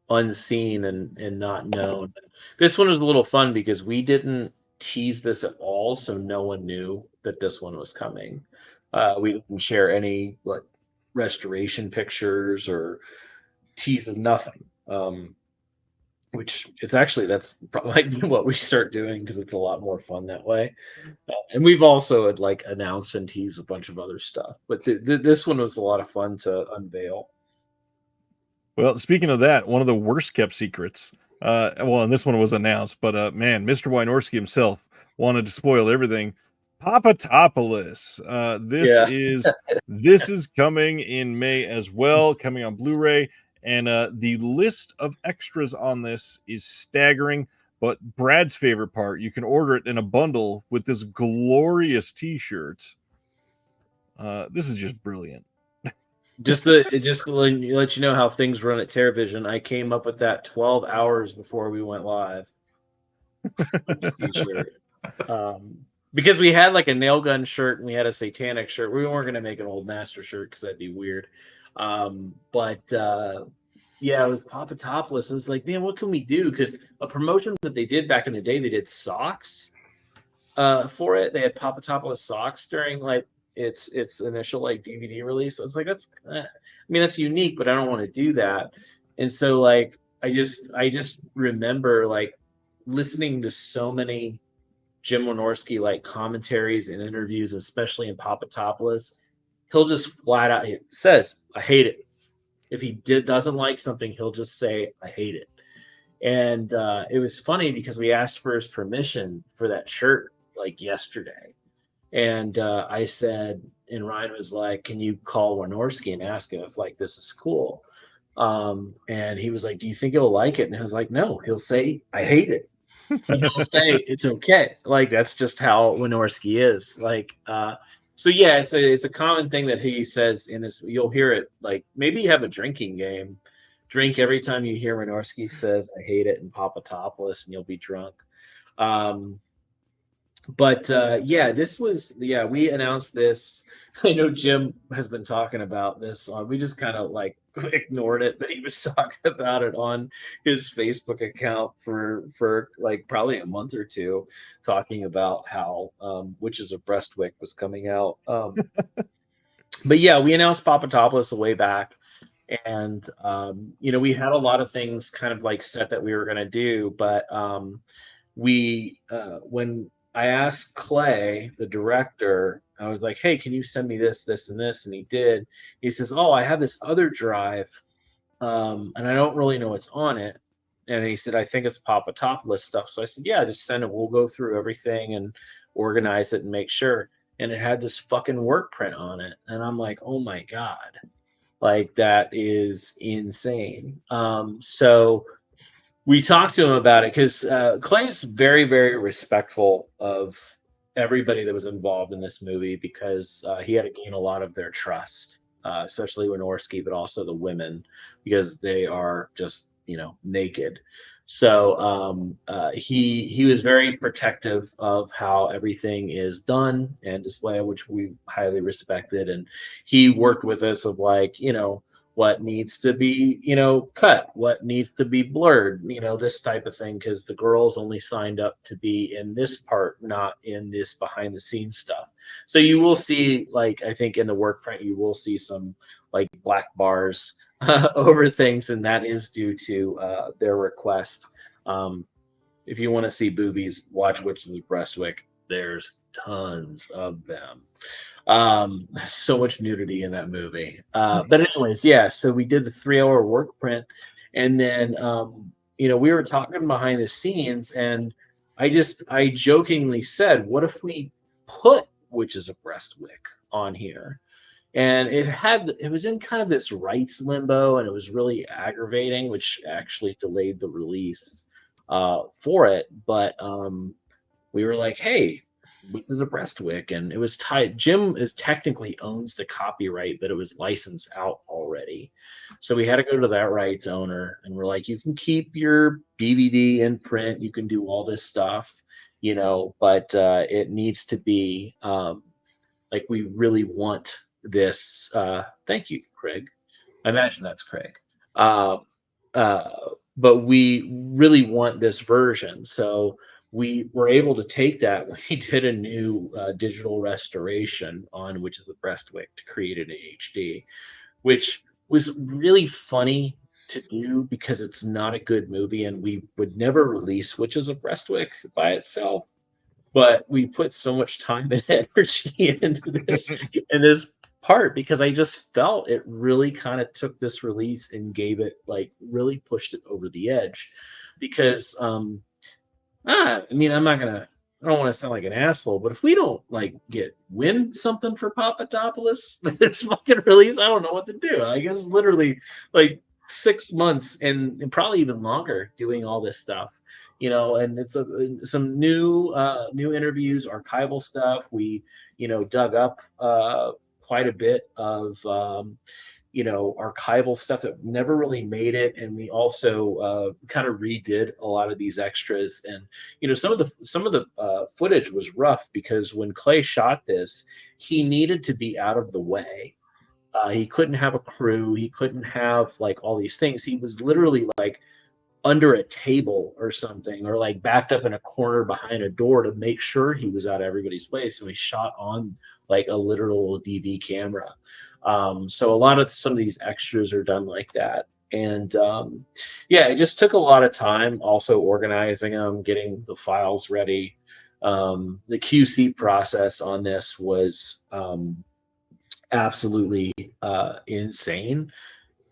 S3: unseen and not known. This one was a little fun because we didn't tease this at all, so no one knew that this one was coming. We didn't share any like restoration pictures or tease nothing. Which it's actually that's probably what we start doing because it's a lot more fun that way. And we've also had like announced and teased a bunch of other stuff, but this one was a lot of fun to unveil.
S1: Well, speaking of that, one of the worst kept secrets. And this one was announced, but man, Mr. Wynorski himself wanted to spoil everything. Papatopoulos. This is coming in May as well, coming on Blu-ray, and the list of extras on this is staggering. But Brad's favorite part, you can order it in a bundle with this glorious T-shirt. This is just brilliant.
S3: Just to let you know how things run at Terravision, I came up with that 12 hours before we went live. T-shirt. Because we had like a nail gun shirt and we had a satanic shirt. We weren't going to make an old master shirt because that'd be weird. But yeah, it was Papatopoulos. It was like, man, what can we do? Because a promotion that they did back in the day, they did socks for it. They had Papatopoulos socks during like its initial like DVD release. So I was like, that's unique, but I don't want to do that. And so like I just remember like listening to so many Jim Wynorski like commentaries and interviews, especially in Papatopoulos. He'll just flat out says, I hate it. If he doesn't like something, he'll just say, I hate it. And it was funny because we asked for his permission for that shirt like yesterday. And I said, and Ryan was like, can you call Wynorski and ask him if like this is cool? And he was like, do you think he'll like it? And I was like, no, he'll say, I hate it. And he'll say it's okay. Like that's just how Wynorski is. Like so yeah, it's a common thing that he says in this. You'll hear it like maybe you have a drinking game. Drink every time you hear Wynorski says I hate it in Papatopoulos and you'll be drunk. But we announced this. I know Jim has been talking about this. We just kind of like ignored it, but he was talking about it on his Facebook account for like probably a month or two, talking about how Witches of Breastwick was coming out. But yeah, we announced Papatopoulos a way back. And we had a lot of things kind of like set that we were going to do, but when I asked Clay, the director, I was like, hey, can you send me this, this, and this? And he did. He says, oh, I have this other drive, and I don't really know what's on it. And he said, I think it's Papatopoulos stuff. So I said, yeah, just send it. We'll go through everything and organize it and make sure. And it had this fucking work print on it. And I'm like, oh, my God. Like, that is insane. So we talked to him about it because Clay's very, very respectful of everybody that was involved in this movie because he had to gain a lot of their trust, especially Wynorski, but also the women because they are just, naked. So he was very protective of how everything is done and displayed, which we highly respected. And he worked with us of like, what needs to be, cut, what needs to be blurred, this type of thing, because the girls only signed up to be in this part, not in this behind the scenes stuff. So you will see, like, I think in the work print, you will see some like black bars over things, and that is due to their request. If you want to see boobies, watch Witches of Breastwick. There's tons of them. So much nudity in that movie. But anyways, yeah, so we did the 3-hour work print And then we were talking behind the scenes, and I jokingly said, what if we put Witches of Breastwick on here? And it was in kind of this rights limbo, and it was really aggravating, which actually delayed the release for it. But we were like, hey, this is a Breastwick, and it was tied. Jim is technically owns the copyright, but it was licensed out already. So we had to go to that rights owner, and we're like, you can keep your DVD in print, you can do all this stuff, but it needs to be like, we really want this. Thank you, Craig. I imagine that's Craig. Uh, but we really want this version. So we were able to take that. We did a new digital restoration on Which is the Breastwick to create it in HD, which was really funny to do because it's not a good movie, and we would never release Witches of Breastwick by itself. But we put so much time and energy into this part, because I just felt it really kind of took this release and gave it, like, really pushed it over the edge. Because I mean, I don't want to sound like an asshole, but if we don't like win something for Papadopoulos, this fucking release, I don't know what to do. I guess literally like 6 months and probably even longer doing all this stuff, and it's some new interviews, archival stuff. We dug up quite a bit of archival stuff that never really made it, and we also kind of redid a lot of these extras. And some of the footage was rough, because when Clay shot this, he needed to be out of the way. He couldn't have a crew, he couldn't have like all these things. He was literally like under a table or something, or like backed up in a corner behind a door to make sure he was out of everybody's place. And we shot on like a literal DV camera. So a lot of some of these extras are done like that. And it just took a lot of time also organizing them, getting the files ready. The QC process on this was absolutely insane,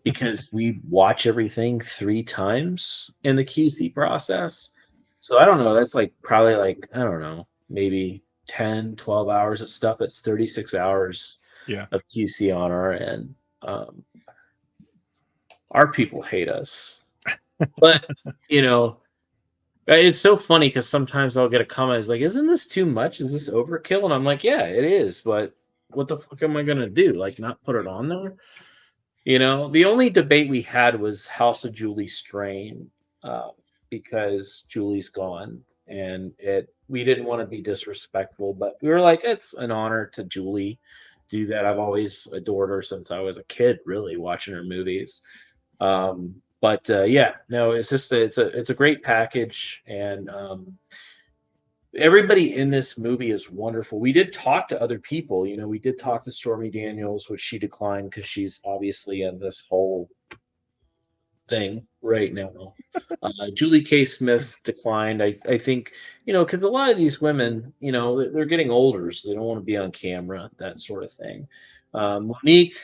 S3: because we watch everything 3 times in the QC process. So I don't know, that's like probably like, I don't know, maybe 10, 12 hours of stuff. It's 36 hours of QC on our end. Our people hate us. But, it's so funny, because sometimes I'll get a comment, it's like, isn't this too much? Is this overkill? And I'm like, yeah, it is. But what the fuck am I going to do? Like, not put it on there? The only debate we had was House of Julie Strain, because Julie's gone, and we didn't want to be disrespectful, but we were like, it's an honor to Julie do that. I've always adored her since I was a kid, really, watching her movies. But it's just it's a great package, and everybody in this movie is wonderful. We did talk to other people. We did talk to Stormy Daniels, which she declined because she's obviously in this whole thing right now. Julie K. Smith declined. I think, because a lot of these women, they're getting older, so they don't want to be on camera, that sort of thing. Monique,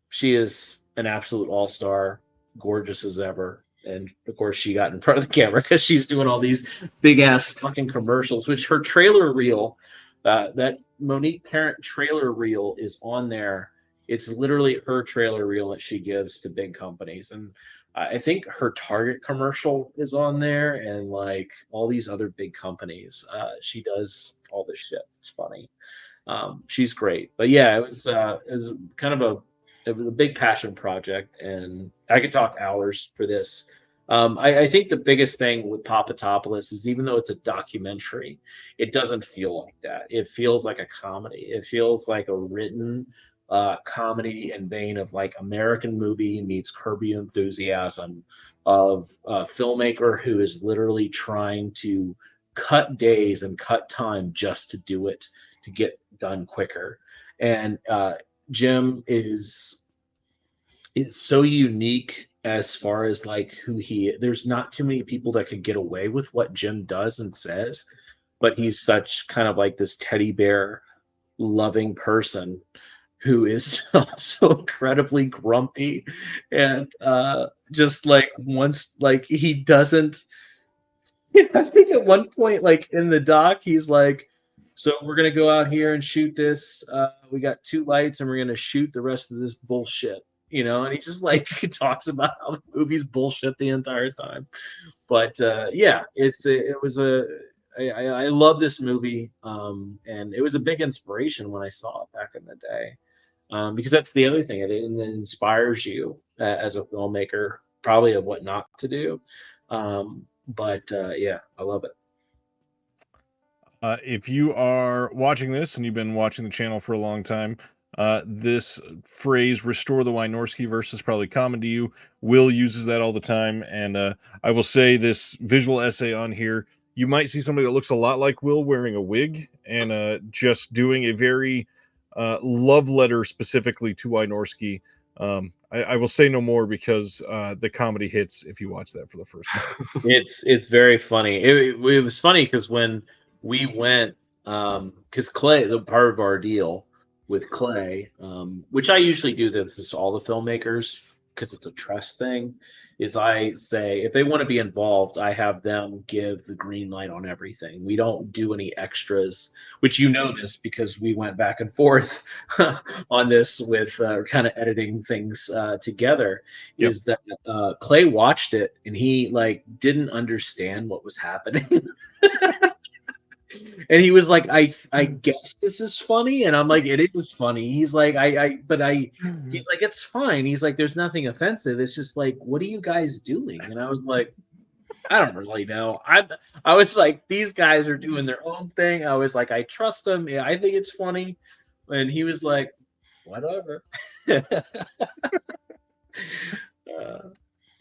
S3: she is an absolute all-star, gorgeous as ever. And of course, she got in front of the camera because she's doing all these big ass fucking commercials, which her trailer reel, that Monique Parent trailer reel is on there. It's literally her trailer reel that she gives to big companies. And I think her Target commercial is on there, and like all these other big companies. She does all this shit. It's funny. She's great. But yeah, it was kind of it was a big passion project, and I could talk hours for this. I think the biggest thing with Papadopoulos is, even though it's a documentary, it doesn't feel like that. It feels like a comedy. It feels like a written comedy in vein of like American movie meets Curb Your Enthusiasm, of a filmmaker who is literally trying to cut days and cut time just to do it, to get done quicker. And Jim is so unique as far as like who there's not too many people that could get away with what Jim does and says, but he's such kind of like this teddy bear loving person who is also incredibly grumpy, and just like once like he doesn't. I think at one point, like in the doc, he's like, "So we're gonna go out here and shoot this. We got 2 lights, and we're gonna shoot the rest of this bullshit." And he just like talks about how the movie's bullshit the entire time. But yeah, it was a I love this movie, and it was a big inspiration when I saw it back in the day, because that's the other thing, it inspires you as a filmmaker, probably of what not to do. But yeah, I love it.
S1: If you are watching this and you've been watching the channel for a long time, this phrase "restore the Wynorski verse" is probably common to you. Will uses that all the time, and I will say this visual essay on here. You might see somebody that looks a lot like Will wearing a wig and just doing a very love letter specifically to Wynorski. I will say no more because the comedy hits if you watch that for the first time.
S3: It's very funny. It was funny because when we went, because Clay, the part of our deal with Clay, which I usually do this with all the filmmakers because it's a trust thing, is I say if they want to be involved, I have them give the green light on everything. We don't do any extras, which this because we went back and forth on this with kind of editing things together.
S1: Yep.
S3: Is that Clay watched it and he like didn't understand what was happening. And he was like, I guess this is funny. And I'm like, it is funny. He's like, he's like, it's fine. He's like, there's nothing offensive. It's just like, what are you guys doing? And I was like, I don't really know. I was like, these guys are doing their own thing. I was like, I trust them. Yeah, I think it's funny. And he was like, whatever.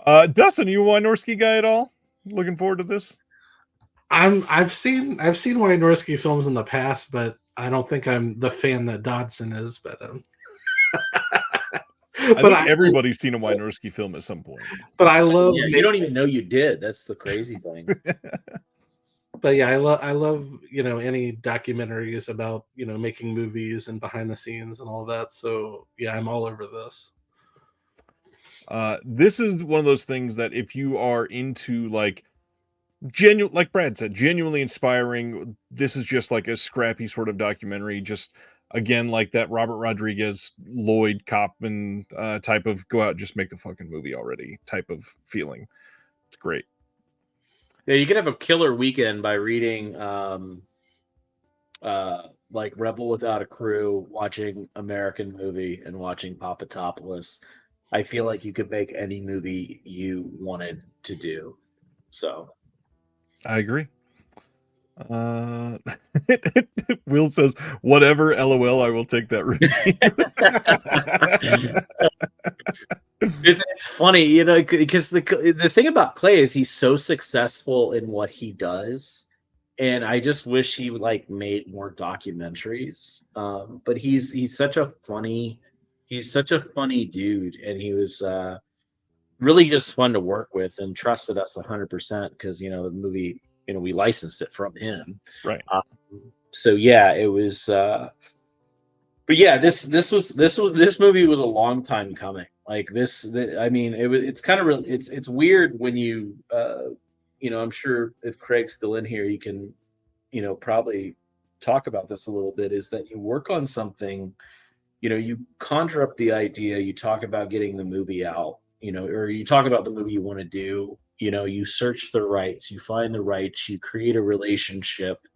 S1: Dustin, you a Wynorski guy at all? Looking forward to this?
S2: I've seen Wynorski films in the past, but I don't think I'm the fan that Dodson is. But
S1: I think everybody's seen a Wynorski film at some point.
S2: But I love.
S3: Yeah, you don't even know you did. That's the crazy thing.
S2: But yeah, I love any documentaries about making movies and behind the scenes and all that. So yeah, I'm all over this.
S1: This is one of those things that if you are into like like Brad said, genuinely inspiring, this is just like a scrappy sort of documentary. Just again, like that Robert Rodriguez, Lloyd Kaufman type of go out and just make the fucking movie already type of feeling. It's great.
S3: Yeah, you could have a killer weekend by reading like Rebel Without a Crew, watching American Movie, and watching Papatopoulos. I feel like you could make any movie you wanted to do. So
S1: I agree. Will says, whatever, LOL, I will take that review.
S3: it's funny, because the thing about Clay is he's so successful in what he does, and I just wish he like made more documentaries. But he's such a funny dude, and he was really just fun to work with and trusted us 100% because the movie, we licensed it from him,
S1: right?
S3: So yeah, it was. But yeah, this movie was a long time coming. Like I mean, it's kind of real. It's weird when you I'm sure if Craig's still in here, he can probably talk about this a little bit. Is that you work on something, you conjure up the idea, you talk about getting the movie out, or you talk about the movie you want to do. You search the rights, you find the rights, you create a relationship.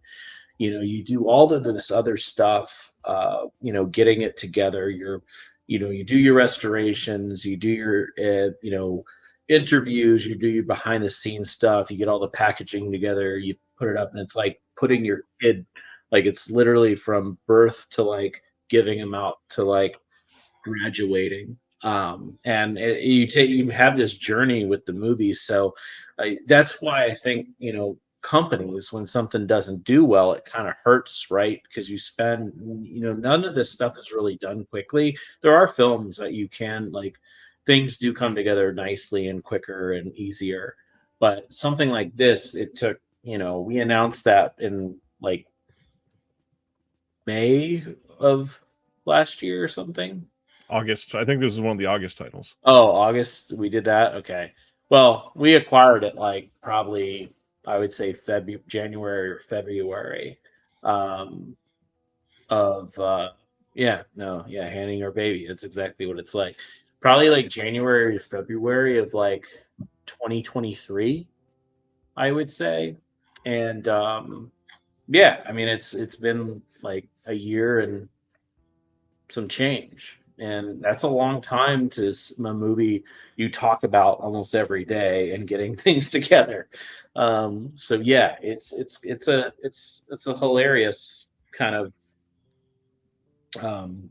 S3: You do all of this other stuff, getting it together. You do your restorations, you do your, interviews, you do your behind the scenes stuff, you get all the packaging together, you put it up, and it's like putting your kid, like it's literally from birth to like giving him out to like graduating. And you have this journey with the movies. So that's why I think, companies, when something doesn't do well, it kind of hurts, right? Because you spend, none of this stuff is really done quickly. There are films that you can like, things do come together nicely and quicker and easier. But something like this, it took, we announced that in like May of last year or something.
S1: August. I think this is one of the August titles.
S3: Oh, August we did that. Okay. Well, we acquired it like probably I would say January or February um, of handing our baby. That's exactly what it's like. Probably like January or February of like 2023, I would say. And yeah, I mean it's been like a year and some change, and that's a long time to a movie you talk about almost every day and getting things together. So yeah, it's a hilarious kind of um,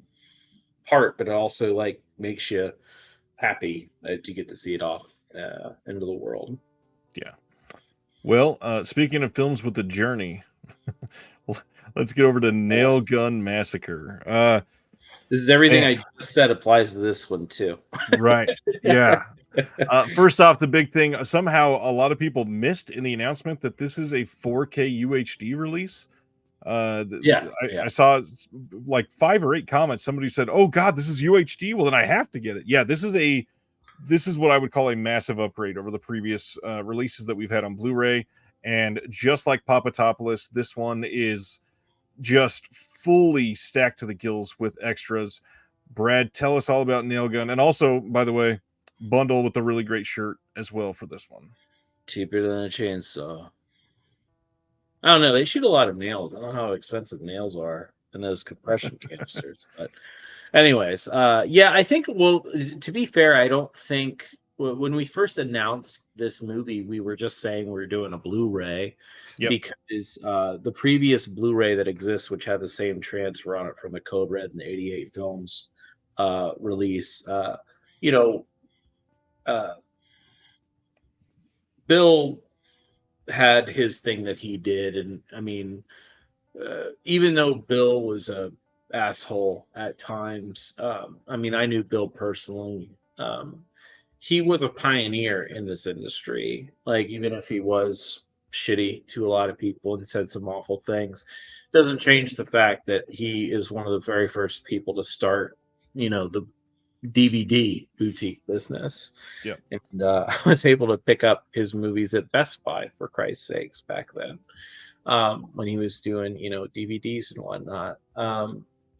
S3: part, but it also like makes you happy that you get to see it off into the world.
S1: Yeah. Well, speaking of films with a journey, let's get over to Nail Gun Massacre.
S3: This is everything
S1: Man.
S3: I just said applies to this one too.
S1: Right. Yeah. First off, the big thing, somehow a lot of people missed in the announcement that this is a 4K UHD release.
S3: Yeah,
S1: I saw like 5 or 8 comments. Somebody said, "Oh God, this is UHD. Well, then I have to get it." Yeah, this is what I would call a massive upgrade over the previous releases that we've had on Blu-ray. And just like Papadopoulos, this one is just fully stacked to the gills with extras. Brad, tell us all about Nail Gun, and also, by the way, bundle with a really great shirt as well for this one.
S3: cheaper than a chainsaw. I don't know. They shoot a lot of nails. I don't know how expensive nails are in those compression canisters. But, anyways, yeah, I think. Well, to be fair, I don't think when we first announced this movie, we were just saying we were doing a Blu-ray because the previous Blu-ray that exists, which had the same transfer on it from the Code Red and the '88 films release, you know, Bill had his thing that he did, and I mean, even though Bill was a asshole at times, I mean, I knew Bill personally. He was a pioneer in this industry. Like, even if he was shitty to a lot of people and said some awful things, doesn't change the fact that he is one of the very first people to start, the DVD boutique business.
S1: Yeah.
S3: And I was able to pick up his movies at Best Buy, for Christ's sakes, back then, when he was doing, DVDs and whatnot.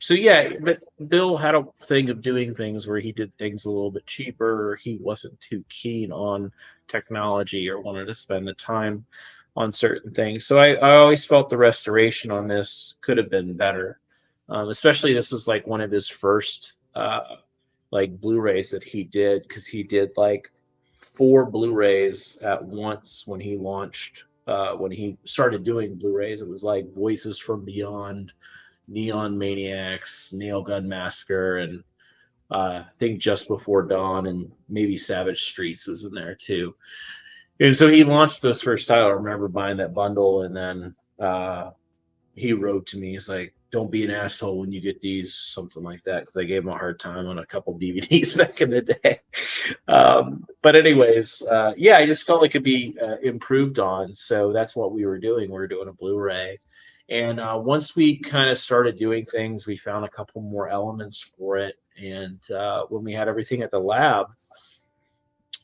S3: So yeah, but Bill had a thing of doing things where he did things a little bit cheaper. Or he wasn't too keen on technology or wanted to spend the time on certain things. So I always felt the restoration on this could have been better. Especially this is like one of his first like Blu-rays that he did, because he did like 4 Blu-rays at once when he launched. When he started doing Blu-rays, it was like Voices from Beyond, Neon Maniacs, Nail Gun Massacre, and I think Just Before Dawn, and maybe Savage Streets was in there too. And so he launched this first title. I remember buying that bundle, and then he wrote to me. He's like, "Don't be an asshole when you get these," something like that, because I gave him a hard time on a couple DVDs back in the day. But anyways, yeah, I just felt like it could be improved on. So that's what we were doing. We were doing a Blu-ray. And once we kind of started doing things, we found a couple more elements for it. And when we had everything at the lab,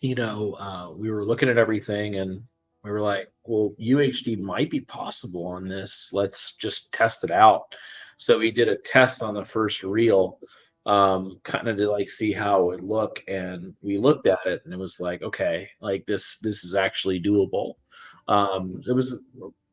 S3: we were looking at everything, and we were like, well, UHD might be possible on this. Let's just test it out. So we did a test on the first reel, kind of to like see how it would look. And we looked at it, and it was like, okay, like this is actually doable. It was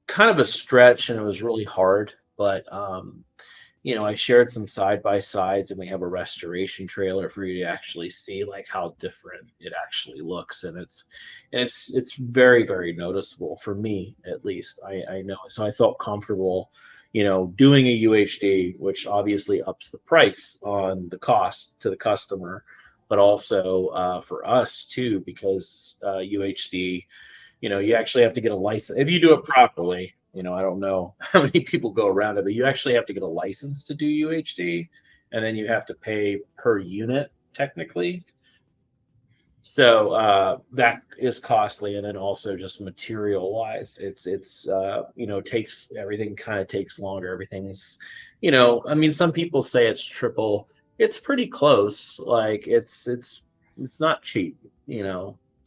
S3: kind of a stretch, and it was really hard, but I shared some side by sides, and we have a restoration trailer for you to actually see like how different it actually looks, and it's very, very noticeable for me, at least. I know, so I felt comfortable, doing a UHD, which obviously ups the price on the cost to the customer, but also for us too, because UHD, you actually have to get a license if you do it properly. I don't know how many people go around it, but you actually have to get a license to do UHD, and then you have to pay per unit technically. So that is costly, and then also just material wise, it's takes everything kind of takes longer. Everything's, I mean, some people say it's triple. It's pretty close. Like it's not cheap,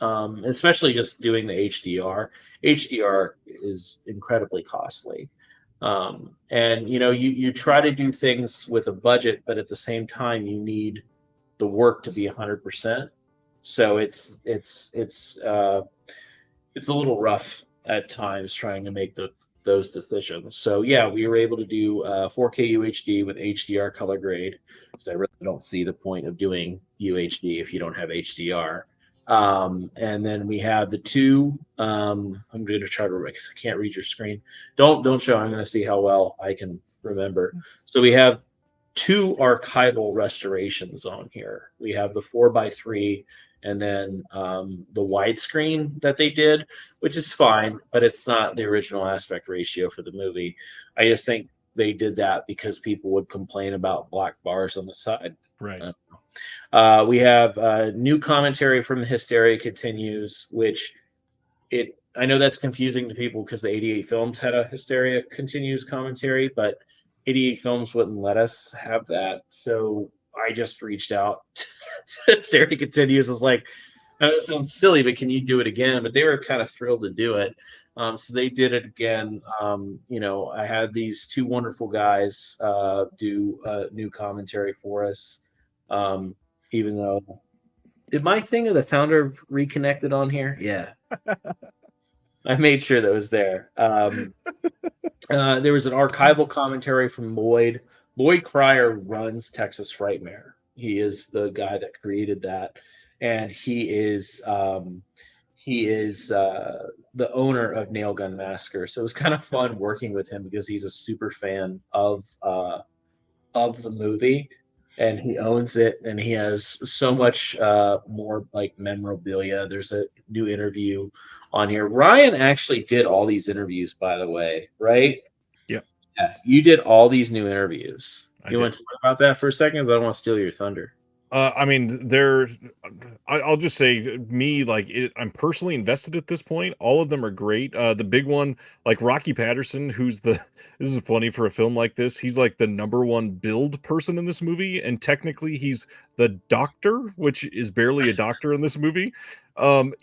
S3: especially just doing the HDR. HDR is incredibly costly. And you try to do things with a budget, but at the same time you need the work to be 100%. So it's a little rough at times trying to make those decisions. So yeah, we were able to do 4K UHD with HDR color grade, because I really don't see the point of doing UHD if you don't have HDR. And then we have the two. I'm going to try to, because I can't read your screen. Don't show. I'm going to see how well I can remember. So we have two archival restorations on here. We have the 4:3 and then the widescreen that they did, which is fine, but it's not the original aspect ratio for the movie. I just think they did that because people would complain about black bars on the side.
S1: Right.
S3: We have new commentary from the Hysteria Continues, which I know that's confusing to people because the 88 Films had a Hysteria Continues commentary, but 88 Films wouldn't let us have that. So I just reached out to Hysteria Continues. Is like, it sounds silly, but can you do it again? But they were kind of thrilled to do it. So they did it again. I had these two wonderful guys do new commentary for us. Even though, did my thing of the founder of Reconnected on here? Yeah. I made sure that was there. There was an archival commentary from Lloyd. Lloyd Cryer runs Texas Frightmare. He is the guy that created that, and he is the owner of Nail Gun Massacre. So it was kind of fun working with him because he's a super fan of the movie, and he owns it, and he has so much more like memorabilia. There's a new interview on here. Ryan actually did all these interviews, by the way, right?
S1: Yep.
S3: Yeah, you did all these new interviews.
S1: You
S3: want to talk about that for a second? I don't want to steal your thunder.
S1: I mean, I'll just say, I'm personally invested at this point. All of them are great. The big one, like Rocky Patterson, this is funny for a film like this. He's like the #1 build person in this movie, and technically he's the doctor, which is barely a doctor in this movie. I've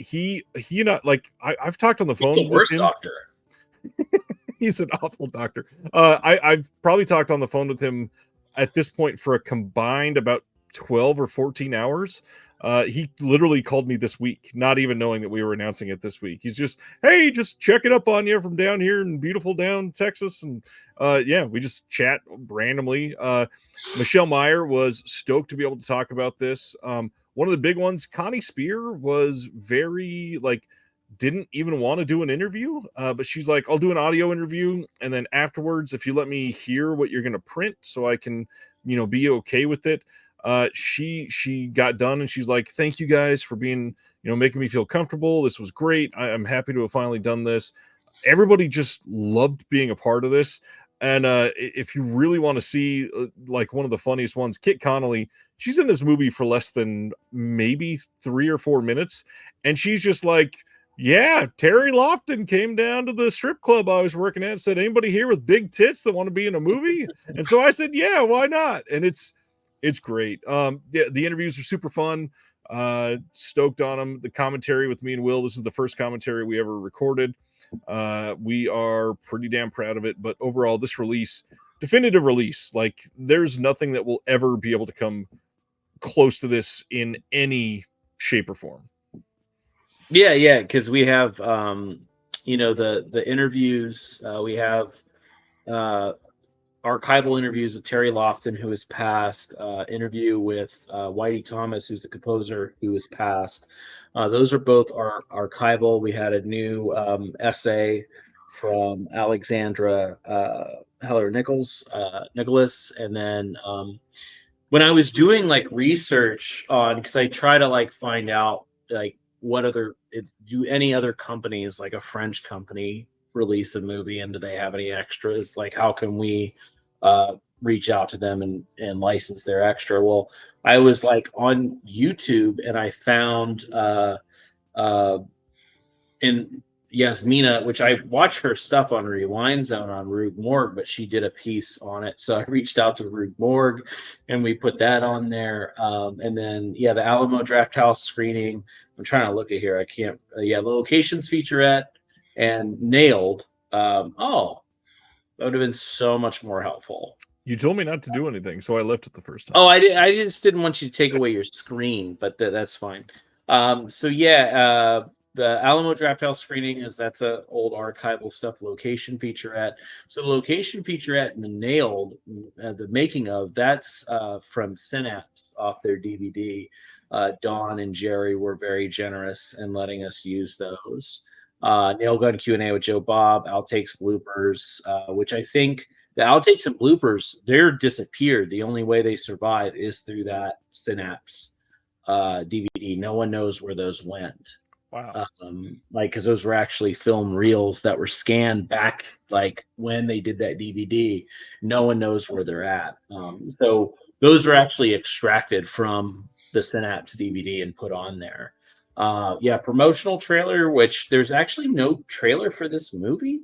S1: talked on the phone
S3: He's the worst doctor.
S1: He's an awful doctor. I've probably talked on the phone with him at this point for a combined about 12 or 14 hours. He literally called me this week, not even knowing that we were announcing it this week. He's just, hey, just checking up on you from down here in beautiful down Texas. And we just chat randomly. Michelle Meyer was stoked to be able to talk about this. One of the big ones, Connie Spear, was very didn't even want to do an interview, but she's like, I'll do an audio interview, and then afterwards, if you let me hear what you're going to print so I can be okay with it. She got done, and she's like, thank you guys for being making me feel comfortable. This was great. I'm happy to have finally done this. Everybody just loved being a part of this. And if you really want to see one of the funniest ones, Kit Connolly, she's in this movie for less than maybe 3 or 4 minutes, and she's just like, yeah, Terry Lofton came down to the strip club I was working at and said, anybody here with big tits that want to be in a movie? And so I said, yeah, why not? And it's great. The interviews are super fun. Stoked on them. The commentary with me and Will, this is the first commentary we ever recorded. We are pretty damn proud of it. But overall, this definitive release, there's nothing that will ever be able to come close to this in any shape or form.
S3: Yeah, because we have the interviews. We have archival interviews with Terry Lofton, who has passed. Interview with Whitey Thomas, who's the composer, who has passed. Those are both archival. We had a new essay from Alexandra Heller Nicholas, and then when I was doing research on, because I try to find out what do any other companies, like a French company, release a movie, and do they have any extras? How can we reach out to them and license their extra. Well, I was like on YouTube and I found in Yasmina, which I watch her stuff on Rewind Zone on Rube Morgue, but she did a piece on it. So I reached out to Rube Morgue and we put that on there. And then, yeah, the Alamo Draft House screening. I'm trying to look at here. I can't. The locations featurette and Nailed. Oh, that would have been so much more helpful.
S1: You told me not to do anything, so I left it the first time.
S3: Oh, I just didn't want you to take away your screen, but that's fine. So yeah, the Alamo Drafthouse screening that's a old archival stuff. Location featurette. So the location featurette and the Nailed, the making of that's from Synapse off their DVD. Dawn and Jerry were very generous in letting us use those. Nail Gun Q&A with Joe Bob, outtakes, bloopers, which I think the outtakes and bloopers, they're disappeared. The only way they survive is through that Synapse DVD. No one knows where those went.
S1: Wow.
S3: Because those were actually film reels that were scanned back, like when they did that DVD. No one knows where they're at. So those are actually extracted from the Synapse DVD and put on there. Promotional trailer, which there's actually no trailer for this movie.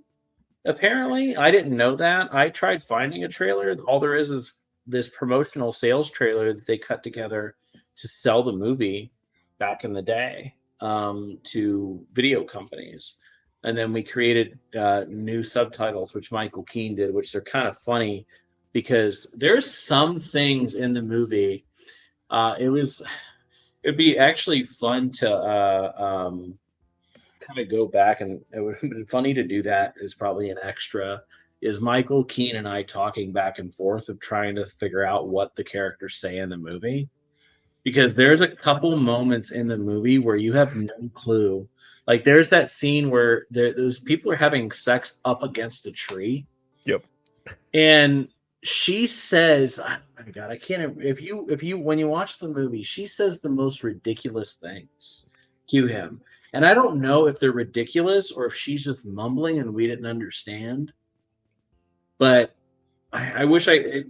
S3: Apparently, I didn't know that. I tried finding a trailer. All there is this promotional sales trailer that they cut together to sell the movie back in the day to video companies. And then we created new subtitles, which Michael Keane did, which are kind of funny because there's some things in the movie. It'd be actually fun to kind of go back, and it would have been funny to do that as probably an extra, is Michael Keane and I talking back and forth of trying to figure out what the characters say in the movie. Because there's a couple moments in the movie where you have no clue. Like there's that scene where those people are having sex up against a tree.
S1: Yep.
S3: And she says, oh my God, I can't, if you, when you watch the movie, she says the most ridiculous things to him. And I don't know if they're ridiculous or if she's just mumbling and we didn't understand. But I wish I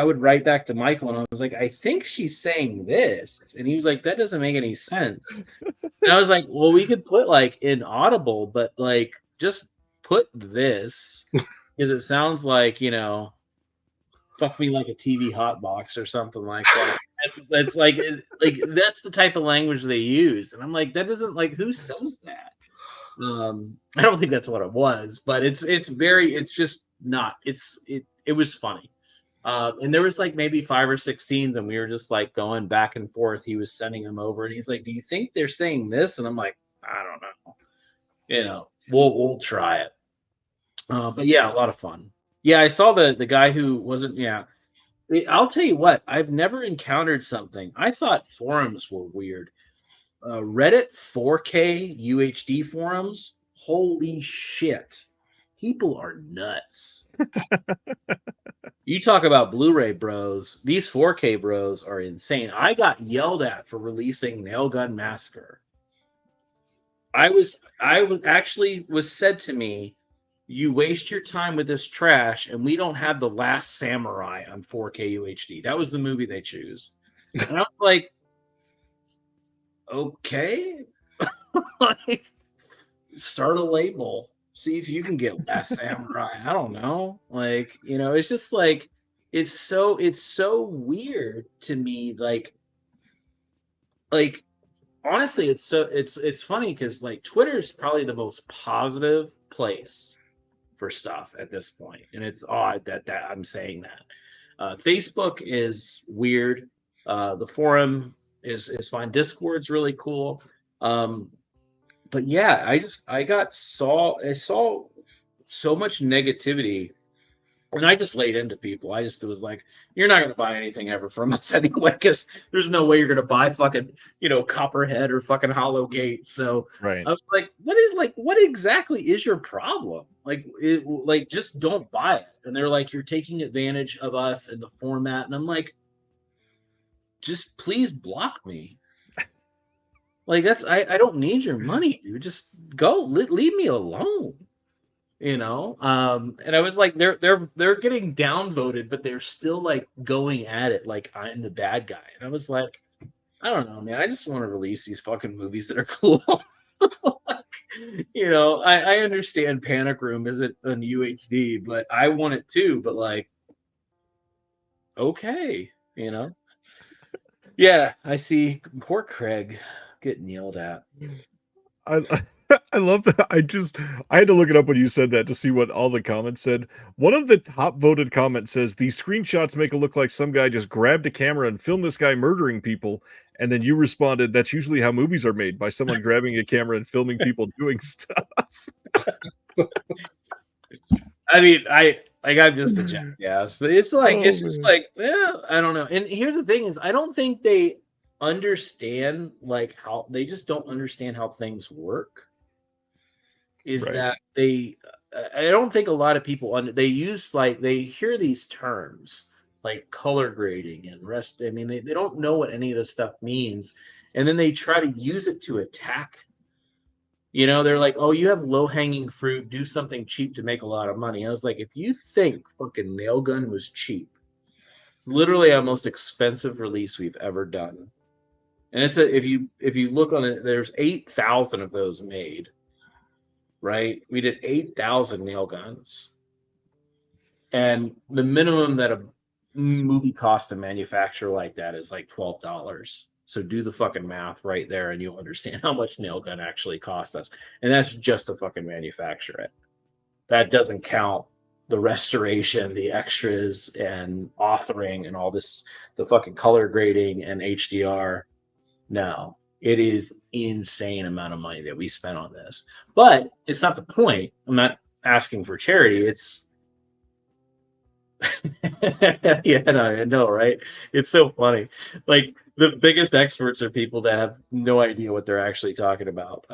S3: would write back to Michael and I was like, I think she's saying this. And he was like, that doesn't make any sense. And I was like, well, we could put like inaudible, but like just put this because it sounds like, fuck me like a TV hot box or something like that. That's like that's the type of language they use. And I'm like, that isn't like, who says that? I don't think that's what it was, but it was funny. And there was like maybe 5 or 6 scenes and we were just like going back and forth. He was sending them over and he's like, do you think they're saying this? And I'm like, I don't know. We'll try it. But yeah, a lot of fun. Yeah, I saw the guy who wasn't. Yeah, I'll tell you what. I've never encountered something. I thought forums were weird. Reddit 4K UHD forums. Holy shit! People are nuts. You talk about Blu-ray bros. These 4K bros are insane. I got yelled at for releasing Nail Gun Massacre. Was said to me, you waste your time with this trash, and we don't have The Last Samurai on 4K UHD. That was the movie they choose. And I was like, okay. Like, start a label. See if you can get Last Samurai. I don't know. Like, it's just like, it's so weird to me. Like, honestly, it's funny because like Twitter is probably the most positive place for stuff at this point, and it's odd that I'm saying that. Facebook is weird. The forum is fine. Discord's really cool. But yeah, I saw so much negativity, and I just laid into people. I just was like, you're not going to buy anything ever from us anyway, because there's no way you're going to buy fucking, Copperhead or fucking Hollow Gate. So
S1: right.
S3: I was like, what exactly is your problem? Like, just don't buy it. And they're like, you're taking advantage of us and the format. And I'm like, just please block me. Like, I don't need your money, dude. Just go, leave me alone. And I was like, they're getting downvoted, but they're still like going at it like I'm the bad guy. And I was like, I don't know, man. I just want to release these fucking movies that are cool. Like, I understand Panic Room isn't on UHD, but I want it too. But like, okay, yeah, I see. Poor Craig getting yelled at.
S1: I I love that. I had to look it up when you said that to see what all the comments said. One of the top voted comments says these screenshots make it look like some guy just grabbed a camera and filmed this guy murdering people. And then you responded, that's usually how movies are made, by someone grabbing a camera and filming people doing stuff.
S3: I mean, I'm just a jackass, but it's like
S1: Oh,
S3: it's just
S1: man.
S3: like, I don't know. And here's the thing: is I don't think they understand like how they just don't understand how things work. Is
S1: Right.
S3: that I don't think a lot of people they use like they hear these terms like color grading and rest. I mean, they don't know what any of this stuff means, and then they try to use it to attack. They're like, oh, you have low hanging fruit, do something cheap to make a lot of money. I was like, if you think fucking Nail Gun was cheap, it's literally our most expensive release we've ever done. And if you look on it, there's 8,000 of those made, right? We did 8,000 nail guns. And the minimum that a movie costs to manufacture like that is like $12. So do the fucking math right there and you'll understand how much nail gun actually cost us. And that's just to fucking manufacture it. That doesn't count the restoration, the extras and authoring and all this, the fucking color grading and HDR. No, it is insane amount of money that we spent on this. But it's not the point. I'm not asking for charity. It's yeah, no, I know, right? It's so funny. Like the biggest experts are people that have no idea what they're actually talking about.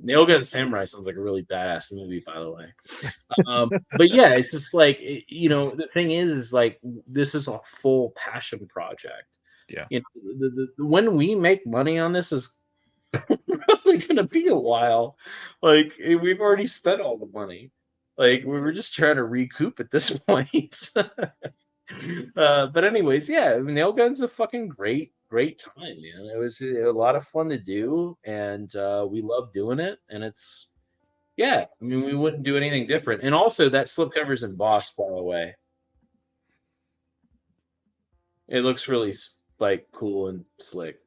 S3: Nail Gun Samurai sounds like a really badass movie, by the way. But yeah, it's just like the thing is like this is a full passion project.
S1: Yeah.
S3: When we make money on this is probably gonna be a while. Like we've already spent all the money. Like we were just trying to recoup at this point. But anyways, yeah, Nail Gun's a fucking great time, man. It was a lot of fun to do, and we love doing it. And it's yeah, I mean, we wouldn't do anything different. And also, that slipcover's embossed, by the way. It looks really like cool and slick.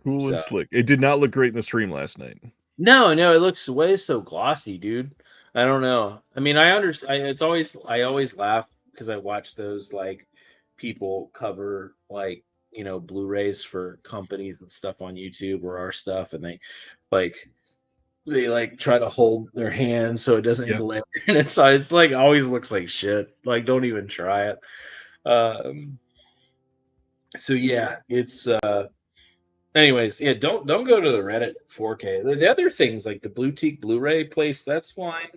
S1: Cool and
S3: So
S1: slick. It did not look great in the stream last night.
S3: no, it looks way so glossy, dude. I don't know. I mean, I understand. I always laugh because I watch those like people cover like Blu-rays for companies and stuff on YouTube or our stuff, and like they like try to hold their hands so it doesn't
S1: Yeah.
S3: glare, and it's like always looks like shit. Like don't even try it. So yeah, it's anyways, yeah, don't go to the Reddit 4K. The other things like the Bluetooth Blu-ray place, that's fine.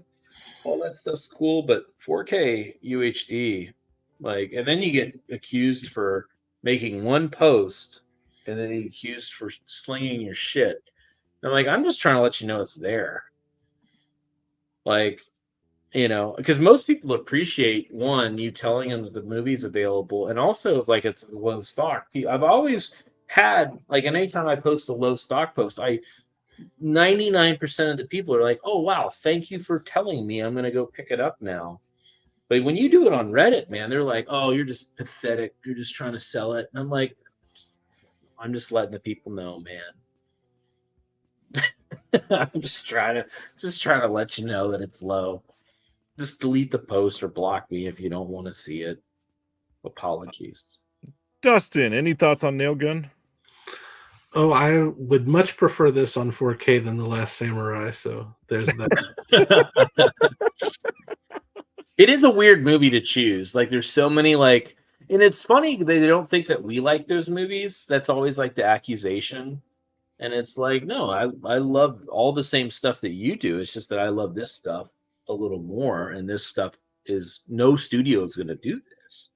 S3: All that stuff's cool, but 4K UHD, like, and then you get accused for making one post, and then you accused for slinging your shit. And I'm like, I'm just trying to let you know it's there. Like, because most people appreciate one, you telling them that the movie's available, and also like it's low stock. I've always had like, anytime I post a low stock post, 99% of the people are like, oh wow, thank you for telling me. I'm gonna go pick it up now. But when you do it on Reddit, man, they're like, oh, you're just pathetic. You're just trying to sell it. And I'm like, I'm just letting the people know, man. I'm just trying to let you know that it's low. Just delete the post or block me if you don't want to see it. Apologies.
S1: Dustin, any thoughts on Nail Gun?
S2: Oh, I would much prefer this on 4K than The Last Samurai, so there's that.
S3: It is a weird movie to choose. Like there's so many like, and it's funny they don't think that we like those movies. That's always like the accusation. And it's like, no, I love all the same stuff that you do. It's just that I love this stuff a little more. And this stuff is no studio is going to do this.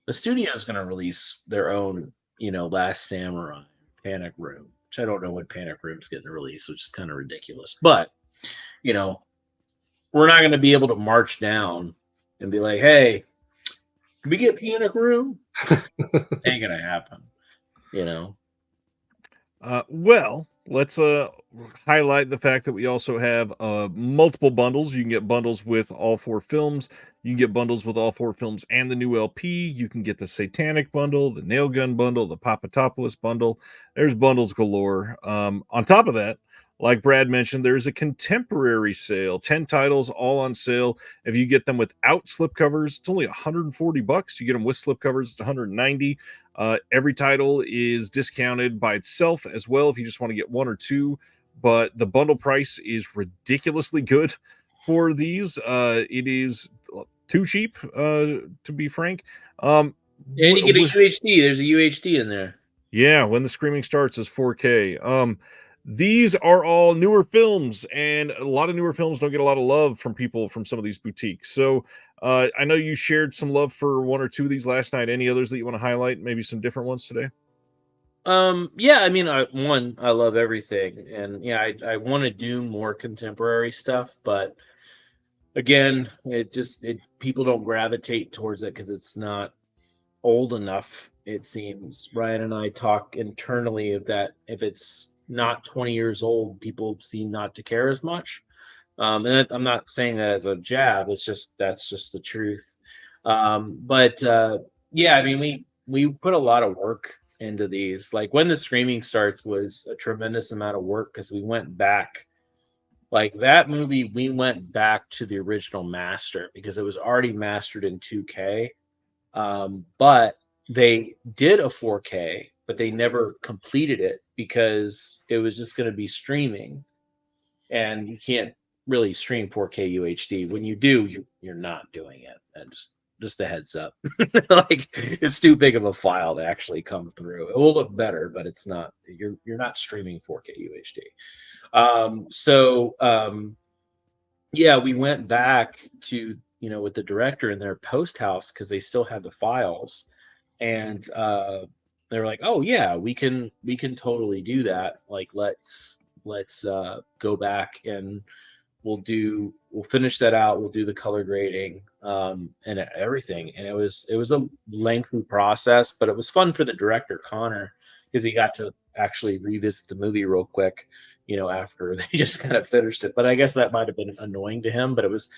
S3: The studio is going to release their own, Last Samurai, Panic Room, which I don't know when Panic Room's getting released, which is kind of ridiculous. But you know, we're not going to be able to march down and be like, hey, can we get Panic Room? Ain't going to happen, you know.
S1: Well, let's highlight the fact that we also have multiple bundles. You can get bundles with all 4 films. You can get bundles with all 4 films and the new LP. You can get the Satanic bundle, the Nail Gun bundle, the Papatopoulos bundle. There's bundles galore. On top of that, like Brad mentioned, there's a contemporary sale. 10 titles all on sale. If you get them without slipcovers, it's only $140. You get them with slipcovers, it's $190. Every title is discounted by itself as well if you just want to get 1 or 2, but the bundle price is ridiculously good for these. It is too cheap, to be frank.
S3: And you get a UHD. There's a UHD in there.
S1: Yeah, When the Screaming Starts is 4K. These are all newer films, and a lot of newer films don't get a lot of love from people from some of these boutiques. So I know you shared some love for 1 or 2 of these last night. Any others that you want to highlight? Maybe some different ones today?
S3: Yeah, I mean, I love everything, and yeah, I want to do more contemporary stuff, but again, people don't gravitate towards it because it's not old enough. It seems Ryan and I talk internally of that. If it's not 20 years old, people seem not to care as much. And I'm not saying that as a jab. It's just that's just the truth. But yeah, I mean, we put a lot of work into these. Like When the Screaming Starts was a tremendous amount of work because we went back. Like that movie, we went back to the original master because it was already mastered in 2K. But they did a 4K, but they never completed it because it was just going to be streaming, and you can't really stream 4K UHD. When you do, you're not doing it. And just a heads up, like it's too big of a file to actually come through. It will look better, but it's not. You're not streaming 4K UHD. Yeah, we went back to with the director in their post house because they still had the files, and they were like, "Oh yeah, we can totally do that. Like let's go back and we'll finish that out. We'll do the color grading and everything." And it was a lengthy process, but it was fun for the director Connor because he got to actually revisit the movie real quick, after they just kind of finished it. But I guess that might have been annoying to him, but it was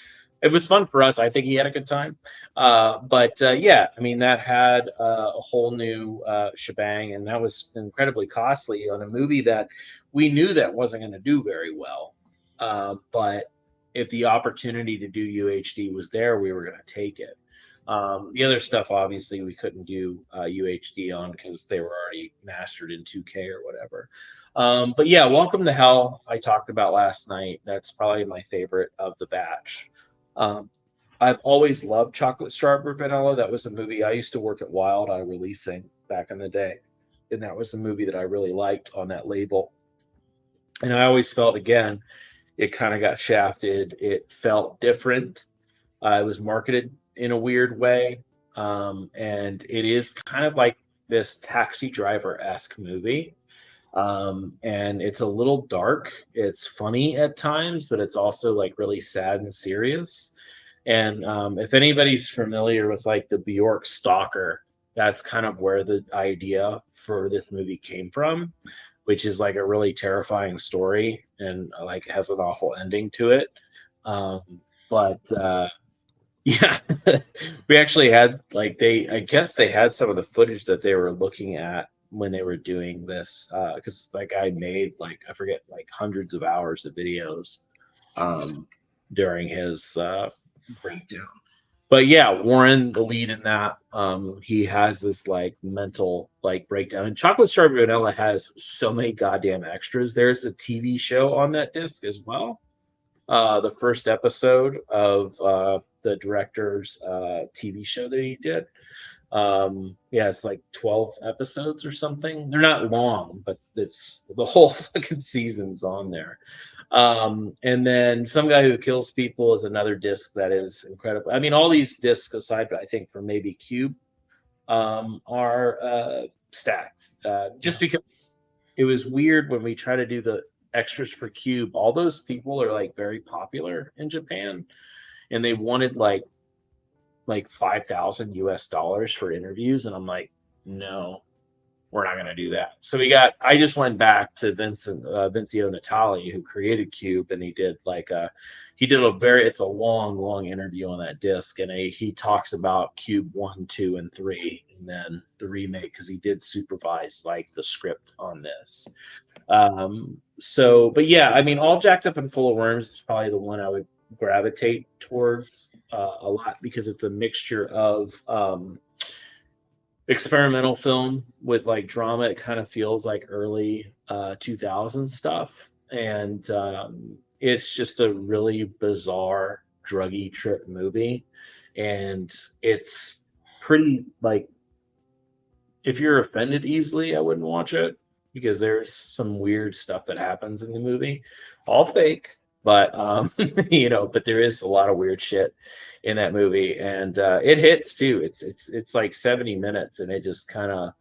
S3: fun for us. I think he had a good time. But yeah, I mean, that had a whole new shebang, and that was incredibly costly on a movie that we knew that wasn't going to do very well. But if the opportunity to do UHD was there, we were going to take it. The other stuff, obviously, we couldn't do UHD on because they were already mastered in 2K or whatever. But yeah, Welcome to Hell, I talked about last night. That's probably my favorite of the batch. I've always loved Chocolate Strawberry Vanilla. That was a movie I used to work at Wild Eye releasing back in the day. And that was a movie that I really liked on that label. And I always felt, again, it kind of got shafted. It felt different. It was marketed in a weird way. And it is kind of like this Taxi Driver-esque movie. And it's a little dark. It's funny at times, but it's also like really sad and serious. And if anybody's familiar with like the Bjork Stalker, that's kind of where the idea for this movie came from, which is like a really terrifying story and like has an awful ending to it. But yeah, we actually had like I guess they had some of the footage that they were looking at when they were doing this because like I made like I forget like hundreds of hours of videos during his breakdown. But yeah, Warren, the lead in that, he has this like mental like breakdown. And Chocolate Strawberry Vanilla has so many goddamn extras. There's a TV show on that disc as well. The first episode of the director's TV show that he did. Yeah, it's like 12 episodes or something. They're not long, but it's the whole fucking season's on there. And then Some Guy Who Kills People is another disc that is incredible. I mean, all these discs, aside, I think, from maybe Cube, are stacked. Just because it was weird when we try to do extras for Cube, all those people are like very popular in Japan, and they wanted like $5,000 for interviews, and I'm like, no, we're not going to do that. So I just went back to Vincio Natali, who created Cube, and he did it's a long interview on that disc. And he talks about Cube 1, 2, and 3, and then the remake, because he did supervise like the script on this. But yeah, I mean, All Jacked Up and Full of Worms is probably the one I would gravitate towards a lot, because it's a mixture of experimental film with like drama. It kind of feels like early 2000s stuff, and it's just a really bizarre druggy trip movie, and it's pretty like, if you're offended easily, I wouldn't watch it, because there's some weird stuff that happens in the movie, all fake, but but there is a lot of weird shit in that movie, and it hits too. It's like 70 minutes, and it just kind of,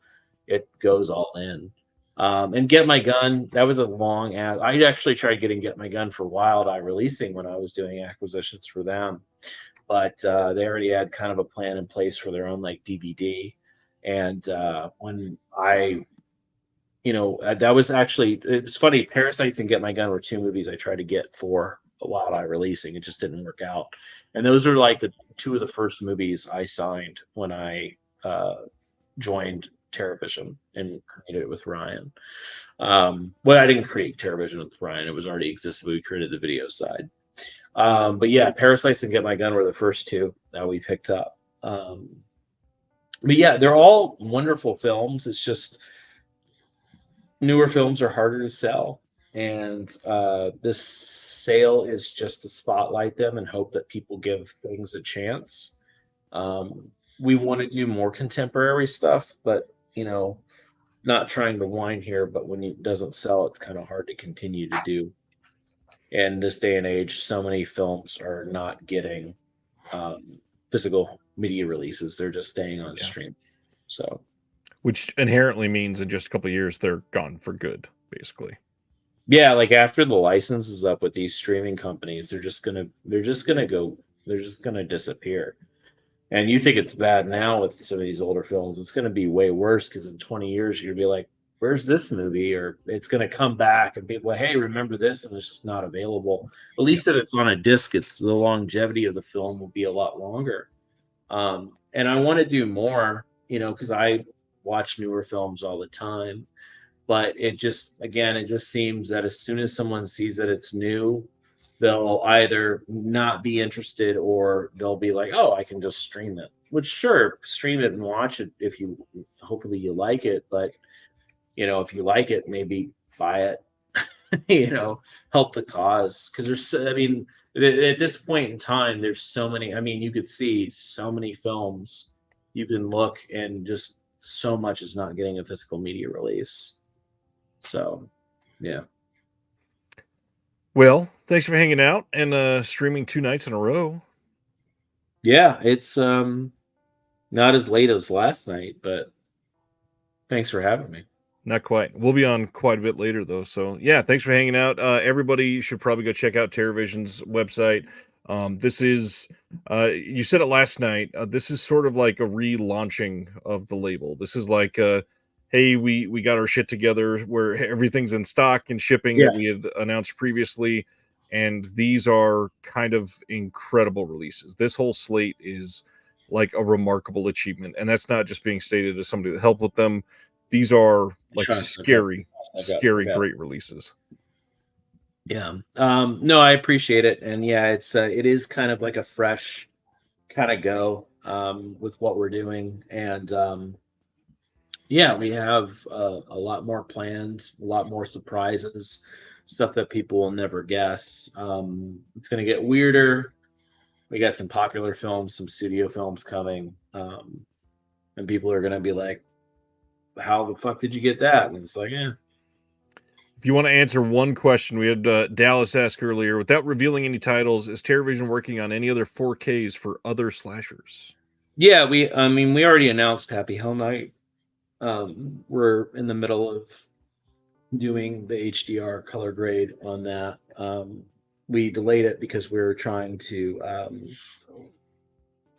S3: it goes all in. And Get My Gun, that was a long ass. I actually tried getting Get My Gun for Wild Eye releasing when I was doing acquisitions for them, but they already had kind of a plan in place for their own like DVD. And when that was actually, it was funny. Parasites and Get My Gun were two movies I tried to get for a Wild Eye releasing. It just didn't work out. And those are like the two of the first movies I signed when I joined Terravision and created it with Ryan. Well, I didn't create Terravision with Ryan. It was already existed, but we created the video side. But yeah, Parasites and Get My Gun were the first two that we picked up. But yeah, they're all wonderful films. It's just newer films are harder to sell, and this sale is just to spotlight them and hope that people give things a chance. We want to do more contemporary stuff, but not trying to whine here, but when it doesn't sell, it's kind of hard to continue to do. In this day and age, so many films are not getting physical media releases. They're just staying on stream. So,
S1: which inherently means in just a couple of years they're gone for good, basically.
S3: Yeah, like after the license is up with these streaming companies, they're just gonna disappear. And you think it's bad now with some of these older films. It's gonna be way worse, because in 20 years you're gonna be like, where's this movie? Or it's gonna come back and people, hey, remember this? And it's just not available. At least if it's on a disc, it's the longevity of the film will be a lot longer. And I want to do more, because I watch newer films all the time. But it just seems that as soon as someone sees that it's new, they'll either not be interested, or they'll be like, oh, I can just stream it. Which, sure, stream it and watch it if hopefully you like it. But, if you like it, maybe buy it, help the cause. Because at this point in time, there's so many, you could see so many films you can look, and just so much is not getting a physical media release. So, yeah.
S1: Well, thanks for hanging out and streaming 2 nights in a row.
S3: Yeah, it's not as late as last night, but thanks for having me.
S1: Not quite. We'll be on quite a bit later, though. So, yeah, thanks for hanging out. Everybody should probably go check out Terravision's website. This is, you said it last night, this is sort of like a relaunching of the label. This is like, hey, we got our shit together where everything's in stock and shipping that we had announced previously. And these are kind of incredible releases. This whole slate is like a remarkable achievement. And that's not just being stated as somebody that helped with them. These are like scary, great releases.
S3: Yeah. No, I appreciate it. And yeah, it is kind of like a fresh kind of go with what we're doing. And yeah, we have a lot more planned, a lot more surprises, stuff that people will never guess. It's going to get weirder. We got some popular films, some studio films coming. And people are going to be like, how the fuck did you get that? And it's like, yeah.
S1: If you want to answer one question, we had Dallas ask earlier, without revealing any titles, is Terravision working on any other 4Ks for other slashers?
S3: Yeah, we already announced Happy Hell Night. We're in the middle of doing the HDR color grade on that. We delayed it because we were trying to,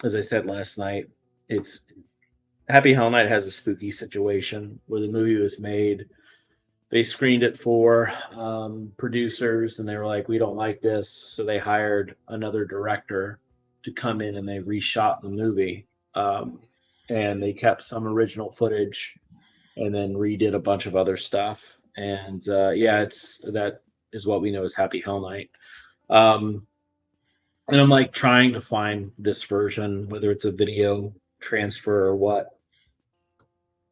S3: as I said last night, it's Happy Hell Night has a spooky situation where the movie was made. They screened it for producers, and they were like, "We don't like this," so they hired another director to come in, and they reshot the movie. And they kept some original footage, and then redid a bunch of other stuff. And that is what we know as Happy Hell Night. And I'm like trying to find this version, whether it's a video transfer or what,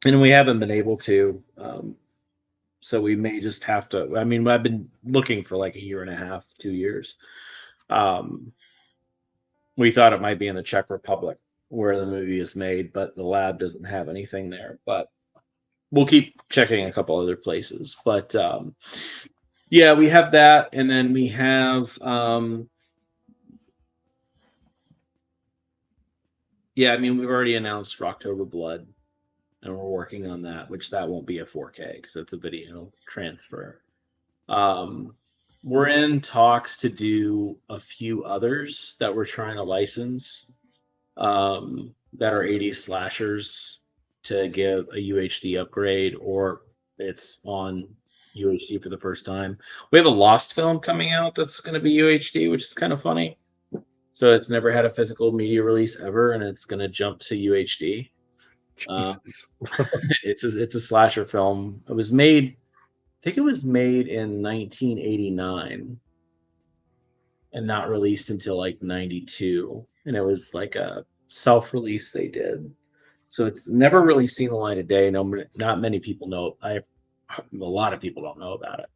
S3: and we haven't been able to. So we may just have to. I mean, I've been looking for like a year and a half, 2 years. We thought it might be in the Czech Republic where the movie is made, but the lab doesn't have anything there. But we'll keep checking a couple other places. But yeah, we have that, and then we have yeah. I mean, we've already announced Rocktober Blood, and we're working on that, which that won't be a 4K because it's a video transfer. We're in talks to do a few others that we're trying to license that are 80s slashers to give a UHD upgrade, or it's on UHD for the first time. We have a Lost film coming out that's going to be UHD, which is kind of funny. So it's never had a physical media release ever, and it's going to jump to UHD. It's a slasher film. It was made, I think it was made in 1989 and not released until like 92. And it was like a self-release they did. So it's never really seen the light of day. No, not many people know. A lot of people don't know about it.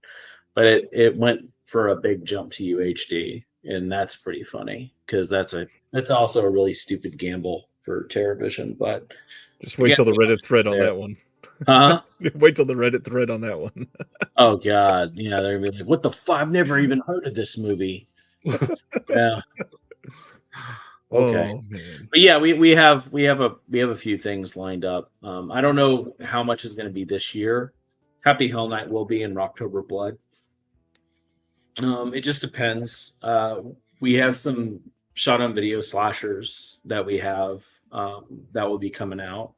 S3: But it went for a big jump to UHD, and that's pretty funny because that's also a really stupid gamble for Terravision. But
S1: just wait till the Reddit thread on that one.
S3: Huh?
S1: Wait till the Reddit thread on that one.
S3: Oh God, yeah, they're gonna be like, "What the fuck? I've never even heard of this movie." Yeah. Okay.
S1: Oh, man.
S3: But yeah, we have a few things lined up. I don't know how much is going to be this year. Happy Hell Night will be in Rocktober Blood. It just depends. We have some shot on video slashers that we have that will be coming out.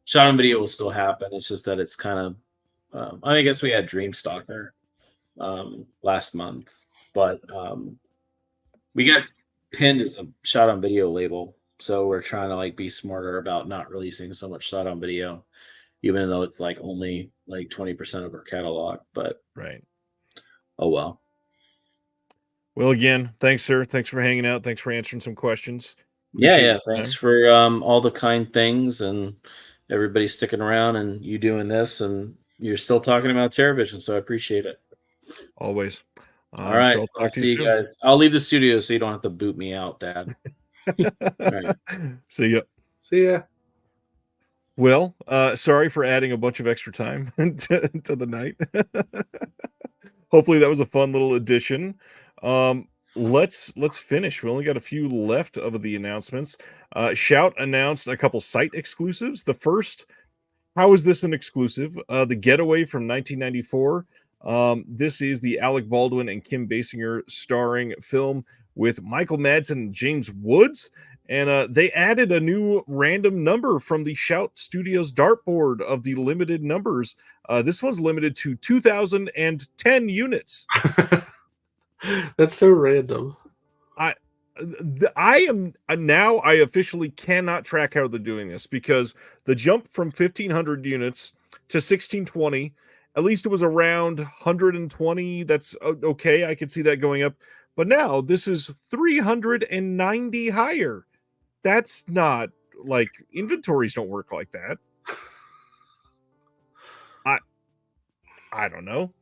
S3: Shot on video will still happen. It's just that it's kind of. I guess we had Dreamstalker last month, but we got pinned as a shot on video label, so we're trying to like be smarter about not releasing so much shot on video, even though it's like only like 20% of our catalog. But
S1: right.
S3: Oh well.
S1: Well, again, thanks, sir. Thanks for hanging out. Thanks for answering some questions.
S3: Yeah. Thanks for all the kind things and everybody sticking around and you doing this, and you're still talking about Terravision, so I appreciate it.
S1: Always.
S3: All right. So I'll see you guys. I'll leave the studio so you don't have to boot me out, Dad. All right.
S1: See ya.
S2: See ya.
S1: Well, sorry for adding a bunch of extra time to the night. Hopefully that was a fun little addition. Let's finish. We only got a few left of the announcements. Shout announced a couple site exclusives. The first, how is this an exclusive? The Getaway from 1994. This is the Alec Baldwin and Kim Basinger starring film with Michael Madsen and James Woods. And they added a new random number from the Shout Studios dartboard of the limited numbers. This one's limited to 2,010 units.
S2: That's so random.
S1: I am now. I officially cannot track how they're doing this because the jump from 1,500 units to 1,620, at least it was around 120. That's okay. I could see that going up. But now this is 390 higher. That's not like inventories don't work like that. I don't know.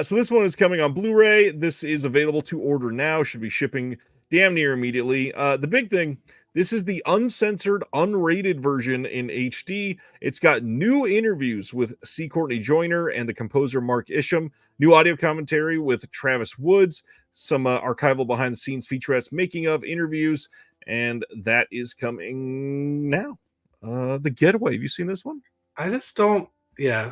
S1: So this one is coming on Blu-ray. This is available to order now. Should be shipping damn near immediately. The big thing, this is the uncensored, unrated version in HD. It's got new interviews with C. Courtney Joyner and the composer Mark Isham, new audio commentary with Travis Woods, some archival behind-the-scenes featurettes, making of interviews, and that is coming now. The Getaway. Have you seen this one?
S2: I just don't. Yeah.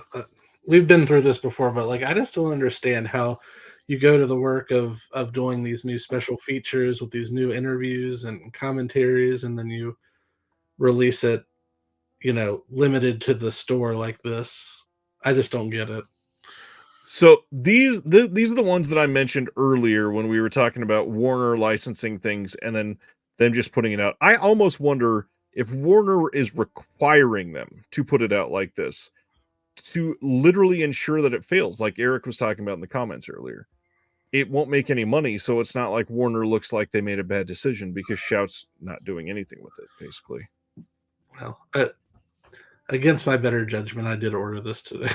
S2: we've been through this before, but like I just don't understand how you go to the work of doing these new special features with these new interviews and commentaries, and then you release it, limited to the store like this. I just don't get it.
S1: So these are the ones that I mentioned earlier when we were talking about Warner licensing things and then them just putting it out. I almost wonder if Warner is requiring them to put it out like this to literally ensure that it fails, like Eric was talking about in the comments earlier. It won't make any money, so it's not like Warner looks like they made a bad decision because Shout's not doing anything with it, basically.
S2: Well, against my better judgment, I did order this today.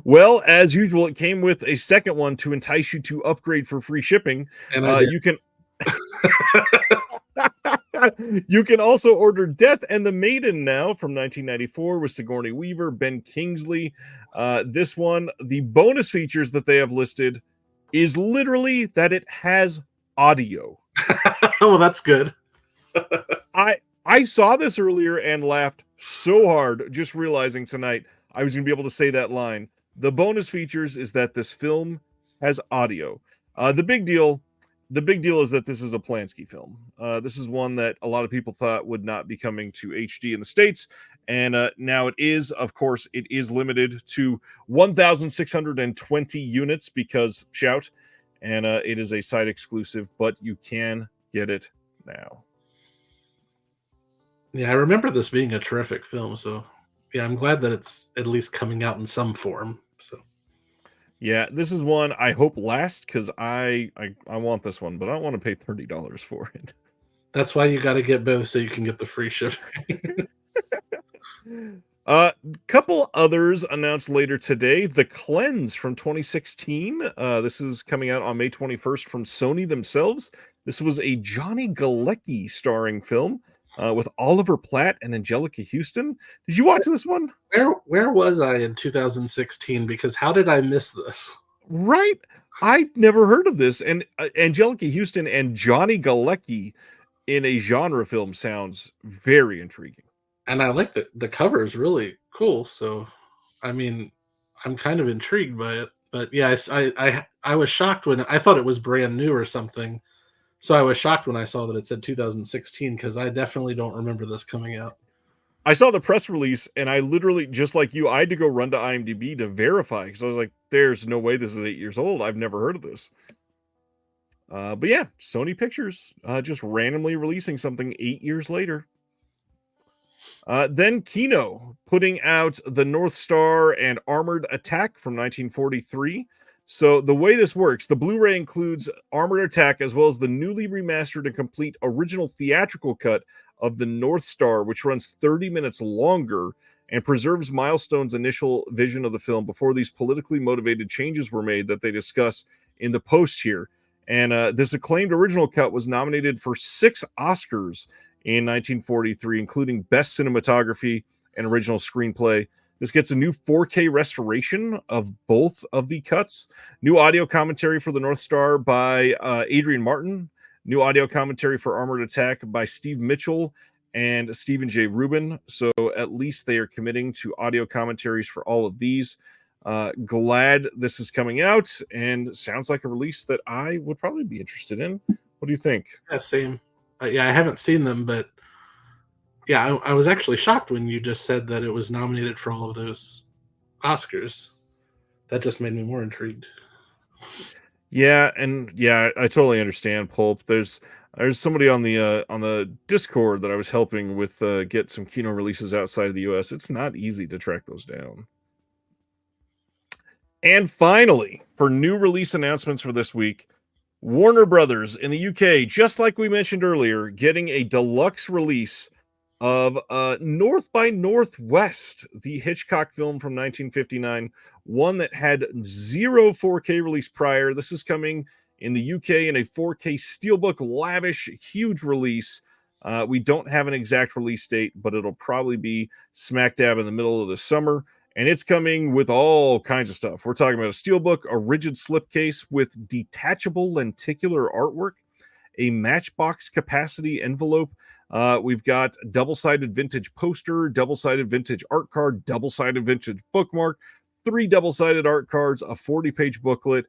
S1: Well, as usual, it came with a second one to entice you to upgrade for free shipping.
S2: And
S1: you can you can also order Death and the Maiden now from 1994 with Sigourney Weaver, Ben Kingsley. This one, the bonus features that they have listed is literally that it has audio.
S2: well, that's good.
S1: I saw this earlier and laughed so hard just realizing tonight I was going to be able to say that line. The bonus features is that this film has audio. The big deal is that this is a Polanski film. This is one that a lot of people thought would not be coming to HD in the States, and now it is. Of course, it is limited to 1,620 units because Shout, and it is a site exclusive, but you can get it now.
S2: Yeah, I remember this being a terrific film, so yeah, I'm glad that it's at least coming out in some form. So
S1: yeah, this is one I hope lasts because I want this one, but I don't want to pay $30 for it.
S2: That's why you got to get both so you can get the free shipping.
S1: Couple others announced later today. The Cleanse from 2016. This is coming out on May 21st from Sony themselves. This was a Johnny Galecki starring film. With Oliver Platt and Angelica Houston. Did you watch this one?
S2: Where was I in 2016? Because how did I miss this?
S1: Right? I never heard of this. And Angelica Houston and Johnny Galecki in a genre film sounds very intriguing.
S2: And I like the cover is really cool. So, I mean, I'm kind of intrigued by it. But yeah, I was shocked when I thought it was brand new or something. So I was shocked when I saw that it said 2016 because I definitely don't remember this coming out.
S1: I saw the press release and I literally, just like you, I had to go run to IMDb to verify because I was like, there's no way this is 8 years old. I've never heard of this. But yeah, Sony Pictures just randomly releasing something 8 years later. Then Kino putting out the North Star and Armored Attack from 1943. So the way this works, the Blu-ray includes Armored Attack as well as the newly remastered and complete original theatrical cut of the North Star, which runs 30 minutes longer and preserves Milestone's initial vision of the film before these politically motivated changes were made that they discuss in the post here. And this acclaimed original cut was nominated for 6 Oscars in 1943, including Best Cinematography and Original Screenplay. This gets a new 4K restoration of both of the cuts. New audio commentary for the North Star by Adrian Martin. New audio commentary for Armored Attack by Steve Mitchell and Stephen J. Rubin. So at least they are committing to audio commentaries for all of these. Glad this is coming out and sounds like a release that I would probably be interested in. What do you think?
S2: Yeah, same. Yeah, I haven't seen them, but yeah, I was actually shocked when you just said that it was nominated for all of those Oscars. That just made me more intrigued.
S1: Yeah, and yeah, I totally understand, Pulp. There's somebody on the Discord that I was helping with get some Kino releases outside of the US. It's not easy to track those down. And finally, for new release announcements for this week, Warner Brothers in the UK, just like we mentioned earlier, getting a deluxe release of North by Northwest, the Hitchcock film from 1959, one that had 0 4K release prior. This is coming in the UK in a 4K Steelbook, lavish, huge release. We don't have an exact release date, but it'll probably be smack dab in the middle of the summer. And it's coming with all kinds of stuff. We're talking about a Steelbook, a rigid slipcase with detachable lenticular artwork, a Matchbox capacity envelope. We've got double-sided vintage poster, double-sided vintage art card, double-sided vintage bookmark, 3 double-sided art cards, a 40-page booklet.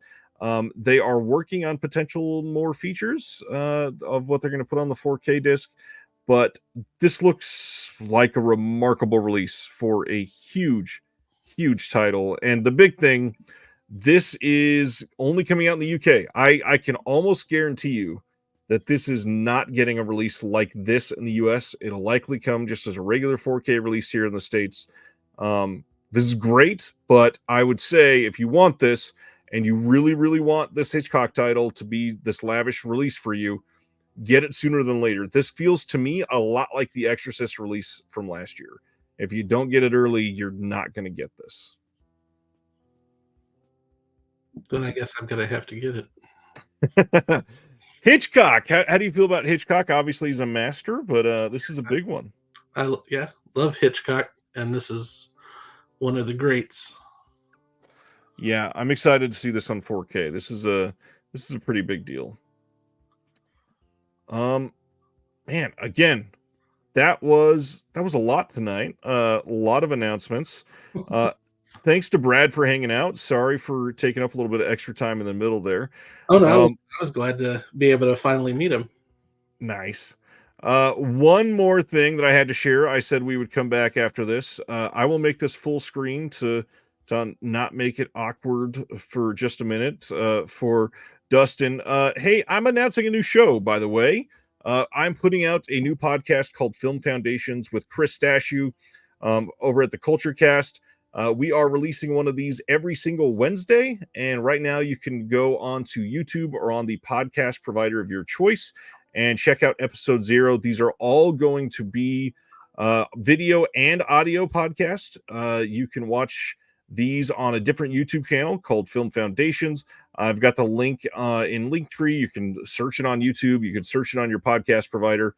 S1: They are working on potential more features of what they're going to put on the 4K disc, but this looks like a remarkable release for a huge, huge title. And the big thing, this is only coming out in the UK. I can almost guarantee you that this is not getting a release like this in the US. It'll likely come just as a regular 4K release here in the States. This is great, but I would say if you want this and you really, really want this Hitchcock title to be this lavish release for you, get it sooner than later. This feels to me a lot like the Exorcist release from last year. If you don't get it early, you're not going to get this.
S2: Then I guess I'm gonna have to get it.
S1: Hitchcock. How do you feel about Hitchcock? Obviously, he's a master, but this is a big one.
S2: I love Hitchcock, and this is one of the greats.
S1: Yeah, I'm excited to see this on 4K. This is a pretty big deal. Man, again, that was a lot tonight. A lot of announcements. Thanks to Brad for hanging out. Sorry for taking up a little bit of extra time in the middle there.
S2: Oh no, I was glad to be able to finally meet him.
S1: Nice. One more thing that I had to share. I said we would come back after this. I will make this full screen to not make it awkward for just a minute for Dustin. Hey, I'm announcing a new show, by the way. I'm putting out a new podcast called Film Foundations with Chris Stashew over at the Culture Cast. We are releasing one of these every single Wednesday, and right now you can go onto YouTube or on the podcast provider of your choice and check out episode 0. These are all going to be video and audio podcast. You can watch these on a different YouTube channel called Film Foundations. I've got the link in Linktree. You can search it on YouTube. You can search it on your podcast provider,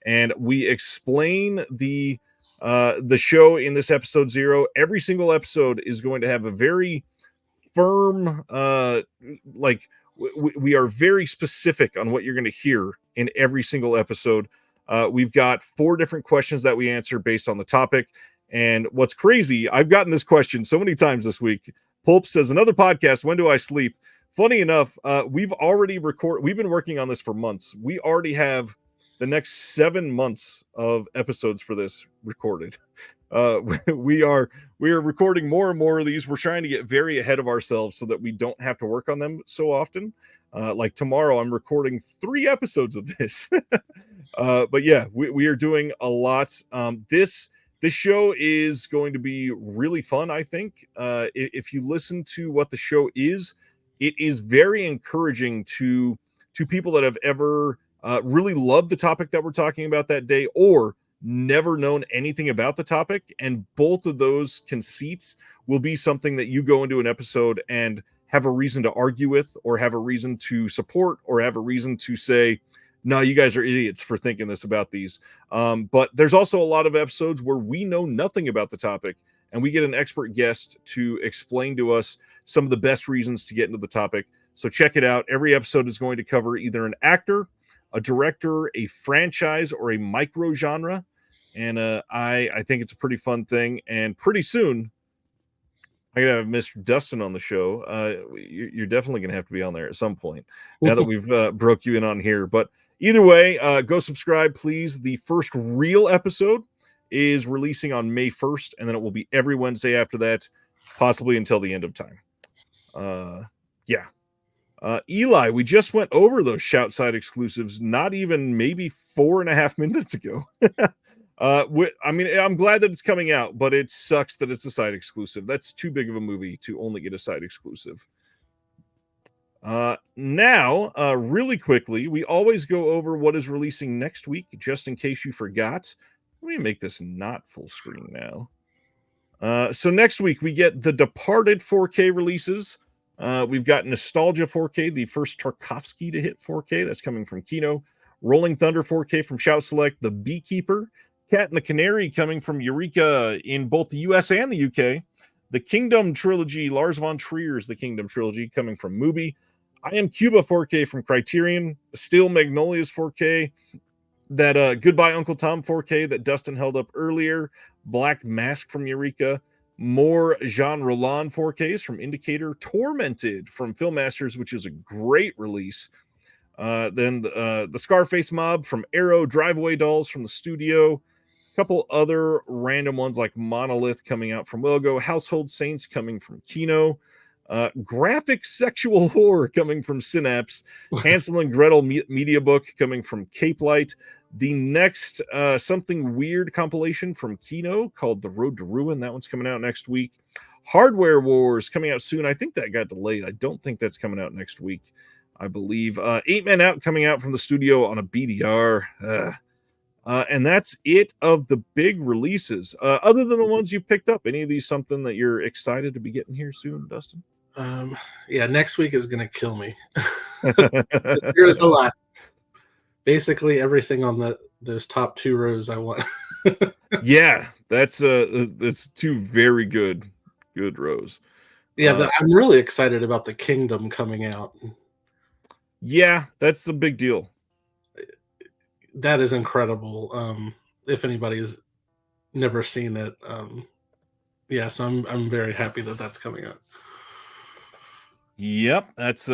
S1: and we explain the show in this episode 0. Every single episode is going to have a very firm, we are very specific on what you're going to hear in every single episode. We've got 4 different questions that we answer based on the topic. And what's crazy, I've gotten this question so many times this week. Pulp says, another podcast, when do I sleep? Funny enough, we've been working on this for months. We already have the next 7 months of episodes for this recorded. We are recording more and more of these. We're trying to get very ahead of ourselves so that we don't have to work on them so often. Like tomorrow, I'm recording 3 episodes of this. But yeah, we are doing a lot. This show is going to be really fun, I think. If you listen to what the show is, it is very encouraging to people that have ever really loved the topic that we're talking about that day or never known anything about the topic. And both of those conceits will be something that you go into an episode and have a reason to argue with, or have a reason to support, or have a reason to say, no, you guys are idiots for thinking this about these. But there's also a lot of episodes where we know nothing about the topic and we get an expert guest to explain to us some of the best reasons to get into the topic. So check it out. Every episode is going to cover either an actor, a director, a franchise, or a micro genre. And I think it's a pretty fun thing. And pretty soon, I'm going to have Mr. Dustin on the show. You're definitely going to have to be on there at some point now that we've broke you in on here. But either way, go subscribe, please. The first real episode is releasing on May 1st, and then it will be every Wednesday after that, possibly until the end of time. Eli, we just went over those Shout Side exclusives not even maybe 4.5 minutes ago. I'm glad that it's coming out, but it sucks that it's a side exclusive. That's too big of a movie to only get a side exclusive. Now, really quickly, we always go over what is releasing next week, just in case you forgot. Let me make this not full screen now. So next week, we get The Departed 4K releases. We've got Nostalgia 4K, the first Tarkovsky to hit 4K. That's coming from Kino. Rolling Thunder 4K from Shout Select. The Beekeeper. Cat and the Canary coming from Eureka in both the US and the UK. The Kingdom Trilogy, Lars von Trier's The Kingdom Trilogy coming from Mubi. I Am Cuba 4K from Criterion, Still Magnolias 4K, that Goodbye Uncle Tom 4K that Dustin held up earlier, Black Mask from Eureka, more Jean Roland 4Ks from Indicator, Tormented from Filmmasters, which is a great release. Then the Scarface Mob from Arrow, Drive-Away Dolls from the studio, a couple other random ones like Monolith coming out from Wilgo, Household Saints coming from Kino, graphic sexual horror coming from Synapse, Hansel and Gretel media book coming from Cape Light, the next Something Weird compilation from Kino called The Road to Ruin. That one's coming out next week. Hardware Wars coming out soon. I think that got delayed. I don't think that's coming out next week. I believe 8 Men Out coming out from the studio on a BDR. And that's it of the big releases. Other than the ones you picked up, any of these something that you're excited to be getting here soon, Dustin?
S2: Yeah, next week is going to kill me. There's a lot. Basically everything on those top 2 rows I want.
S1: Yeah, that's two very good rows.
S2: Yeah, I'm really excited about the Kingdom coming out.
S1: Yeah, that's a big deal.
S2: That is incredible. If anybody's never seen it, yeah, so I'm very happy that that's coming out.
S1: Yep, it's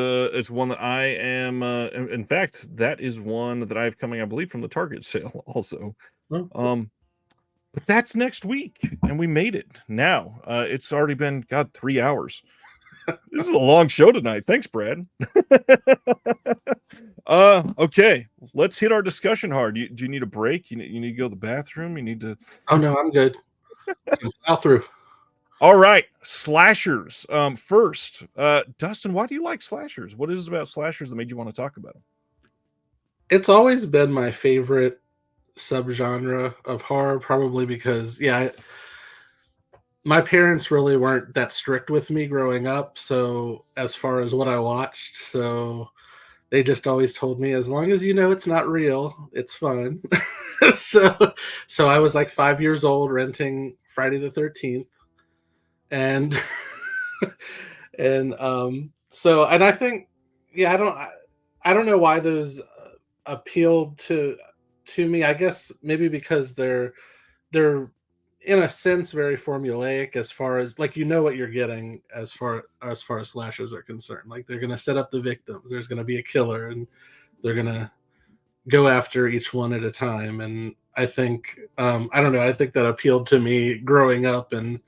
S1: one that I am. In fact, that is one that I have coming, I believe, from the Target sale also.
S2: Oh.
S1: But that's next week, and we made it. Now, it's already been 3 hours. This is a long show tonight. Thanks, Brad. Okay, let's hit our discussion hard. Do you need a break? You need to go to the bathroom? You need to?
S2: Oh no, I'm good. I'll through.
S1: All right, slashers. First, Dustin, why do you like slashers? What is it about slashers that made you want to talk about them?
S2: It's always been my favorite subgenre of horror, probably because, my parents really weren't that strict with me growing up. So as far as what I watched, so they just always told me, as long as you know it's not real, it's fun. so I was like 5 years old renting Friday the 13th. And I think, I don't know why those appealed to me. I guess maybe because they're in a sense very formulaic, as far as like, what you're getting as far as slashers are concerned. Like, they're going to set up the victims, there's going to be a killer, and they're going to go after each one at a time. And I think I don't know, I think that appealed to me growing up, and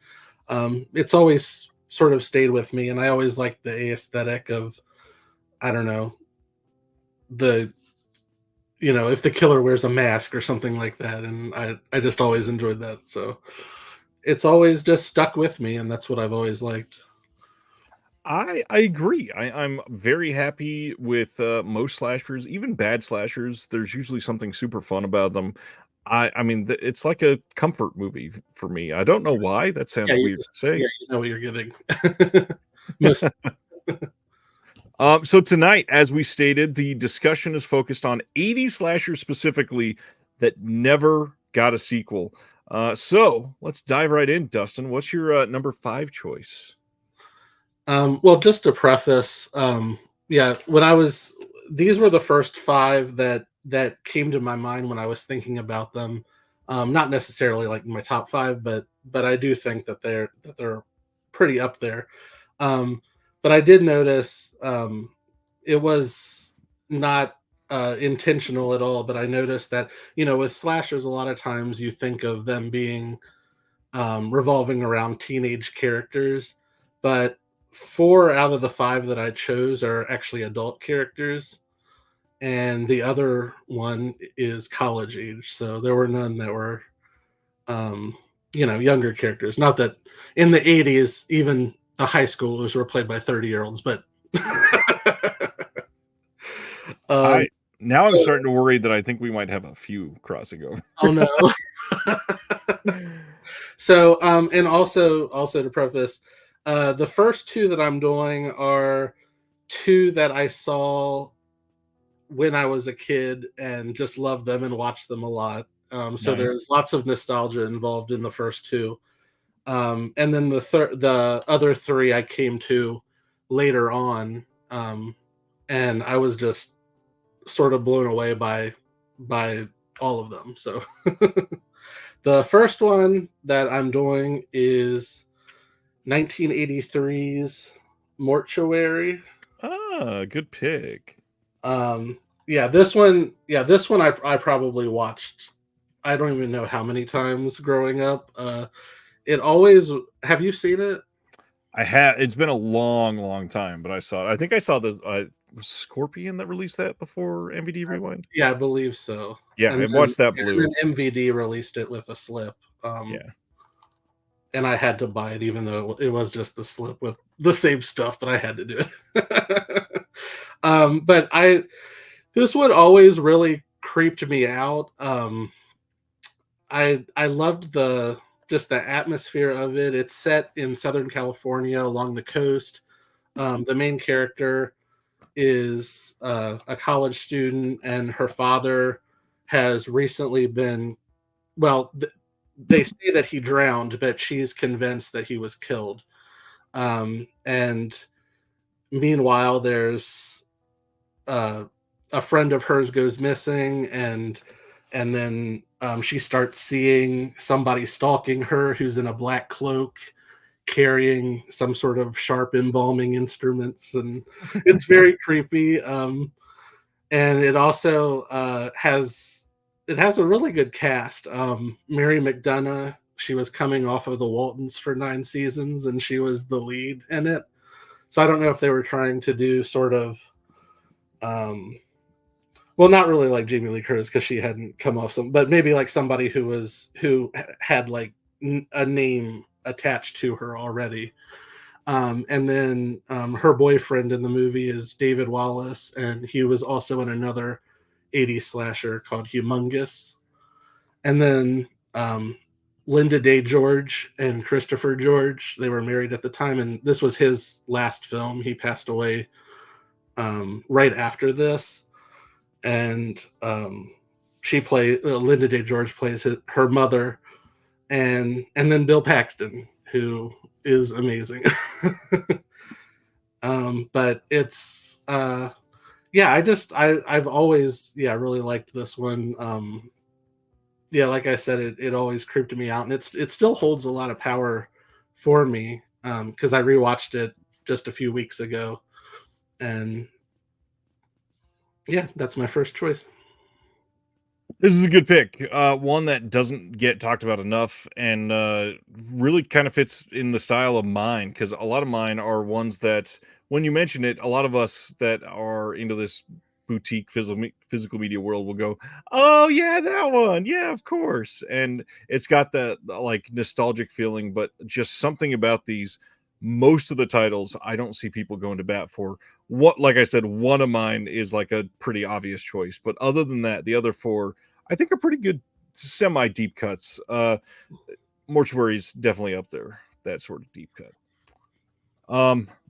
S2: it's always sort of stayed with me. And I always liked the aesthetic of, I don't know, if the killer wears a mask or something like that. And I just always enjoyed that. So it's always just stuck with me, and that's what I've always liked.
S1: I agree. I'm very happy with most slashers, even bad slashers. There's usually something super fun about them. I mean, it's like a comfort movie for me. I don't know why. That sounds weird to say.
S2: Yeah, you know what you're getting.
S1: So tonight, as we stated, the discussion is focused on 80 slashers specifically that never got a sequel. So let's dive right in, Dustin. What's your number 5 choice?
S2: Well, just to preface, these were the first 5 that came to my mind when I was thinking about them. Not necessarily like my top 5, but I do think that they're pretty up there. But I did notice it was not intentional at all, but I noticed that, with slashers, a lot of times you think of them being revolving around teenage characters, but 4 out of the 5 that I chose are actually adult characters, and the other one is college age. So there were none that were younger characters. Not that in the 80s even the high schoolers were played by 30-year-olds, but
S1: now I'm starting to worry that I think we might have a few crossing over.
S2: Oh no. So and also to preface, the first 2 that I'm doing are 2 that I saw when I was a kid and just loved them and watched them a lot. So nice. There's lots of nostalgia involved in the first 2. And then the other 3 I came to later on. and I was just sort of blown away by all of them. So the first one that I'm doing is 1983's Mortuary.
S1: Good pick.
S2: This one I probably watched, I don't even know how many times growing up. It always, have you seen it?
S1: I have. It's been a long time, but I saw it. I think I saw the Scorpion that released that before MVD Rewind.
S2: Yeah, I believe so.
S1: Yeah, I watched that blue.
S2: And then MVD released it with a slip.
S1: Yeah.
S2: And I had to buy it, even though it was just the slip with the same stuff, but I had to do it. But this one always really creeped me out. I loved the atmosphere of it. It's set in Southern California along the coast. The main character is a college student, and her father has recently been, they say that he drowned, but she's convinced that he was killed. And meanwhile, there's a friend of hers goes missing, and then she starts seeing somebody stalking her who's in a black cloak carrying some sort of sharp embalming instruments, and it's very creepy. And it also has a really good cast. Mary McDonough, she was coming off of the Waltons for 9 seasons, and she was the lead in it. So I don't know if they were trying to do sort of not really like Jamie Lee Curtis, because she hadn't come off but maybe like somebody who had like a name attached to her already. And then her boyfriend in the movie is David Wallace, and he was also in another 80s slasher called Humongous. And then Linda Day George and Christopher George, they were married at the time, and this was his last film. He passed away right after this. And Linda Day George plays her mother, and then Bill Paxton, who is amazing. But it's I've always really liked this one. Like I said, it always creeped me out, and it still holds a lot of power for me, because I rewatched it just a few weeks ago, and that's my first choice.
S1: This is a good pick. One that doesn't get talked about enough, and really kind of fits in the style of mine, because a lot of mine are ones that, when you mention it, a lot of us that are into this boutique physical media world will go, "Oh yeah, that one, yeah, of course." And it's got that like nostalgic feeling, but just something about these. Most of the titles I don't see people going to bat for. Like I said, one of mine is like a pretty obvious choice, but other than that, the other 4 I think are pretty good, semi deep cuts. Mortuary's definitely up there, that sort of deep cut.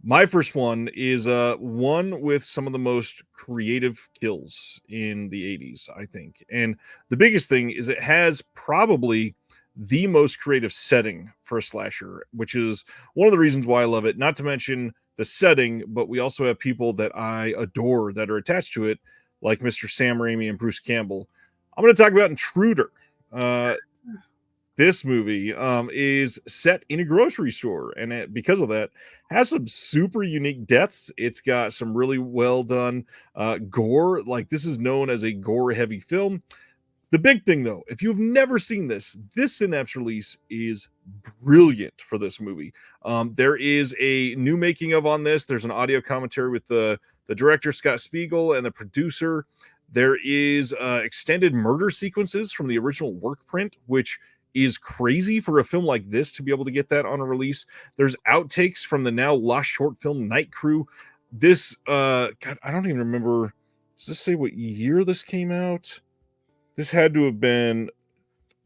S1: My first one is one with some of the most creative kills in the 80s, I think. And the biggest thing is it has probably the most creative setting for a slasher, which is one of the reasons why I love it. Not to mention the setting, but we also have people that I adore that are attached to it, like Mr. Sam Raimi and Bruce Campbell. I'm going to talk about Intruder. This movie is set in a grocery store, and because of that, has some super unique deaths. It's got some really well done gore. Like, this is known as a gore-heavy film. The big thing, though, if you've never seen this Synapse release is brilliant for this movie. There is a new making of on this. There's an audio commentary with the director, Scott Spiegel, and the producer. There is extended murder sequences from the original work print, which is crazy for a film like this to be able to get that on a release. There's outtakes from the now lost short film Night Crew. This, God, I don't even remember. Does this say what year this came out? This had to have been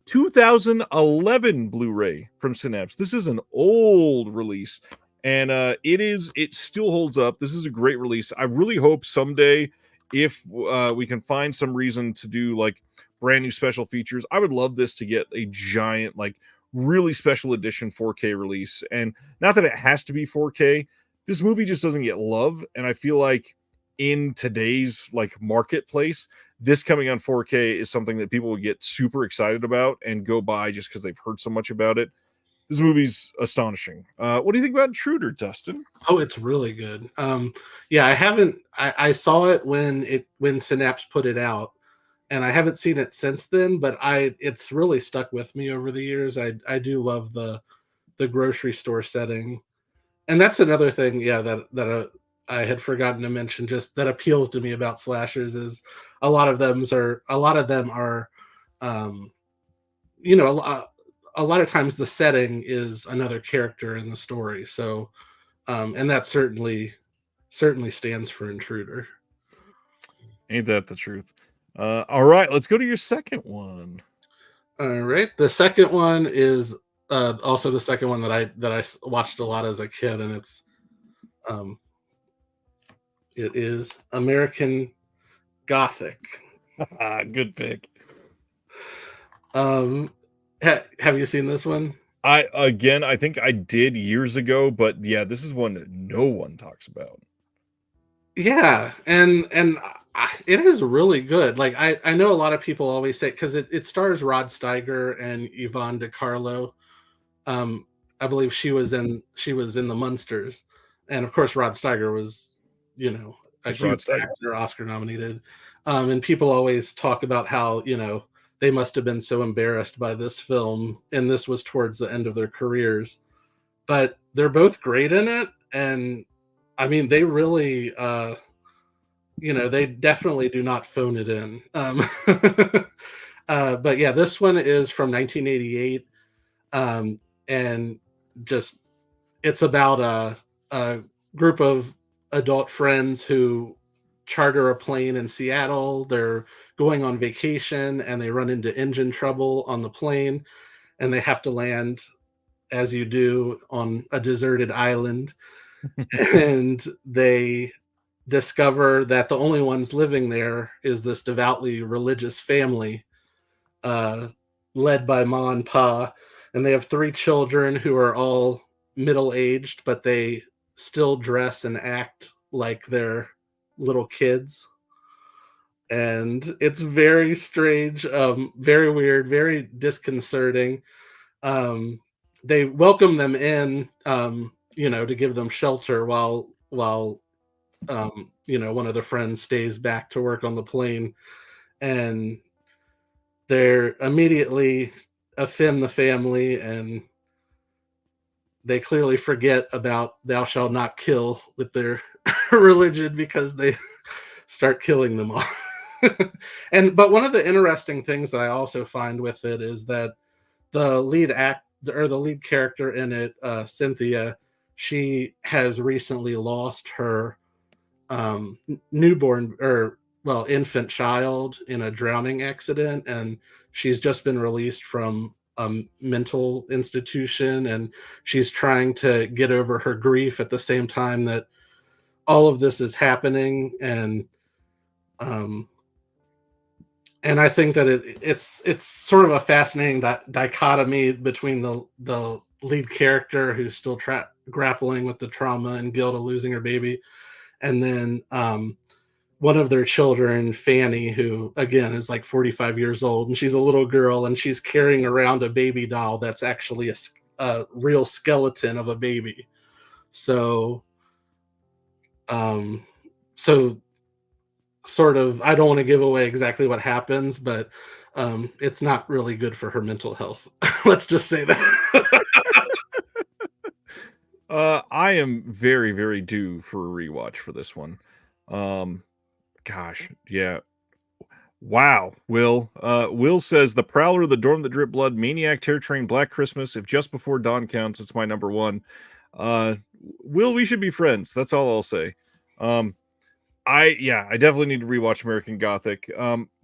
S1: 2011 Blu-ray from Synapse. This is an old release, and it still holds up. This is a great release. I really hope someday, if we can find some reason to do like brand new special features, I would love this to get a giant, like, really special edition 4K release. And not that it has to be 4K. This movie just doesn't get love, and I feel like in today's like marketplace, this coming on 4K is something that people would get super excited about and go buy just because they've heard so much about it. This movie's astonishing. What do you think about Intruder, Dustin?
S2: Oh, it's really good. Yeah, I haven't. I saw it when Synapse put it out, and I haven't seen it since then. But it's really stuck with me over the years. I do love the grocery store setting, and that's another thing. Yeah, that I had forgotten to mention. Just that appeals to me about slashers is a lot of them are, you know, a lot of times the setting is another character in the story. So, and that certainly stands for Intruder.
S1: Ain't that the truth? All right, let's go to your second one.
S2: All right, the second one is also the second one that I watched a lot as a kid, and it is American Gothic.
S1: Good pick.
S2: Have you seen this one?
S1: I think I did years ago, but yeah, this is one that no one talks about.
S2: Yeah, and it is really good. Like I know a lot of people always say, because it stars Rod Steiger and Yvonne DiCarlo. I believe she was in the Munsters, and of course Rod Steiger was, you know, a huge actor, Oscar nominated. And people always talk about how, you know, they must have been so embarrassed by this film, and this was towards the end of their careers. But they're both great in it, and I mean, they really, you know, they definitely do not phone it in. But yeah, this one is from 1988, and just it's about a group of adult friends who charter a plane in Seattle. They're going on vacation and they run into engine trouble on the plane, and they have to land, as you do, on a deserted island. And they discover that the only ones living there is this devoutly religious family, led by Ma and Pa, and they have 3 children who are all middle-aged, but they still dress and act like they're little kids. And it's very strange, very weird, very disconcerting. They welcome them in, you know, to give them shelter while you know, one of the friends stays back to work on the plane, and they're immediately offend the family, and they clearly forget about thou shalt not kill with their religion because they start killing them all. But one of the interesting things that I also find with it is that the lead character in it, Cynthia, she has recently lost her infant child in a drowning accident, and she's just been released from a mental institution, and she's trying to get over her grief at the same time that all of this is happening. And I think that it's sort of a fascinating dichotomy between the lead character, who's still grappling with the trauma and guilt of losing her baby, and then one of their children, Fanny, who again is like 45 years old, and she's a little girl, and she's carrying around a baby doll that's actually a real skeleton of a baby. So sort of, I don't want to give away exactly what happens, but it's not really good for her mental health. Let's just say that.
S1: I am very, very due for a rewatch for this one. Gosh, yeah. Wow, Will. Will says The Prowler, The Dorm That Drip Blood, Maniac, Terror Train, Black Christmas. If Just Before Dawn counts, it's my number one. Will, we should be friends. That's all I'll say. I definitely need to rewatch American Gothic.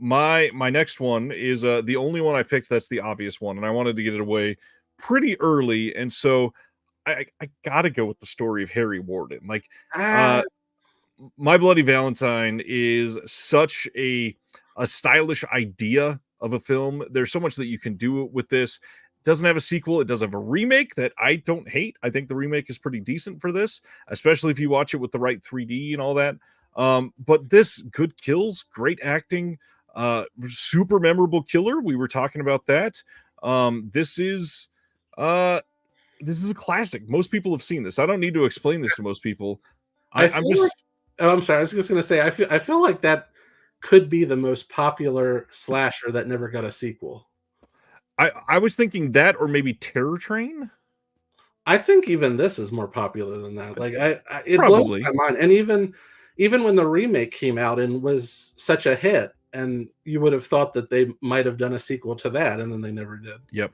S1: My next one is the only one I picked that's the obvious one, and I wanted to get it away pretty early, and so I gotta go with the story of Harry Warden. Like, My Bloody Valentine is such a stylish idea of a film. There's so much that you can do with this. It doesn't have a sequel. It does have a remake that I don't hate. I think the remake is pretty decent for this, especially if you watch it with the right 3D and all that. But this, good kills, great acting, super memorable killer. We were talking about that. This is a classic. Most people have seen this. I don't need to explain this to most people.
S2: I
S1: I'm
S2: feel
S1: just
S2: like, oh, I'm sorry. I was just gonna say, I feel like that could be the most popular slasher that never got a sequel.
S1: I was thinking that, or maybe Terror Train.
S2: I think even this is more popular than that. Like it blows
S1: Probably.
S2: my mind. And even when the remake came out and was such a hit, and you would have thought that they might have done a sequel to that, and then they never did.
S1: Yep.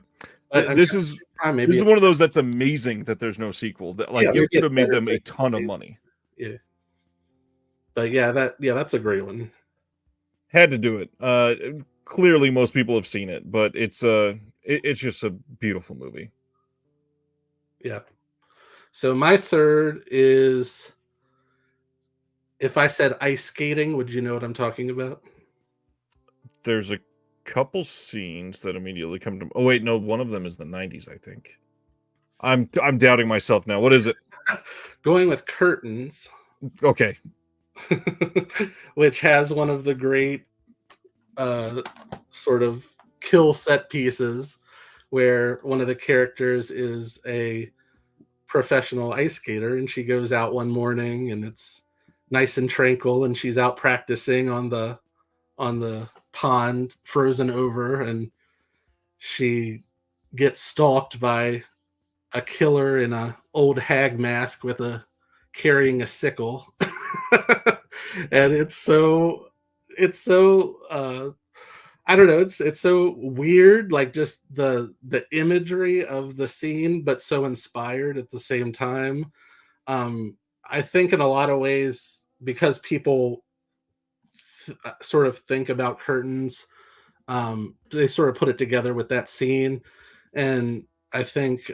S2: But I mean,
S1: This
S2: at the
S1: is
S2: same time, maybe
S1: this is
S2: it's
S1: one of those that's amazing that there's no sequel. That
S2: yeah,
S1: like
S2: maybe
S1: it could
S2: it's
S1: have made
S2: better
S1: them
S2: to
S1: a ton of
S2: amazing.
S1: money.
S2: Yeah. But yeah, that's a great one.
S1: Had to do it. Clearly most people have seen it, but it's just a beautiful movie.
S2: Yeah. So my third is, if I said ice skating, would you know what I'm talking about?
S1: There's a couple scenes that immediately come to. Oh wait, no, one of them is the 90s, I think. I'm doubting myself now. What is it?
S2: Going with Curtains,
S1: Okay.
S2: which has one of the great sort of kill set pieces where one of the characters is a professional ice skater, and she goes out one morning and it's nice and tranquil, and she's out practicing on the pond, frozen over, and she gets stalked by a killer in a old hag mask with a carrying a sickle. And it's so I don't know, it's so weird, like just the imagery of the scene, but so inspired at the same time. I think in a lot of ways, because people sort of think about Curtains, they sort of put it together with that scene. And I think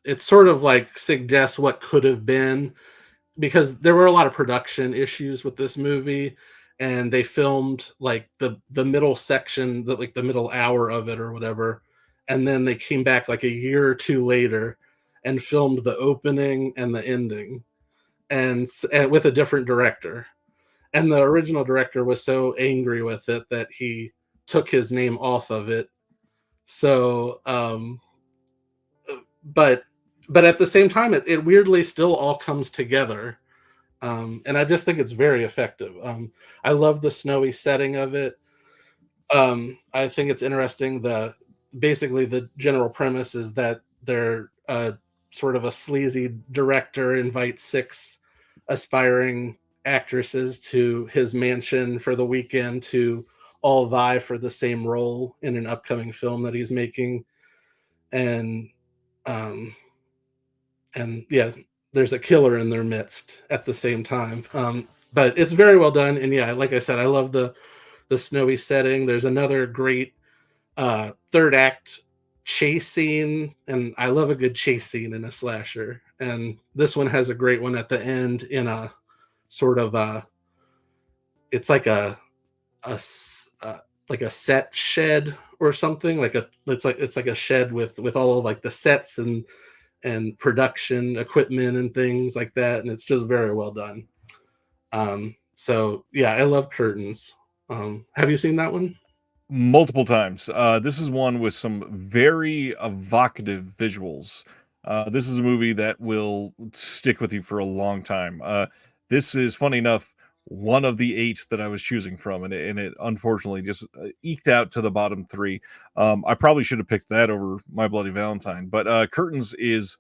S2: it sort of like suggests what could have been, because there were a lot of production issues with this movie, and they filmed like the middle section, like the middle hour of it or whatever, and then they came back like a year or two later and filmed the opening and the ending, and with a different director. And the original director was so angry with it that he took his name off of it. So but at the same time, it weirdly still all comes together. And I just think it's very effective. I love the snowy setting of it. I think it's interesting. Basically the general premise is that they're sort of a sleazy director invites 6 aspiring actresses to his mansion for the weekend to all vie for the same role in an upcoming film that he's making. And um, and yeah, there's a killer in their midst at the same time. But it's very well done, and yeah, like I said, I love the snowy setting. There's another great third act chase scene, and I love a good chase scene in a slasher. And this one has a great one at the end in a sort of it's like like a set shed or something, it's like a shed with all of like the sets and production equipment and things like that, and it's just very well done. So yeah, I love Curtains. Have you seen that one?
S1: Multiple times. This is one with some very evocative visuals. This is a movie that will stick with you for a long time. This is, funny enough, one of the 8 that I was choosing from, and it unfortunately just eked out to the bottom 3. I probably should have picked that over My Bloody Valentine, but Curtains is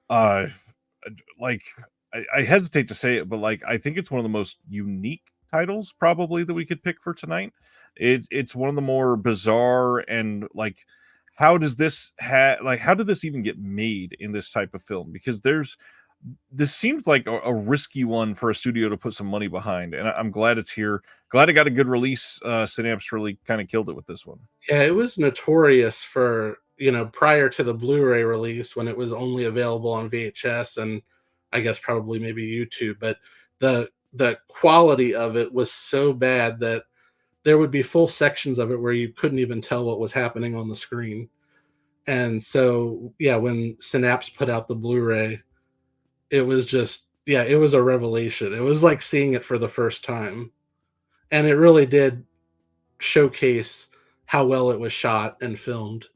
S1: uh like I hesitate to say it, but like I think it's one of the most unique titles probably that we could pick for tonight. It's one of the more bizarre, and like how does this how did this even get made in this type of film? Because this seems like a risky one for a studio to put some money behind, and I'm glad it's here. Glad it got a good release. Synapse really kind of killed it with this one.
S2: Yeah, it was notorious for, prior to the Blu-ray release, when it was only available on VHS and I guess probably maybe YouTube, but the quality of it was so bad that there would be full sections of it where you couldn't even tell what was happening on the screen. And so, yeah, when Synapse put out the Blu-ray, it was just yeah, it was a revelation. It was like seeing it for the first time, and it really did showcase how well it was shot and filmed,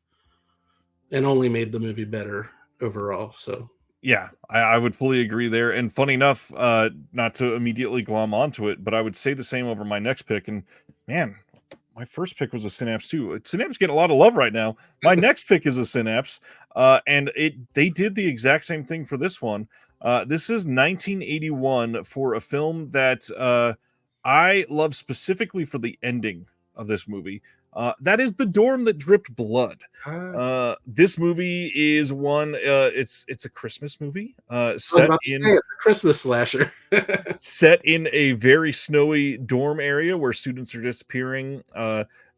S2: and only made the movie better overall. So
S1: Yeah, I would fully agree there. And funny enough, not to immediately glom onto it, but I would say the same over my next pick. And man, my first pick was a Synapse too. Synapse getting a lot of love right now. My next pick is a Synapse, and they did the exact same thing for this one. This is 1981 for a film that I love specifically for the ending of this movie. That is The Dorm That Dripped Blood. This movie is one. It's a Christmas movie.
S2: I was
S1: Set
S2: about to
S1: in
S2: say it's a Christmas slasher.
S1: set in a very snowy dorm area where students are disappearing.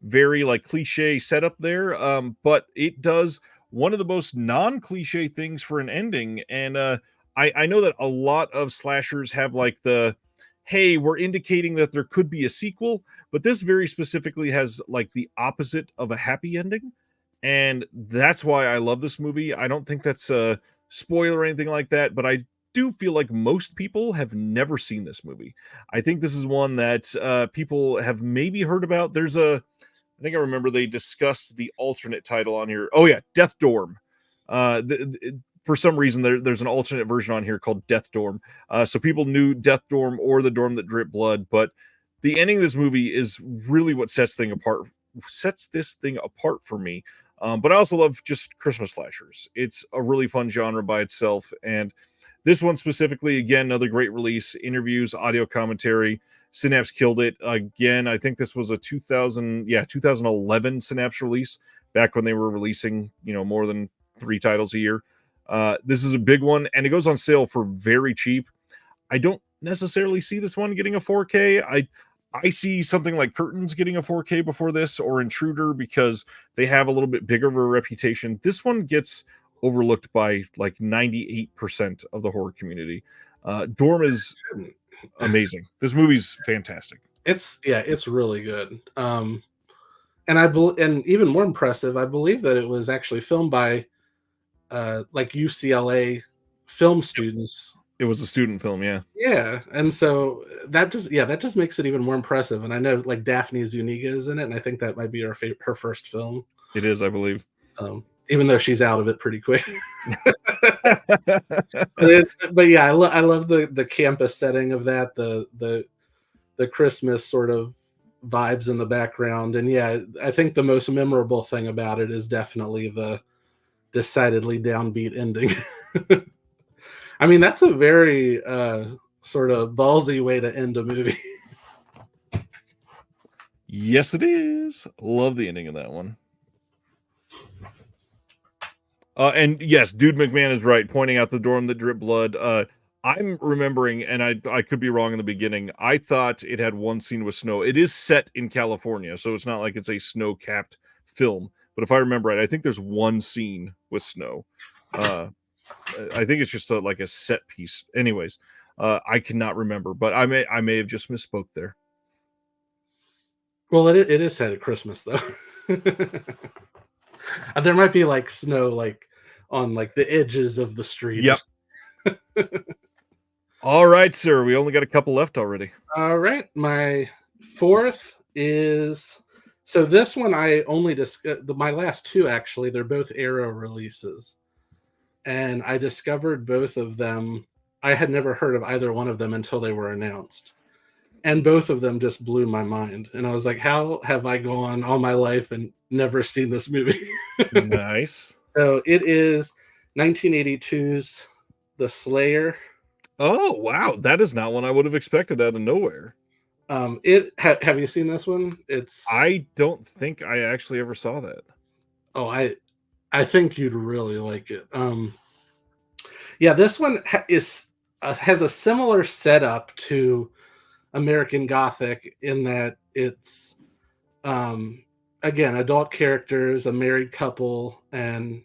S1: Very like cliche setup there. But it does one of the most non-cliche things for an ending. And I know that a lot of slashers have like the hey, we're indicating that there could be a sequel, but this very specifically has like the opposite of a happy ending. And that's why I love this movie. I don't think that's a spoiler or anything like that, but I do feel like most people have never seen this movie. I think this is one that people have maybe heard about. I think I remember they discussed the alternate title on here. Oh yeah, Death Dorm. For some reason, there's an alternate version on here called Death Dorm. So people knew Death Dorm or The Dorm That Dripped Blood, but the ending of this movie is really what sets this thing apart for me. But I also love just Christmas slashers. It's a really fun genre by itself, and this one specifically, again, another great release. Interviews, audio commentary. Synapse killed it again. I think this was a 2011 Synapse release, back when they were releasing, more than 3 titles a year. This is a big one, and it goes on sale for very cheap. I don't necessarily see this one getting a 4K. I see something like Curtains getting a 4K before this, or Intruder, because they have a little bit bigger of a reputation. This one gets overlooked by like 98% of the horror community. Dorm is amazing. This movie's fantastic.
S2: It's really good. And and even more impressive, I believe that it was actually filmed by like UCLA film students.
S1: It was a student film, yeah.
S2: Yeah, and so that just makes it even more impressive. And I know like Daphne Zuniga is in it, and I think that might be her first film.
S1: It is, I believe.
S2: Even though she's out of it pretty quick. but yeah, I love the campus setting of that, the Christmas sort of vibes in the background. And yeah, I think the most memorable thing about it is definitely the decidedly downbeat ending. I mean, that's a very sort of ballsy way to end a movie.
S1: Yes, it is. Love the ending of that one. And yes, Dude McMahon is right, pointing out The Dorm That Dripped Blood. I'm remembering, and I could be wrong in the beginning, I thought it had one scene with snow. It is set in California, so it's not like it's a snow-capped film. But if I remember right, I think there's one scene with snow. I think it's just like a set piece. Anyways, I cannot remember, but I may have just misspoke there.
S2: Well, it is set at Christmas, though. There might be like snow like on like the edges of the street.
S1: Yep. All right, sir. We only got a couple left already.
S2: All right. My fourth is, so this one I only my last 2 actually, they're both Arrow releases. And I discovered both of them. I had never heard of either one of them until they were announced. And both of them just blew my mind. And I was like, how have I gone all my life and never seen this movie?
S1: Nice.
S2: So it is 1982's The Slayer.
S1: Oh, wow. That is not one I would have expected out of nowhere.
S2: Have you seen this one?
S1: I don't think I actually ever saw that.
S2: Oh, I think you'd really like it. Yeah, this one has a similar setup to American Gothic in that it's again adult characters, a married couple, and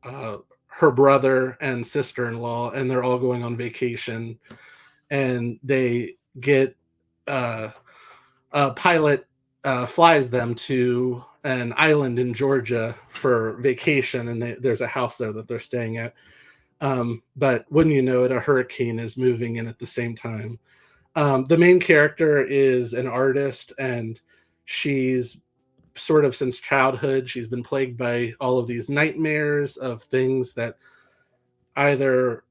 S2: her brother and sister-in-law, and they're all going on vacation, and they get a pilot flies them to an island in Georgia for vacation, and there's a house there that they're staying at. But wouldn't you know it, a hurricane is moving in at the same time. The main character is an artist, and she's sort of since childhood, she's been plagued by all of these nightmares of things that either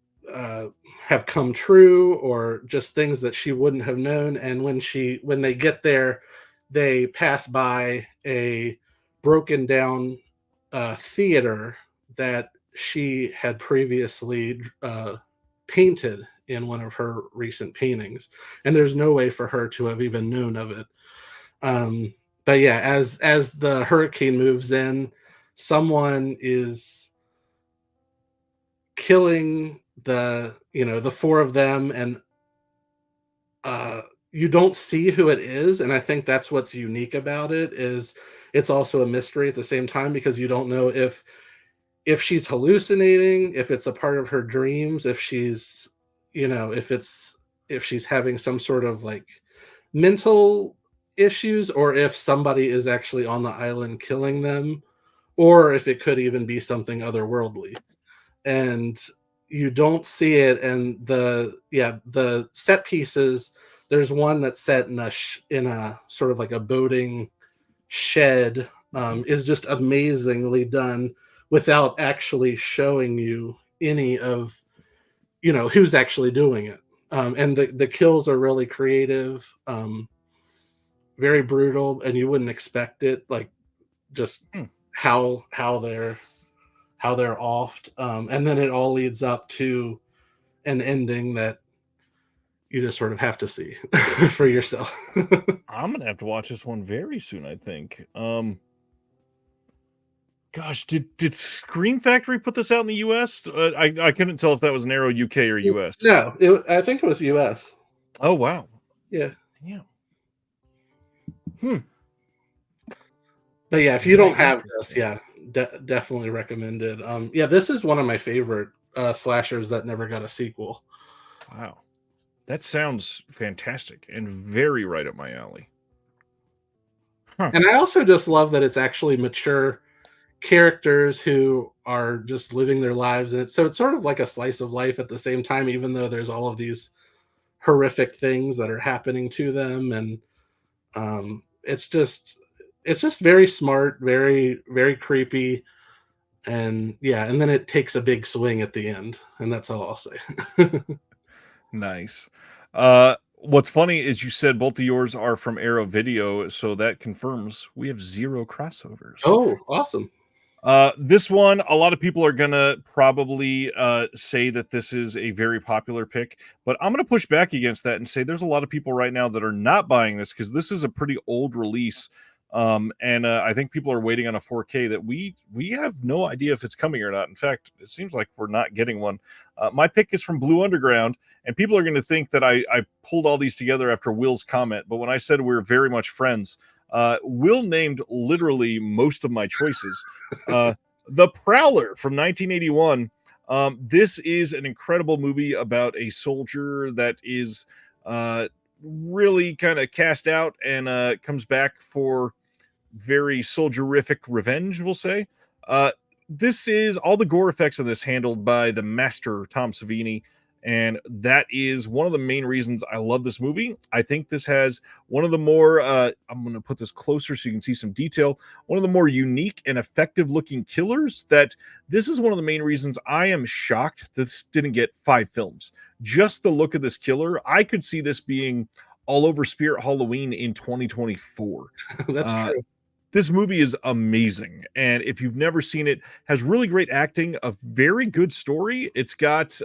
S2: have come true or just things that she wouldn't have known. And when they get there, they pass by a broken down theater that she had previously painted in one of her recent paintings, and there's no way for her to have even known of it. But yeah, as the hurricane moves in, someone is killing the four of them, and you don't see who it is. And I think that's what's unique about it, is it's also a mystery at the same time, because you don't know if she's hallucinating, if it's a part of her dreams, if she's if she's having some sort of like mental issues, or if somebody is actually on the island killing them, or if it could even be something otherworldly. And you don't see it. And the set pieces, there's one that's set in a sort of like a boating shed, is just amazingly done without actually showing you any of who's actually doing it. And the kills are really creative, very brutal, and you wouldn't expect it, like just how they're offed. And then it all leads up to an ending that you just sort of have to see for yourself.
S1: I'm gonna have to watch this one very soon, I think. Gosh, did Screen Factory put this out in the US? I couldn't tell if that was an Arrow UK or US.
S2: No, I think it was US.
S1: Oh wow.
S2: Yeah.
S1: Hmm.
S2: But yeah, if you don't have this, yeah, definitely recommended. Yeah, this is one of my favorite slashers that never got a sequel.
S1: Wow. That sounds fantastic and very right up my alley. Huh.
S2: And I also just love that it's actually mature characters who are just living their lives, and it's sort of like a slice of life at the same time, even though there's all of these horrific things that are happening to them. And it's just very smart, very, very creepy. And yeah, and then it takes a big swing at the end, and that's all I'll say.
S1: Nice. What's funny is you said both of yours are from Arrow Video, so that confirms we have 0 crossovers.
S2: Oh, awesome.
S1: This one, a lot of people are gonna probably say that this is a very popular pick, but I'm gonna push back against that and say there's a lot of people right now that are not buying this because this is a pretty old release. And I think people are waiting on a 4K that we have no idea if it's coming or not. In fact, it seems like we're not getting one. My pick is from Blue Underground, and people are going to think that I pulled all these together after Will's comment. But when I said we're very much friends, Will named literally most of my choices. The Prowler from 1981. This is an incredible movie about a soldier that is really kind of cast out and comes back for very soldierific revenge, we'll say. This is all the gore effects of this handled by the master Tom Savini, and that is one of the main reasons I love this movie. I think this has one of the more I'm going to put this closer so you can see some detail, one of the more unique and effective looking killers. That this is one of the main reasons I am shocked this didn't get 5 films. Just the look of this killer, I could see this being all over Spirit Halloween in 2024.
S2: That's true.
S1: This movie is amazing, and if you've never seen it, has really great acting, a very good story. It's got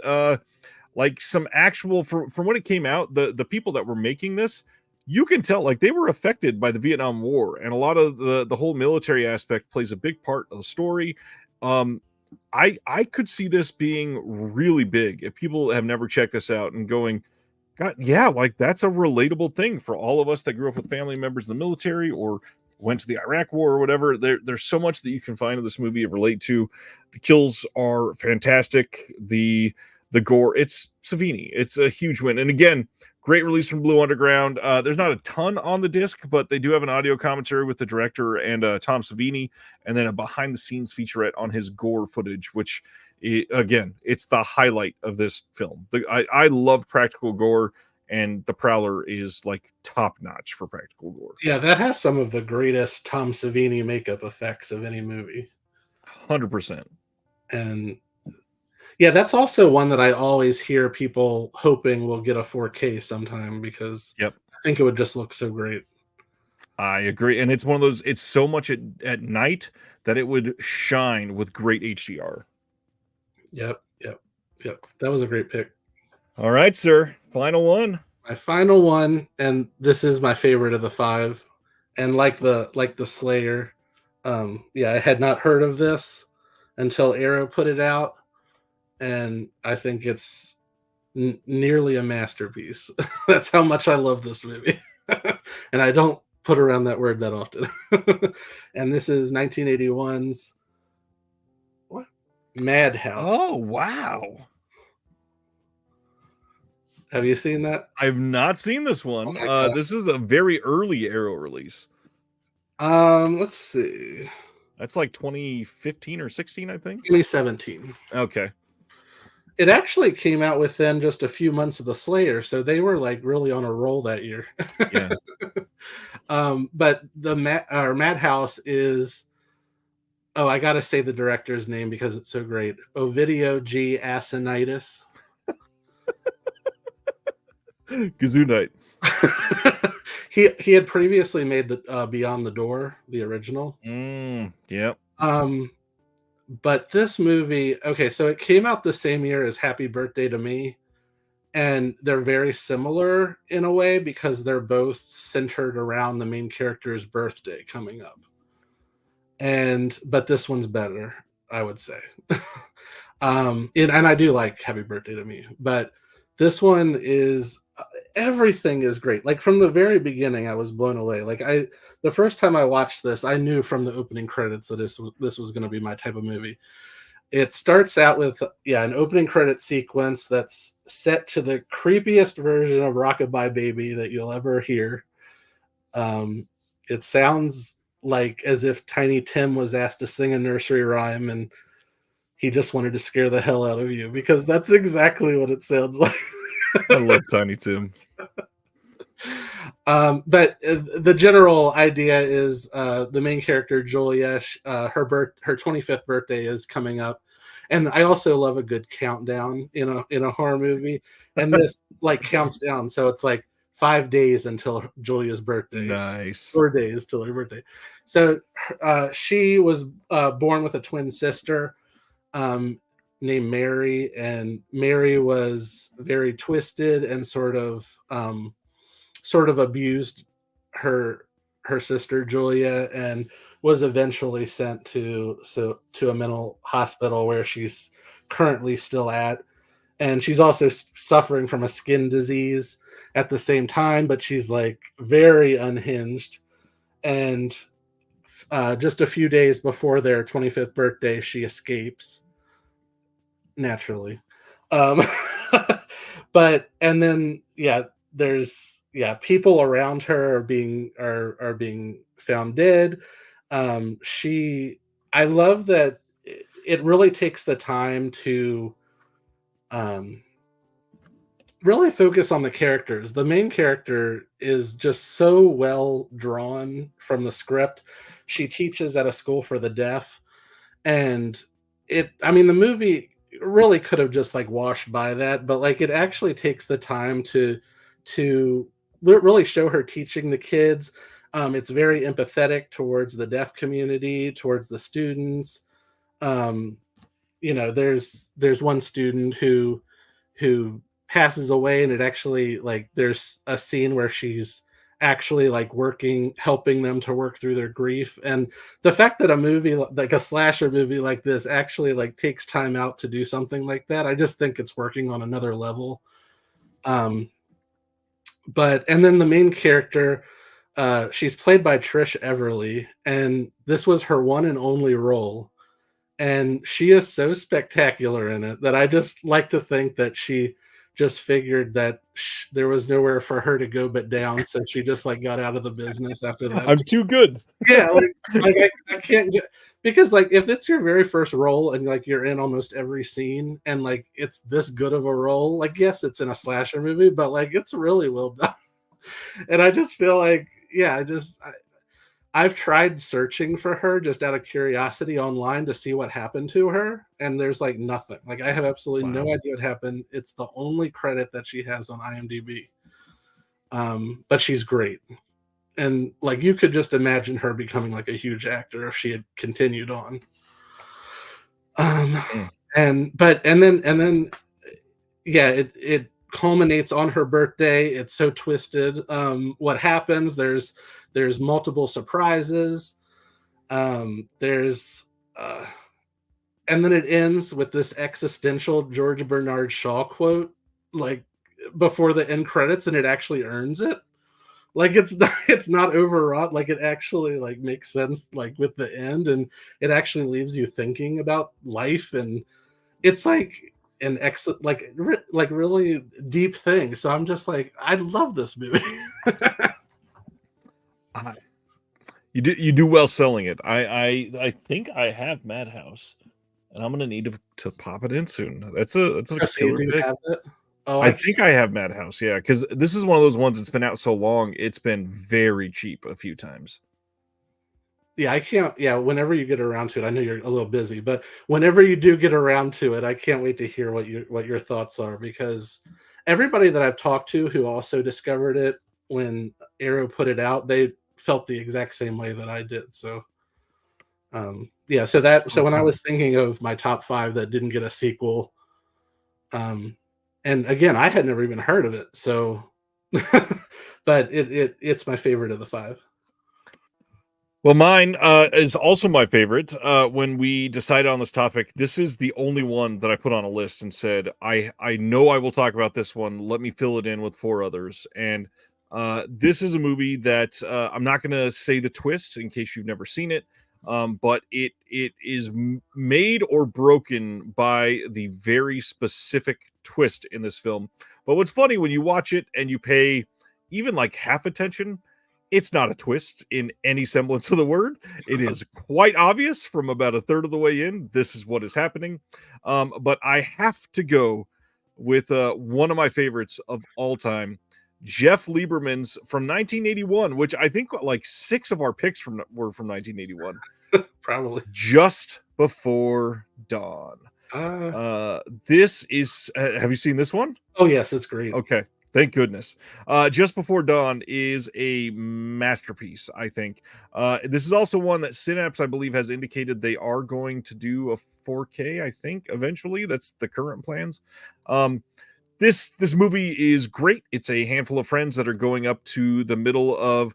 S1: like some actual from when it came out, the people that were making this, you can tell like they were affected by the Vietnam War, and a lot of the whole military aspect plays a big part of the story. I could see this being really big if people have never checked this out and going, God, yeah, like that's a relatable thing for all of us that grew up with family members in the military or went to the Iraq War or whatever. There's so much that you can find in this movie and relate to. The kills are fantastic. The gore, it's Savini. It's a huge win. And again, great release from Blue Underground. There's not a ton on the disc, but they do have an audio commentary with the director and Tom Savini, and then a behind-the-scenes featurette on his gore footage, which again, it's the highlight of this film. I love practical gore, and The Prowler is like top notch for practical gore.
S2: Yeah, that has some of the greatest Tom Savini makeup effects of any movie.
S1: 100%.
S2: And yeah, that's also one that I always hear people hoping will get a 4K sometime, because
S1: Yep.
S2: I think it would just look so great.
S1: I agree. And it's one of those, it's so much at night that it would shine with great HDR.
S2: Yep. That was a great pick.
S1: All right, sir. Final one.
S2: My final one, and this is my favorite of the 5. And like the Slayer, I had not heard of this until Arrow put it out, and I think it's nearly a masterpiece. That's how much I love this movie. And I don't put around that word that often. And this is 1981's what? Madhouse.
S1: Oh, wow.
S2: Have you seen that?
S1: I've not seen this one. This is a very early Arrow release.
S2: Let's see.
S1: That's like 2015 or 16, I think.
S2: 2017.
S1: Okay.
S2: It actually came out within just a few months of the Slayer, so they were like really on a roll that year.
S1: Yeah.
S2: But the Madhouse is, I gotta say the director's name because it's so great. Ovidio G. Asinitis.
S1: Gesundheit.
S2: He had previously made the Beyond the Door, the original.
S1: Yep.
S2: But this movie, so it came out the same year as Happy Birthday to Me, and they're very similar in a way because they're both centered around the main character's birthday coming up. But this one's better, I would say. And I do like Happy Birthday to Me, but this one is, everything is great. Like from the very beginning, I was blown away. Like the first time I watched this, I knew from the opening credits that this was going to be my type of movie. It starts out with an opening credit sequence that's set to the creepiest version of Rockabye Baby that you'll ever hear. It sounds like as if Tiny Tim was asked to sing a nursery rhyme and he just wanted to scare the hell out of you, because that's exactly what it sounds like.
S1: I love Tiny Tim.
S2: But the general idea is the main character Julia, her 25th birthday is coming up, and I also love a good countdown in a horror movie, and this like counts down, so it's like 5 days until Julia's birthday.
S1: Nice.
S2: 4 days till her birthday. So she was born with a twin sister named Mary, and Mary was very twisted and sort of abused her sister Julia, and was eventually sent to a mental hospital where she's currently still at. And she's also suffering from a skin disease at the same time, but she's like very unhinged. And just a few days before their 25th birthday, she escapes, naturally. But and then there's people around her are being found dead. I love that it really takes the time to really focus on the characters. The main character is just so well drawn from the script. She teaches at a school for the deaf, and the movie really could have just like washed by that, but like it actually takes the time to really show her teaching the kids. It's very empathetic towards the deaf community, towards the students. There's one student who passes away, and it actually, like, there's a scene where she's actually like helping them to work through their grief. And the fact that a movie like a slasher movie like this actually like takes time out to do something like that, I just think it's working on another level. And then the main character, she's played by Trish Everly, and this was her one and only role. And she is so spectacular in it that I just like to think that she just figured that there was nowhere for her to go but down, so she just like got out of the business after that.
S1: I'm too good.
S2: Yeah, I can't get, because like if it's your very first role and like you're in almost every scene and like it's this good of a role, like yes, it's in a slasher movie, but like it's really well done. And I just feel like, yeah, I've tried searching for her just out of curiosity online to see what happened to her, and there's like nothing. Like I have absolutely no idea what happened. It's the only credit that she has on IMDb. But she's great. And like you could just imagine her becoming like a huge actor if she had continued on. And then yeah, it culminates on her birthday. It's so twisted. What happens? There's multiple surprises. There's and then it ends with this existential George Bernard Shaw quote, like before the end credits, and it actually earns it. Like it's not overwrought. Like it actually like makes sense, like with the end, and it actually leaves you thinking about life, and it's like an excellent, like really deep thing. So I'm just like, I love this movie.
S1: You do well selling it. I think I have Madhouse, and I'm gonna need to pop it in soon. That's a killer pick.
S2: Oh,
S1: I think I have Madhouse, yeah, because this is one of those ones that's been out so long, it's been very cheap a few times.
S2: Yeah, I can't. Yeah, whenever you get around to it, I know you're a little busy, but whenever you do get around to it, I can't wait to hear what your thoughts are, because everybody that I've talked to who also discovered it when Arrow put it out, they felt the exact same way that I did. So, yeah. So when I was thinking of my top 5 that didn't get a sequel, and again, I had never even heard of it. So, but it's my favorite of the 5.
S1: Well, mine is also my favorite. When we decided on this topic, this is the only one that I put on a list and said, I know I will talk about this one. Let me fill it in with 4 others. And this is a movie that I'm not going to say the twist in case you've never seen it, but it is made or broken by the very specific twist in this film. But what's funny, when you watch it and you pay even like half attention, it's not a twist in any semblance of the word. It is quite obvious from about a third of the way in. This is what is happening. But I have to go with one of my favorites of all time, Jeff Lieberman's from 1981, which I think like 6 of our picks were from 1981.
S2: Probably.
S1: Just Before Dawn. This is, have you seen this one?
S2: Oh yes, it's great.
S1: Okay. Thank goodness. Just Before Dawn is a masterpiece, I think. This is also one that Synapse, I believe, has indicated they are going to do a 4K, I think, eventually. That's the current plans. This movie is great. It's a handful of friends that are going up to the middle of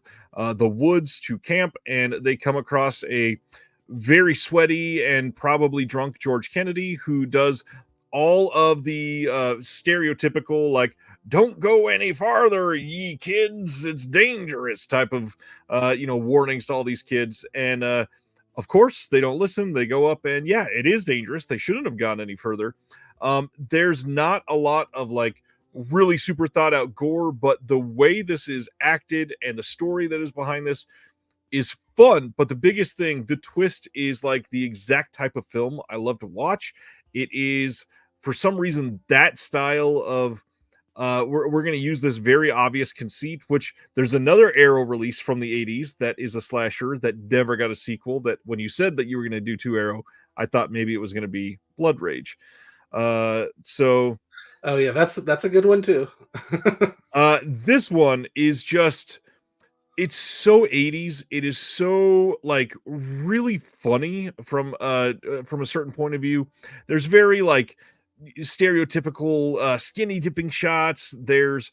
S1: the woods to camp, and they come across a very sweaty and probably drunk George Kennedy, who does all of the stereotypical, like, don't go any farther, ye kids, it's dangerous type of warnings to all these kids. And of course they don't listen. They go up, and yeah, it is dangerous. They shouldn't have gone any further. There's not a lot of like really super thought out gore, but the way this is acted and the story that is behind this is fun. But the biggest thing, the twist, is like the exact type of film I love to watch. It is, for some reason, that style of we're going to use this very obvious conceit, which there's another Arrow release from the 80s that is a slasher that never got a sequel, that when you said that you were going to do 2 Arrow, I thought maybe it was going to be Blood Rage. So
S2: oh yeah, that's a good one too.
S1: This one is just, it's so 80s. It is so like really funny from a certain point of view. There's very like stereotypical skinny dipping shots. There's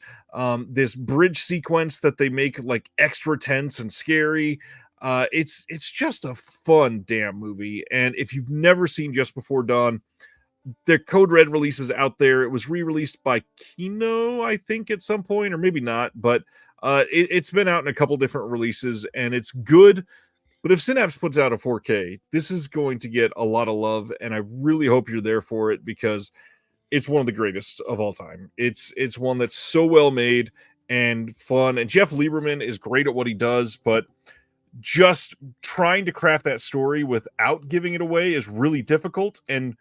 S1: this bridge sequence that they make like extra tense and scary. It's just a fun damn movie. And if you've never seen Just Before Dawn, the Code Red release is out there. It was re-released by Kino, I think, at some point, or maybe not, but it's been out in a couple different releases, and it's good. But if Synapse puts out a 4K, this is going to get a lot of love, and I really hope you're there for it, because it's one of the greatest of all time. It's one that's so well made and fun. And Jeff Lieberman is great at what he does, but just trying to craft that story without giving it away is really difficult. And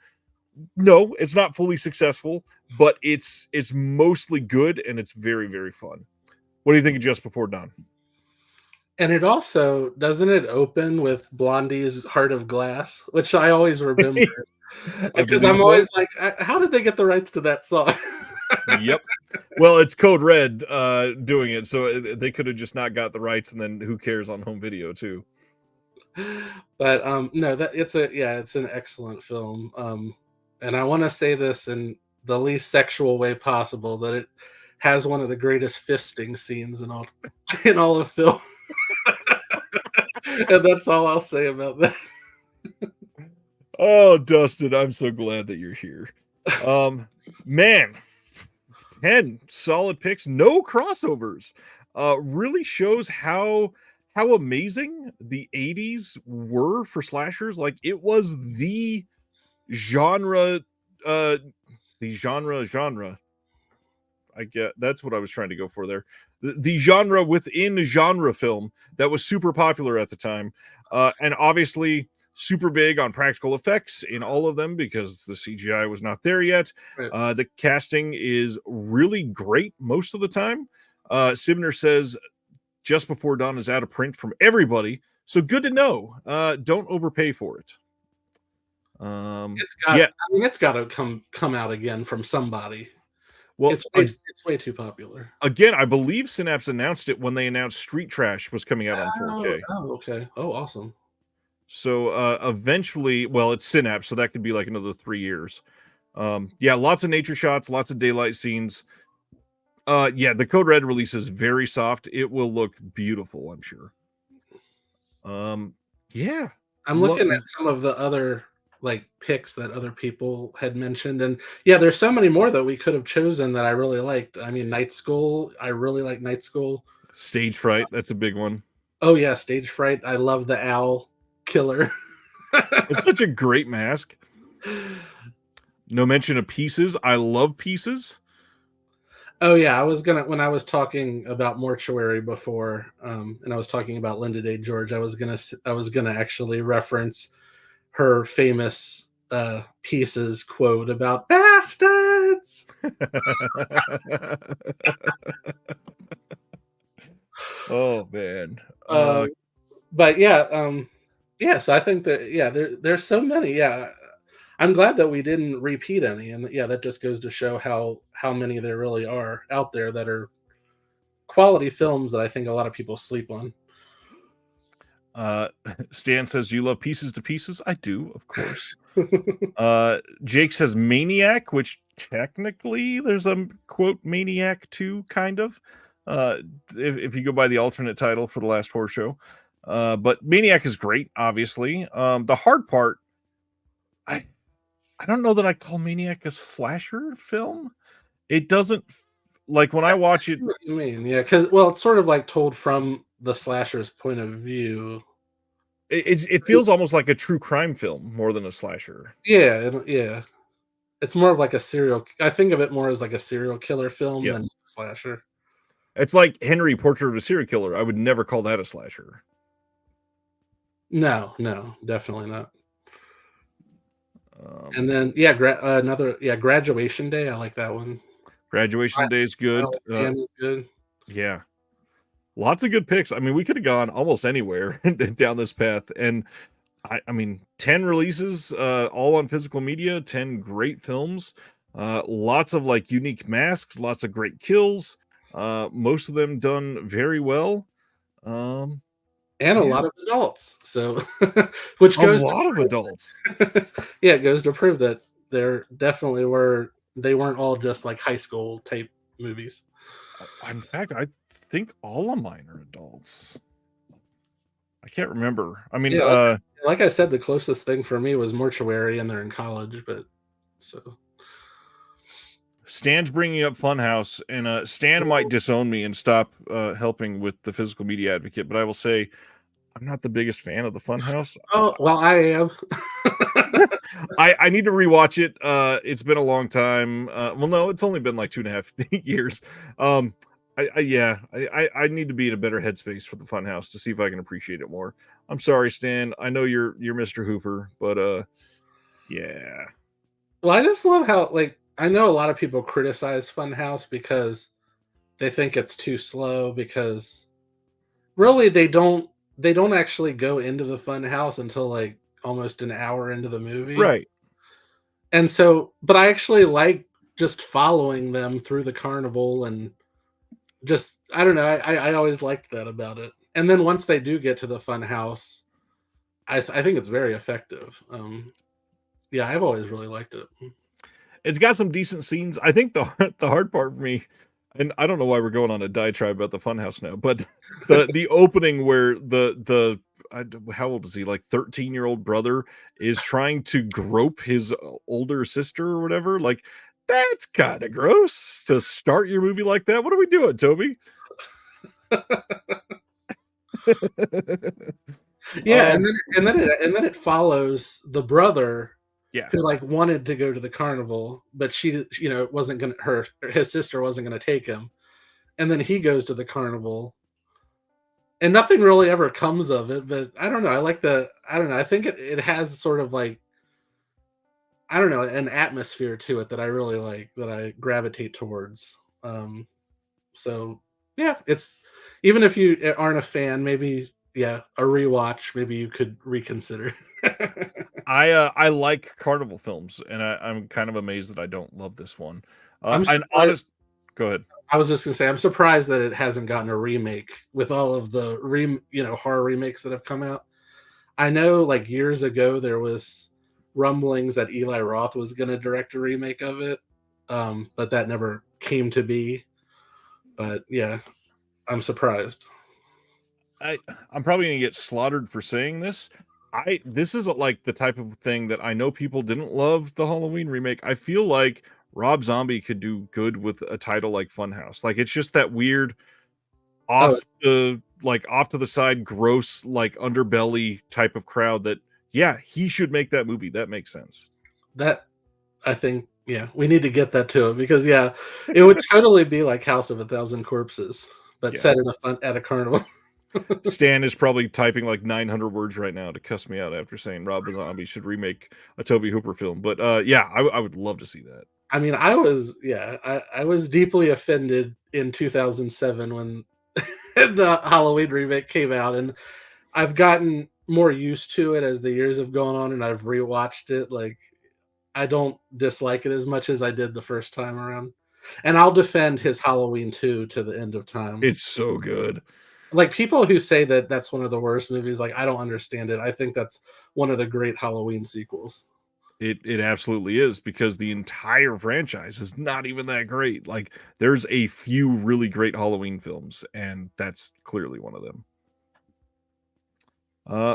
S1: no, it's not fully successful, but it's mostly good and it's very, very fun. What do you think of Just Before Dawn?
S2: And it also, doesn't it open with Blondie's Heart of Glass, which I always remember. Because I'm always like, how did they get the rights to that song?
S1: Yep. Well, it's Code Red doing it, so they could have just not got the rights, and then who cares on home video too.
S2: But no, that it's an excellent film. And I want to say this in the least sexual way possible, that it has one of the greatest fisting scenes in all of film. And that's all I'll say about that.
S1: Oh, Dustin, I'm so glad that you're here. Man, 10 solid picks, no crossovers. Really shows how amazing the 80s were for slashers. Like, it was the genre. I get that's what I was trying to go for there. The genre within genre film that was super popular at the time, and obviously super big on practical effects in all of them because the CGI was not there yet.
S2: Right.
S1: The casting is really great most of the time. Sibner says Just Before Dawn is out of print from everybody, so good to know. Don't overpay for it.
S2: It's got to come out again from somebody.
S1: Well,
S2: it's way too popular.
S1: Again, I believe Synapse announced it when they announced Street Trash was coming out on 4K.
S2: Oh, okay. Oh, awesome.
S1: So eventually, well, it's Synapse, so that could be like another 3 years. Lots of nature shots, lots of daylight scenes. The Code Red release is very soft. It will look beautiful, I'm sure.
S2: I'm looking at some of the other picks that other people had mentioned, and there's so many more that we could have chosen that I really liked. I mean, Night School, I really like Night School.
S1: Stage Fright, that's a big one.
S2: Oh yeah, Stage Fright. I love the owl killer.
S1: It's such a great mask. No mention of Pieces. I love Pieces.
S2: Oh yeah, when I was talking about Mortuary before, and I was talking about Linda Day George, I was gonna actually reference her famous Pieces quote about bastards.
S1: Oh man.
S2: So I think that there's so many. I'm glad that we didn't repeat any, and that just goes to show how many there really are out there that are quality films that I think a lot of people sleep on.
S1: Stan says, "Do you love Pieces to Pieces?" I do, of course. Jake says Maniac, which technically there's a quote Maniac 2 kind of. If you go by the alternate title for The Last Horror Show. But Maniac is great, obviously. The hard part, I don't know that I call Maniac a slasher film. It doesn't, like, when I watch it.
S2: What you mean? Yeah, because it's sort of like told from the slasher's point of view.
S1: It feels almost like a true crime film more than a slasher.
S2: Yeah. It's more of like I think of it more as like a serial killer film than a slasher.
S1: It's like Henry, Portrait of a Serial Killer. I would never call that a slasher.
S2: No, definitely not. And then Graduation Day. I like that one.
S1: Graduation Day is good.
S2: Is good.
S1: Yeah, lots of good picks. I mean, we could have gone almost anywhere down this path, and I mean, 10 releases, all on physical media, 10 great films, lots of like unique masks, lots of great kills, most of them done very well.
S2: And a lot of adults. So, which goes
S1: a lot of adults.
S2: It goes to prove that there definitely they weren't all just like high school type movies.
S1: In fact, I think all of mine are adults. I can't remember. I mean,
S2: like I said, the closest thing for me was Mortuary, and they're in college. But so
S1: Stan's bringing up Funhouse, and Stan might disown me and stop helping with the physical media advocate. But I will say, I'm not the biggest fan of the Funhouse.
S2: Oh well, I am.
S1: I need to rewatch it. It's been a long time. Well, no, it's only been like 2.5 years. I need to be in a better headspace for the Funhouse to see if I can appreciate it more. I'm sorry, Stan. I know you're Mr. Hooper, but yeah.
S2: Well, I just love how like I know a lot of people criticize Funhouse because they think it's too slow because really they don't actually go into the Funhouse until like almost an hour into the movie.
S1: Right.
S2: And so, but I actually like just following them through the carnival and just I don't know. I always liked that about it. And then once they do get to the fun house, I think it's very effective. Yeah, I've always really liked it.
S1: It's got some decent scenes. I think the hard part for me, and I don't know why we're going on a diatribe about the Funhouse now, but the opening where how old is he? Like 13-year-old brother is trying to grope his older sister or whatever. Like that's kind of gross to start your movie like that. What are we doing, Toby?
S2: Yeah, and then it follows the brother
S1: Yeah.
S2: who like wanted to go to the carnival, but she wasn't gonna his sister wasn't gonna take him, and then he goes to the carnival, and nothing really ever comes of it. But I don't know. I don't know. I think it has sort of like I don't know an atmosphere to it that I really like that I gravitate towards. So yeah, it's even if you aren't a fan, maybe a rewatch. Maybe you could reconsider.
S1: I like carnival films, and I'm kind of amazed that I don't love this one.
S2: I'm
S1: And
S2: surprised.
S1: go ahead.
S2: I was just gonna say I'm surprised that it hasn't gotten a remake with all of the horror remakes that have come out. I know like years ago there was rumblings that Eli Roth was gonna direct a remake of it, but that never came to be. But yeah, I'm surprised.
S1: I'm probably gonna get slaughtered for saying this. This is like the type of thing that I know people didn't love the Halloween remake. I feel like Rob Zombie could do good with a title like Funhouse. Like it's just that weird
S2: Oh,
S1: off to the side, gross, like underbelly type of crowd that he should make that movie. That makes sense.
S2: that I think we need to get that to him because it would totally be like House of a Thousand Corpses, but
S1: Yeah.
S2: set at a carnival.
S1: Stan is probably typing like 900 words right now to cuss me out after saying Rob Zombie should remake a Toby Hooper film. But I would love to see that.
S2: I mean, I was deeply offended in 2007 when the Halloween remake came out, and I've gotten more used to it as the years have gone on, and I've rewatched it. Like, I don't dislike it as much as I did the first time around, and I'll defend his Halloween 2 to the end of time.
S1: It's so good.
S2: Like people who say that that's one of the worst movies, like I don't understand it. I think that's one of the great Halloween sequels.
S1: It absolutely is because the entire franchise is not even that great. Like there's a few really great Halloween films, and that's clearly one of them.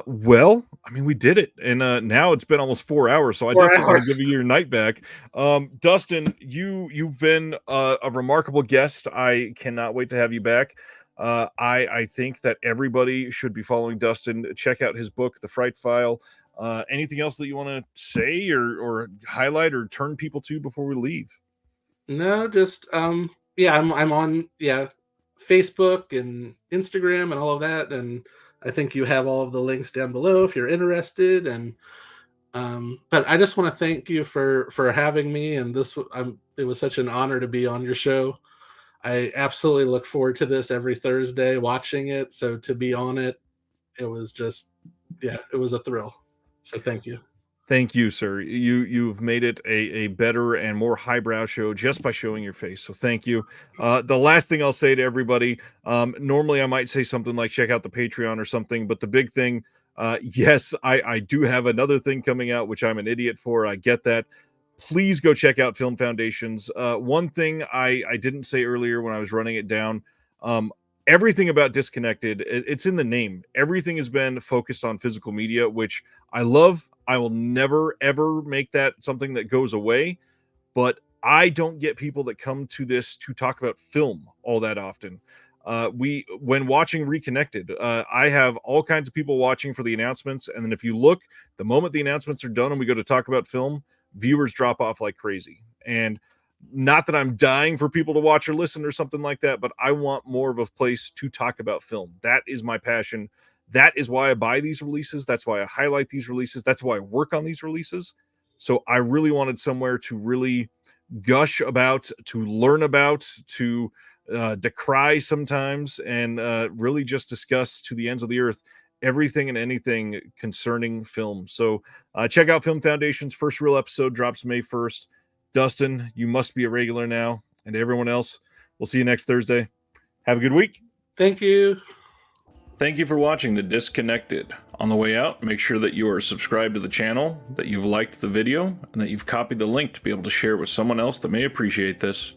S1: Well, I mean, we did it, and now it's been almost 4 hours, so I definitely want to give you your night back. Dustin, you've been a remarkable guest. I cannot wait to have you back. I think that everybody should be following Dustin. Check out his book, The Fright File. Anything else that you want to say or highlight or turn people to before we leave?
S2: No, just I'm on Facebook and Instagram and all of that, and I think you have all of the links down below if you're interested. And but I just want to thank you for having me, and it was such an honor to be on your show. I absolutely look forward to this every Thursday, watching it. So to be on it, it was just it was a thrill. So thank you.
S1: Thank you, sir. You've made it a better and more highbrow show just by showing your face. So thank you. The last thing I'll say to everybody, normally I might say something like check out the Patreon or something, but the big thing, yes, I do have another thing coming out, which I'm an idiot for. I get that. Please go check out Film Foundations. One thing I didn't say earlier when I was running it down, everything about Disconnected, it's in the name. Everything has been focused on physical media, which I love. I will never, ever make that something that goes away. But I don't get people that come to this to talk about film all that often. when watching Reconnected, I have all kinds of people watching for the announcements, and then if you look, the moment the announcements are done and we go to talk about film, viewers drop off like crazy. And not that I'm dying for people to watch or listen or something like that, but I want more of a place to talk about film. That is my passion. That is why I buy these releases. That's why I highlight these releases. That's why I work on these releases. So I really wanted somewhere to really gush about, to learn about, to decry sometimes, and really just discuss to the ends of the earth everything and anything concerning film. So check out Film Foundation's first real episode, drops May 1st. Dustin, you must be a regular now, and everyone else, we'll see you next Thursday. Have a good week.
S2: Thank you.
S1: Thank you for watching The Disconnected. On the way out, make sure that you are subscribed to the channel, that you've liked the video, and that you've copied the link to be able to share with someone else that may appreciate this.